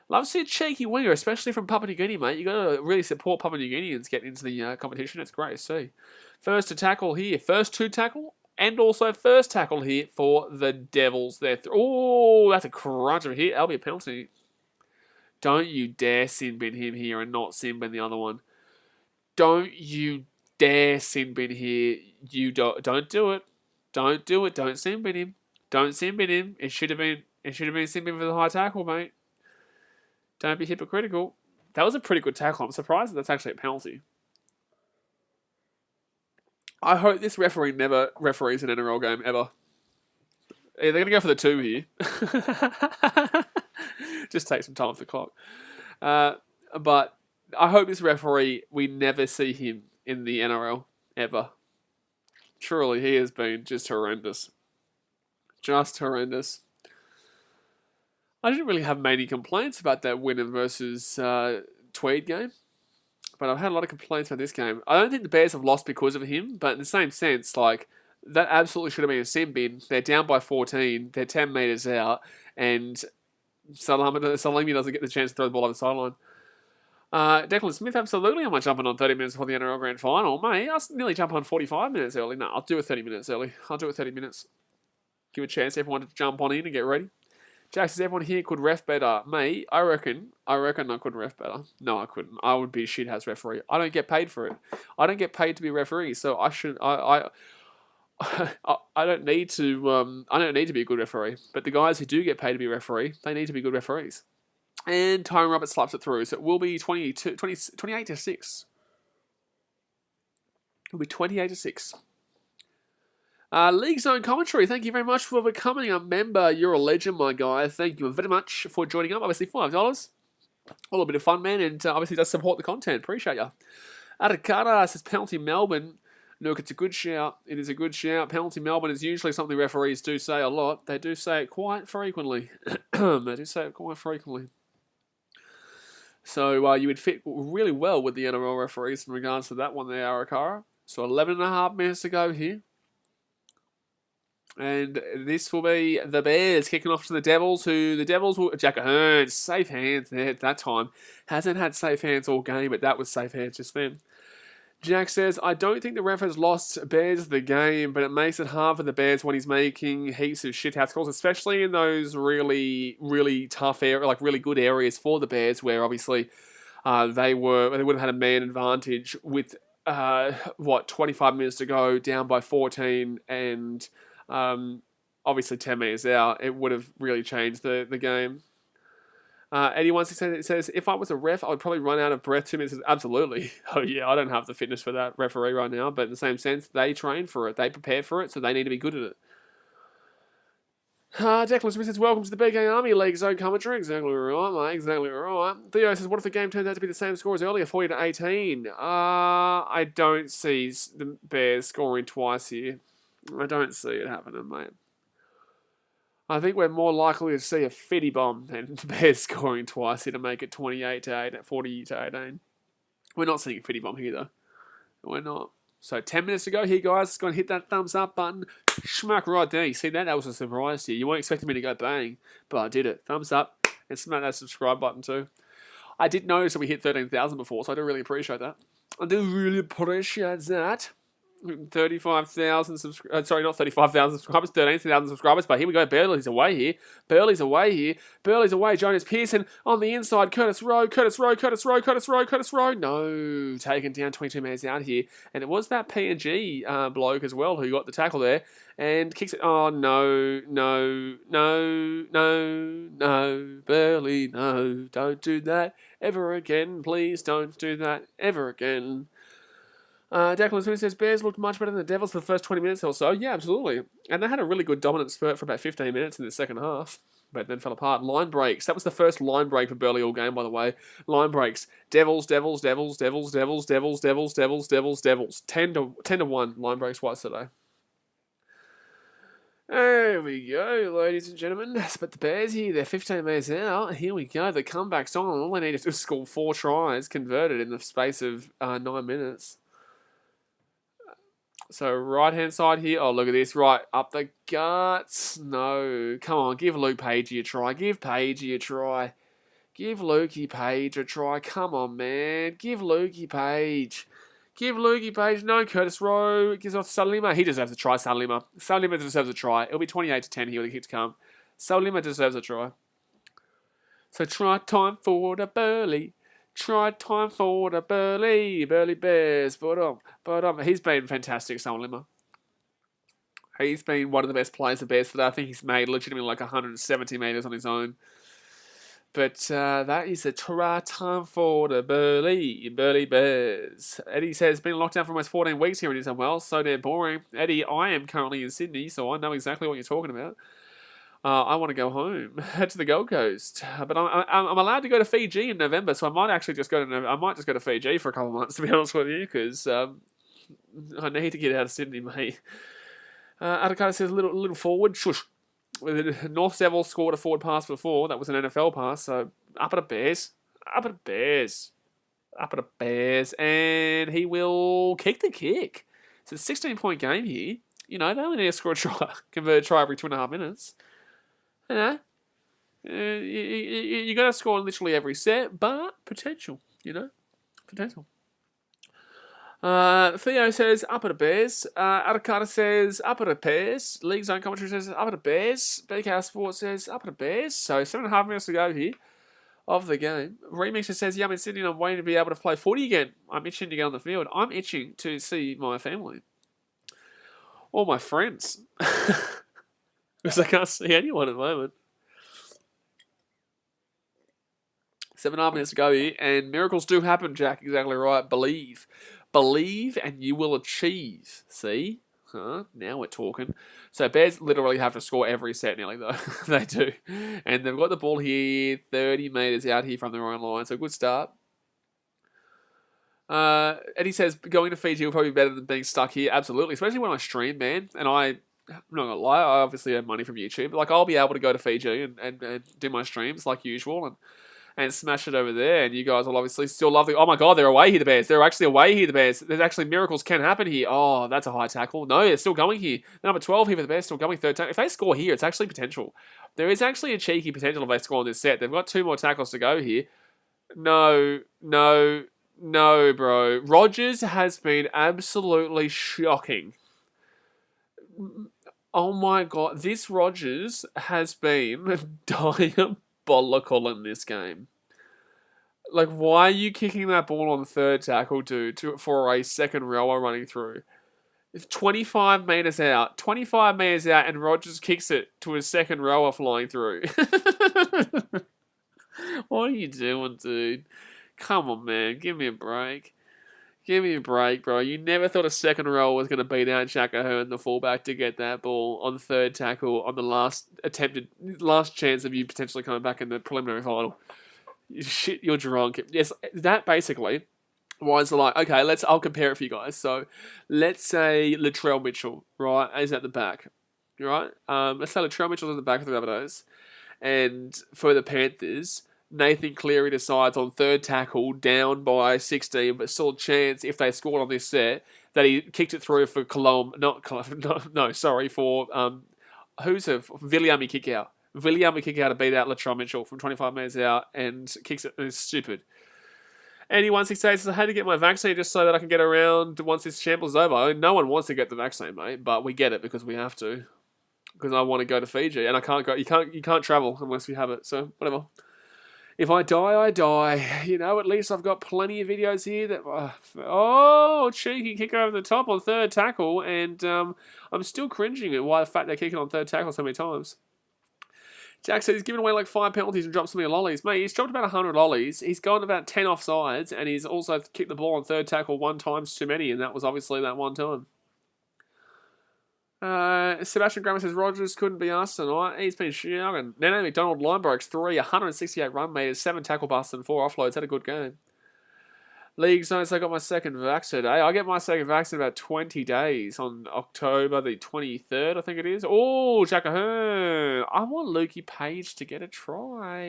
Love to see a cheeky winger, especially from Papua New Guinea, mate. You've got to really support Papua New Guineans getting into the competition. It's great to see. First to tackle here. First to tackle. And also first tackle here for the Devils. Oh, that's a crunch of a hit. That'll be a penalty. Don't you dare sin bin him here and not sin bin the other one. Don't you dare sin bin here. You don't do it. Don't do it. Don't sin bin him. Don't sin bin him. It should have been sin bin for the high tackle, mate. Don't be hypocritical. That was a pretty good tackle. I'm surprised that's actually a penalty. I hope this referee never referees an NRL game, ever. Yeah, they're going to go for the 2 here. Just take some time off the clock. But I hope this referee, we never see him in the NRL, ever. Truly, he has been just horrendous. Just horrendous. I didn't really have many complaints about that Wynnum versus Tweed game, but I've had a lot of complaints about this game. I don't think the Bears have lost because of him, but in the same sense, like, that absolutely should have been a sin bin. They're down by 14, they're 10 metres out, and Salimi doesn't get the chance to throw the ball over the sideline. Declan Smith, absolutely. Am I jumping on 30 minutes before the NRL Grand Final? Mate, I was nearly jumping on 45 minutes early. No, I'll do it 30 minutes early. I'll do it 30 minutes. Give a chance everyone to jump on in and get ready. Jack says, everyone here could ref better. Me, I reckon I couldn't ref better. No, I couldn't. I would be a shit-house referee. I don't get paid for it. I don't get paid to be a referee, so I shouldn't... I don't need to. I don't need to be a good referee, but the guys who do get paid to be a referee, they need to be good referees. And Tyrone Roberts slaps it through, so it will be 28 to 6. It'll be 28 to 6. League Zone Commentary, thank you very much for becoming a member. You're a legend, my guy. Thank you very much for joining up. Obviously, $5. A little bit of fun, man, and obviously does support the content. Appreciate you. Adakata says penalty Melbourne. Look, it's a good shout. It is a good shout. Penalty Melbourne is usually something referees do say a lot. They do say it quite frequently. They do say it quite frequently. So you would fit really well with the NRL referees in regards to that one there, Arakara. So 11.5 minutes to go here. And this will be the Bears kicking off to the Devils, who the Devils will... Jack Ahern, safe hands there at that time. Hasn't had safe hands all game, but that was safe hands just then. Jack says, I don't think the ref has lost Bears the game, but it makes it hard for the Bears when he's making heaps of shit-house calls, especially in those really, really tough areas, like really good areas for the Bears, where obviously they would have had a man advantage with, 25 minutes to go, down by 14, and obviously 10 metres out. It would have really changed the game. Eddie once he says, if I was a ref, I would probably run out of breath 2 minutes. Absolutely. Oh yeah, I don't have the fitness for that referee right now, but in the same sense, they train for it. They prepare for it, so they need to be good at it. Declan Smith says, welcome to the BKRmy League Zone Commentary. Exactly right, mate. Exactly right. Theo says, what if the game turns out to be the same score as earlier, 40 to 18? I don't see the Bears scoring twice here. I don't see it happening, mate. I think we're more likely to see a fitty bomb than the Bears scoring twice here to make it 28 to 8, 40 to 18. We're not seeing a fitty bomb here, though. We're not. So 10 minutes to go here, guys. It's going to hit that thumbs up button. Schmack right there. You see that? That was a surprise to you. You weren't expecting me to go bang, but I did it. Thumbs up. And smack that subscribe button, too. I did notice that we hit 13,000 before, so I do really appreciate that. I do really appreciate that. 35,000 subscribers. Sorry, not 35,000 subscribers, 13,000 subscribers. But here we go. Burleigh's away here. Burleigh's away. Jonas Pearson on the inside. Curtis Rowe. No. Taken down 22 metres out here. And it was that PNG bloke as well who got the tackle there. And kicks it. Oh, no. Burleigh, no. Don't do that ever again. Please don't do that ever again. Declan Smith says, Bears looked much better than the Devils for the first 20 minutes or so. Yeah, absolutely. And they had a really good dominant spurt for about 15 minutes in the second half, but then fell apart. Line breaks. That was the first line break for Burleigh all game, by the way. Line breaks. Devils. 10 to 1 line breaks twice today. There we go, ladies and gentlemen. But the Bears here, they're 15 metres out. Here we go. The comeback's on. All they need is to score 4 tries converted in the space of 9 minutes. So right-hand side here. Oh, look at this. Right, up the guts. No. Come on, give Luke Pagey a try. Give Lukey Page a try. Come on, man. Give Lukey Page. No, Curtis Rowe. Gives off Salima. He deserves a try, Salima. Salima deserves a try. It'll be 28 to 10 here with the kick to come. Salima deserves a try. So try time for the Burleigh. Try time for the Burleigh Bears. But he's been fantastic, Salima. He's been one of the best players the Bears today. I think he's made legitimately like 170 metres on his own. But that is a try time for the Burleigh Bears. Eddie says, been locked down for almost 14 weeks here in New South Wales. So damn boring. Eddie, I am currently in Sydney, so I know exactly what you're talking about. I want to go home, head to the Gold Coast, but I'm allowed to go to Fiji in November, so I might actually just go to Fiji for a couple of months, to be honest with you, because I need to get out of Sydney, mate. Adakata says, little forward. Shush. North Devils scored a forward pass before. That was an NFL pass. So up at the Bears. Up at the Bears. Up at the Bears. And he will kick the kick. It's a 16-point game here. You know, they only need to score a try, convert a try every 2.5 minutes. You know, you got to score literally every set, but potential, you know, potential. Theo says, up at the Bears. Adakata says, up at the Bears. League Zone Commentary says, up at the Bears. BKR Sports says, up at the Bears. So 7.5 minutes to go here of the game. Remixer says, yeah, I'm in Sydney and I'm waiting to be able to play footy again. I'm itching to get on the field. I'm itching to see my family. Or my friends. Because I can't see anyone at the moment. 7.5 minutes to go here. And miracles do happen, Jack. Exactly right. Believe. Believe and you will achieve. See? Huh? Now we're talking. So Bears literally have to score every set nearly, though. They do. And they've got the ball here, 30 metres out here from their own line. So good start. Eddie says, going to Fiji will probably be better than being stuck here. Absolutely. Especially when I stream, man. And I'm not going to lie, I obviously earn money from YouTube. But like, I'll be able to go to Fiji and do my streams like usual and smash it over there. And you guys will obviously still love the... Oh my God, they're away here, the Bears. They're actually away here, the Bears. There's actually miracles can happen here. Oh, that's a high tackle. No, they're still going here. Number 12 here for the Bears, still going third tackle. If they score here, it's actually potential. There is actually a cheeky potential if they score on this set. They've got 2 more tackles to go here. No, bro. Rogers has been absolutely shocking. Oh my God. This Rogers has been diabolical in this game. Like, why are you kicking that ball on the third tackle, dude, for a second rower running through? It's 25 metres out. 25 metres out, and Rogers kicks it to his second rower flying through. What are you doing, dude? Come on, man. Give me a break. Give me a break, bro. You never thought a second row was going to beat out Shaka Hearn, the fullback, to get that ball on third tackle on the last chance of you potentially coming back in the preliminary final. Shit, you're drunk. Yes, that basically was like, okay, I'll compare it for you guys. So, let's say Latrell Mitchell, right, is at the back, right? Let's say Latrell Mitchell's at the back of the Rabbitohs, and for the Panthers, Nathan Cleary decides on third tackle, down by 16, but still a chance if they scored on this set, that he kicked it through for for Viliami kick out. Viliami kick out to beat out Latrell Mitchell from 25 metres out and kicks it, and it's stupid. And he 168 says, I had to get my vaccine just so that I can get around once this shambles is over. I mean, no one wants to get the vaccine, mate, but we get it because we have to. Because I want to go to Fiji, and I can't go. You can't travel unless you have it, so whatever. If I die, I die. You know, at least I've got plenty of videos here that... cheeky kick over the top on third tackle, and I'm still cringing at why the fact they're kicking on third tackle so many times. Jack said he's given away like 5 penalties and dropped so many lollies. Mate, he's dropped about 100 lollies. He's gone about 10 offsides, and he's also kicked the ball on third tackle 1 time too many, and that was obviously that one time. Sebastian Grammer says Rogers couldn't be asked tonight. He's been shouting. Nano McDonald line breaks 3, 168 run meters, 7 tackle busts and 4 offloads. Had a good game. League Zones, I got my second vax today. I get my second vax in about 20 days on October the 23rd, I think it is. Oh, Jack Ahern. I want Lukey Page to get a try.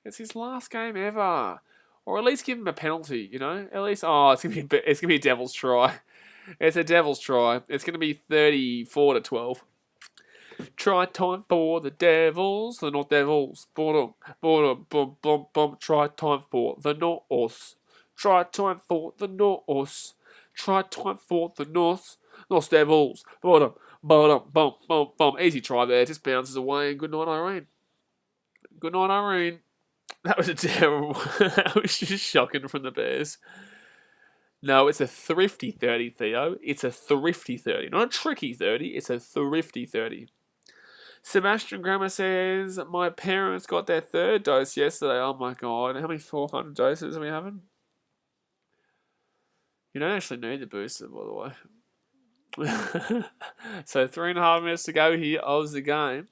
It's his last game ever. Or at least give him a penalty, you know? At least, it's gonna be a Devil's try. It's a Devil's try. It's gonna be 34-12. Try time for the Devils, the North Devils. Try time for the North. Try time for the North. Try time for the North Devils. Easy try there. Just bounces away. And good night, Irene. Good night, Irene. That was a terrible... that was just shocking from the Bears. No, it's a thrifty 30, Theo. It's a thrifty 30. Not a tricky 30. It's a thrifty 30. Sebastian Grammer says, my parents got their 3rd dose yesterday. Oh my God. How many 400 doses are we having? You don't actually need the booster, by the way. So 3.5 minutes to go here of the game.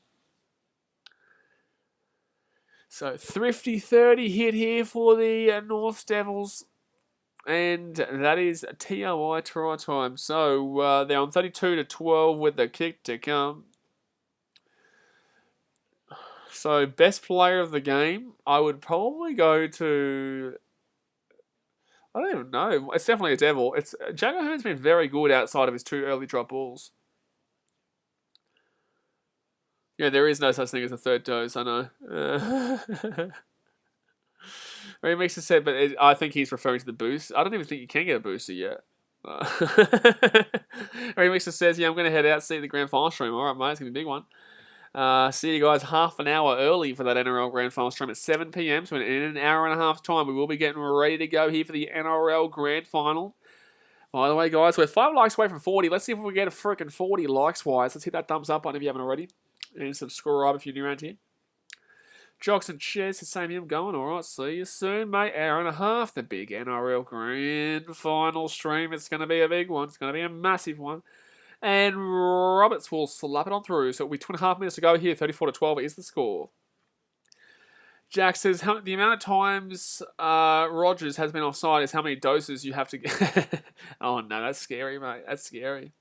So, thrifty 30 hit here for the North Devils. And that is TOI try time. So, they're on 32-12 with the kick to come. So, best player of the game, I would probably go to... I don't even know. It's definitely a Devil. Jack O'Hearn's been very good outside of his 2 early drop balls. Yeah, there is no such thing as a third dose, I know. Remixer said, but I think he's referring to the boost. I don't even think you can get a booster yet. Remixer says, yeah, I'm going to head out, see the grand final stream. All right, mate, it's going to be a big one. See you guys half an hour early for that NRL Grand Final stream at 7 p.m. So in an hour and a half time, we will be getting ready to go here for the NRL Grand Final. By the way, guys, we're 5 likes away from 40. Let's see if we get a freaking 40 likes-wise. Let's hit that thumbs up button if you haven't already. And subscribe if you're new around here. Jocks and Chess, the same here. I'm going. All right, see you soon, mate. Hour and a half. The big NRL Grand Final stream. It's going to be a big one. It's going to be a massive one. And Roberts will slap it on through. So it'll be 2.5 minutes to go here. 34-12 is the score. Jack says, the amount of times Rogers has been offside is how many doses you have to get. Oh, no, that's scary, mate. That's scary.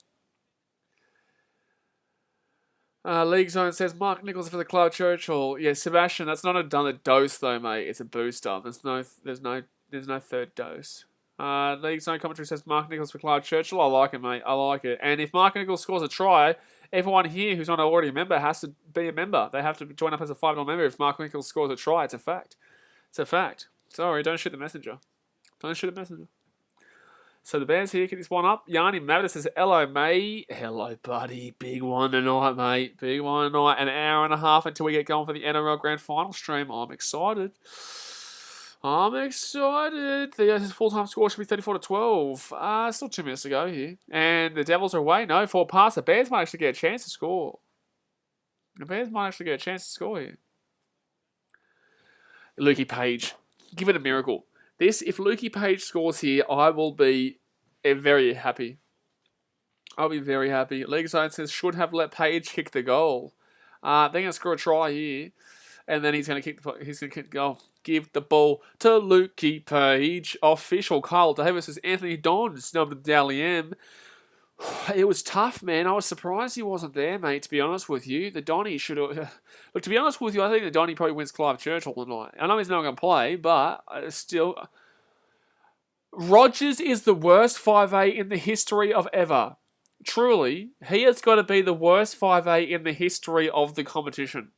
League Zone says, Mark Nichols for the Club Churchill. Yeah, Sebastian, that's not another dose, though, mate. It's a booster. There's no third dose. League Zone commentary says Mark Nichols for Clive Churchill. I like it, mate. I like it. And if Mark Nichols scores a try, everyone here who's not already a member has to be a member. They have to join up as a $5 member if Mark Nichols scores a try. It's a fact. It's a fact. Sorry, don't shoot the messenger. Don't shoot the messenger. So the Bears here, get this one up. Yanni Mavis says, hello, mate. Hello, buddy. Big one tonight, mate. Big one tonight. An hour and a half until we get going for the NRL Grand Final stream. I'm excited. The full-time score should be 34-12. Still 2 minutes to go here. And the Devils are away. No, 4 past. The Bears might actually get a chance to score. Here. Lukey Page. Give it a miracle. If Lukey Page scores here, I will be very happy. I'll be very happy. League Zone says, should have let Page kick the goal. They're going to score a try here. And then he's going to kick the goal. Give the ball to Lukey Page. Official. Kyle Davis says, Anthony Don snubbed the Dally M. It was tough, man. I was surprised he wasn't there, mate, to be honest with you. The Donny should have... Look, to be honest with you, I think the Donny probably wins Clive Churchill tonight. I know he's not going to play, but still... Rogers is the worst 5'8" in the history of ever. Truly, he has got to be the worst 5'8" in the history of the competition.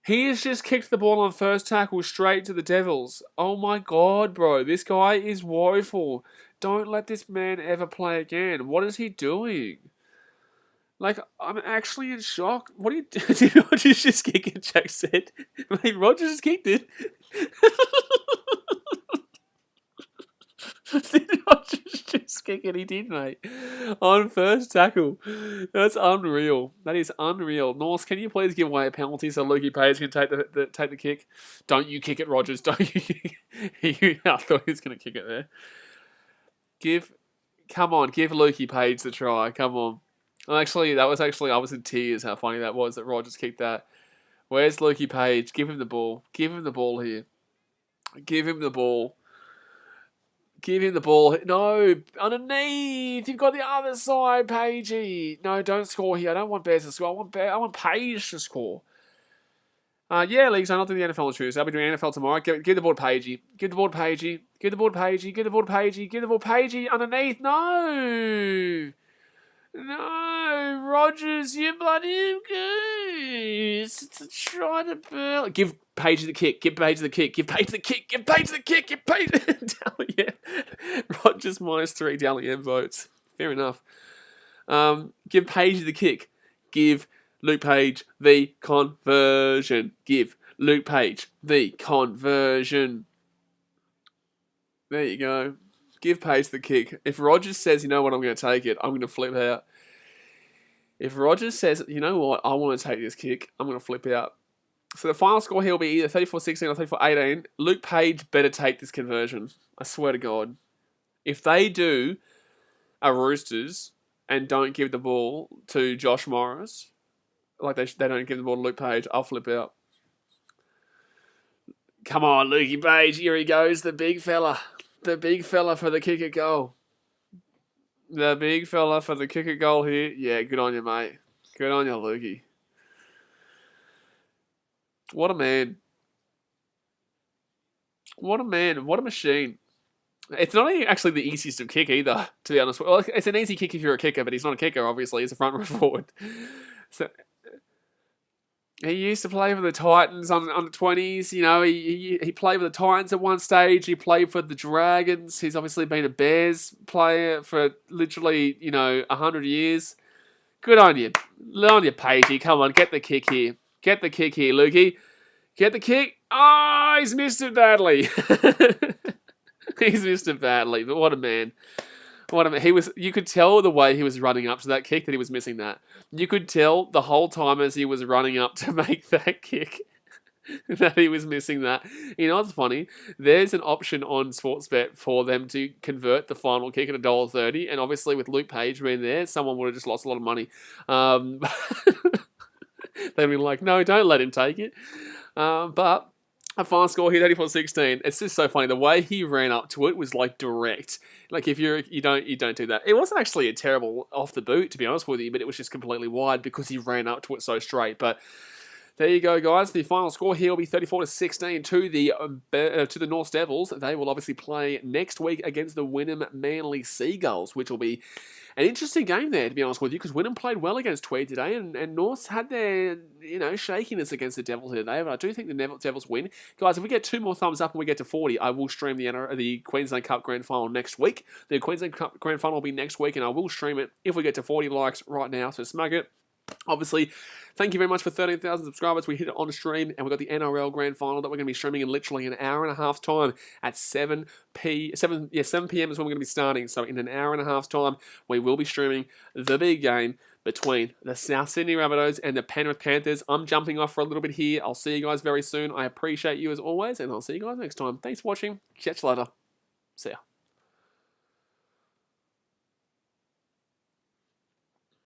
He has just kicked the ball on first tackle straight to the Devils. Oh my God, bro. This guy is woeful. Don't let this man ever play again. What is he doing? Like, I'm actually in shock. What are you doing? Did Rogers just kick it, Jack said? Mate, Rogers just kicked it. Did Rogers just kick it? He did, mate. On first tackle. That's unreal. That is unreal. Norse, can you please give away a penalty so Lukey Page can take the kick? Don't you kick it, Rogers. Don't you? I thought he was going to kick it there. Come on, give Lukey Page the try. Come on. I was in tears how funny that was that Rogers kicked that. Where's Lukey Page? Give him the ball. Give him the ball here. Give him the ball. Give him the ball. No, underneath. You've got the other side, Pagey. No, don't score here. I don't want Bears to score. I want Page to score. Yeah, Leagues, I'm not doing the NFL on Tuesday. I'll be doing NFL tomorrow. Give the ball to Pagey. Give the ball to Pagey. Give the ball to Pagey. Give the ball to Pagey. Give the ball to Pagey. Underneath. No. No, Rogers, you bloody goose. It's a try to burn. Give Page the kick. Give Page the kick. Give Page the kick. Give Page the kick. Give Page the Rogers -3 Dally M votes. Fair enough. Give Page the kick. Give Luke Page the conversion. Give Luke Page the conversion. There you go. Give Page the kick. If Rogers says, you know what, I'm going to take it, I'm going to flip out. If Rogers says, you know what, I want to take this kick, I'm going to flip out. So the final score here will be either 34-16 or 34-18. Luke Page better take this conversion. I swear to God. If they do a Roosters and don't give the ball to Josh Morris, like they don't give the ball to Luke Page, I'll flip out. Come on, Lukey Page. Here he goes. The big fella. The big fella for the kick at goal. The big fella for the kick at goal here. Yeah, good on you, mate. Good on you, Lukey. What a man. What a man. What a machine. It's not actually the easiest to kick either, to be honest. Well, it's an easy kick if you're a kicker, but he's not a kicker, obviously. He's a front row forward. So he used to play for the Titans on the 20s. You know, he played for the Titans at one stage. He played for the Dragons. He's obviously been a Bears player for literally, 100 years. Good on you. Good on you, Pagey. Come on, get the kick here. Get the kick here, Lukey. Get the kick. Oh, he's missed it badly. He's missed it badly, but what a man. What a man. You could tell the way he was running up to that kick that he was missing that. You could tell the whole time as he was running up to make that kick that he was missing that. You know what's funny? There's an option on Sportsbet for them to convert the final kick at $1.30, and obviously with Luke Page being there, someone would have just lost a lot of money. They'd be like, no, don't let him take it. But a final score here, 34-16. It's just so funny. The way he ran up to it was like direct. Like if you don't do that. It wasn't actually a terrible off the boot, to be honest with you, but it was just completely wide because he ran up to it so straight. But there you go, guys. The final score here will be 34-16 to the North Devils. They will obviously play next week against the Wynnum Manly Seagulls, which will be an interesting game there, to be honest with you, because Wynnum played well against Tweed today, and Norths had their, shakiness against the Devils today, but I do think the Devils win. Guys, if we get 2 more thumbs up and we get to 40, I will stream the Queensland Cup Grand Final next week. The Queensland Cup Grand Final will be next week, and I will stream it if we get to 40 likes right now, so smug it. Obviously, thank you very much for 13,000 subscribers. We hit it on stream, and we've got the NRL Grand Final that we're going to be streaming in literally an hour and a half time at 7 p.m. is when we're going to be starting. So in an hour and a half time, we will be streaming the big game between the South Sydney Rabbitohs and the Penrith Panthers. I'm jumping off for a little bit here. I'll see you guys very soon. I appreciate you as always, and I'll see you guys next time. Thanks for watching. Catch you later. See ya.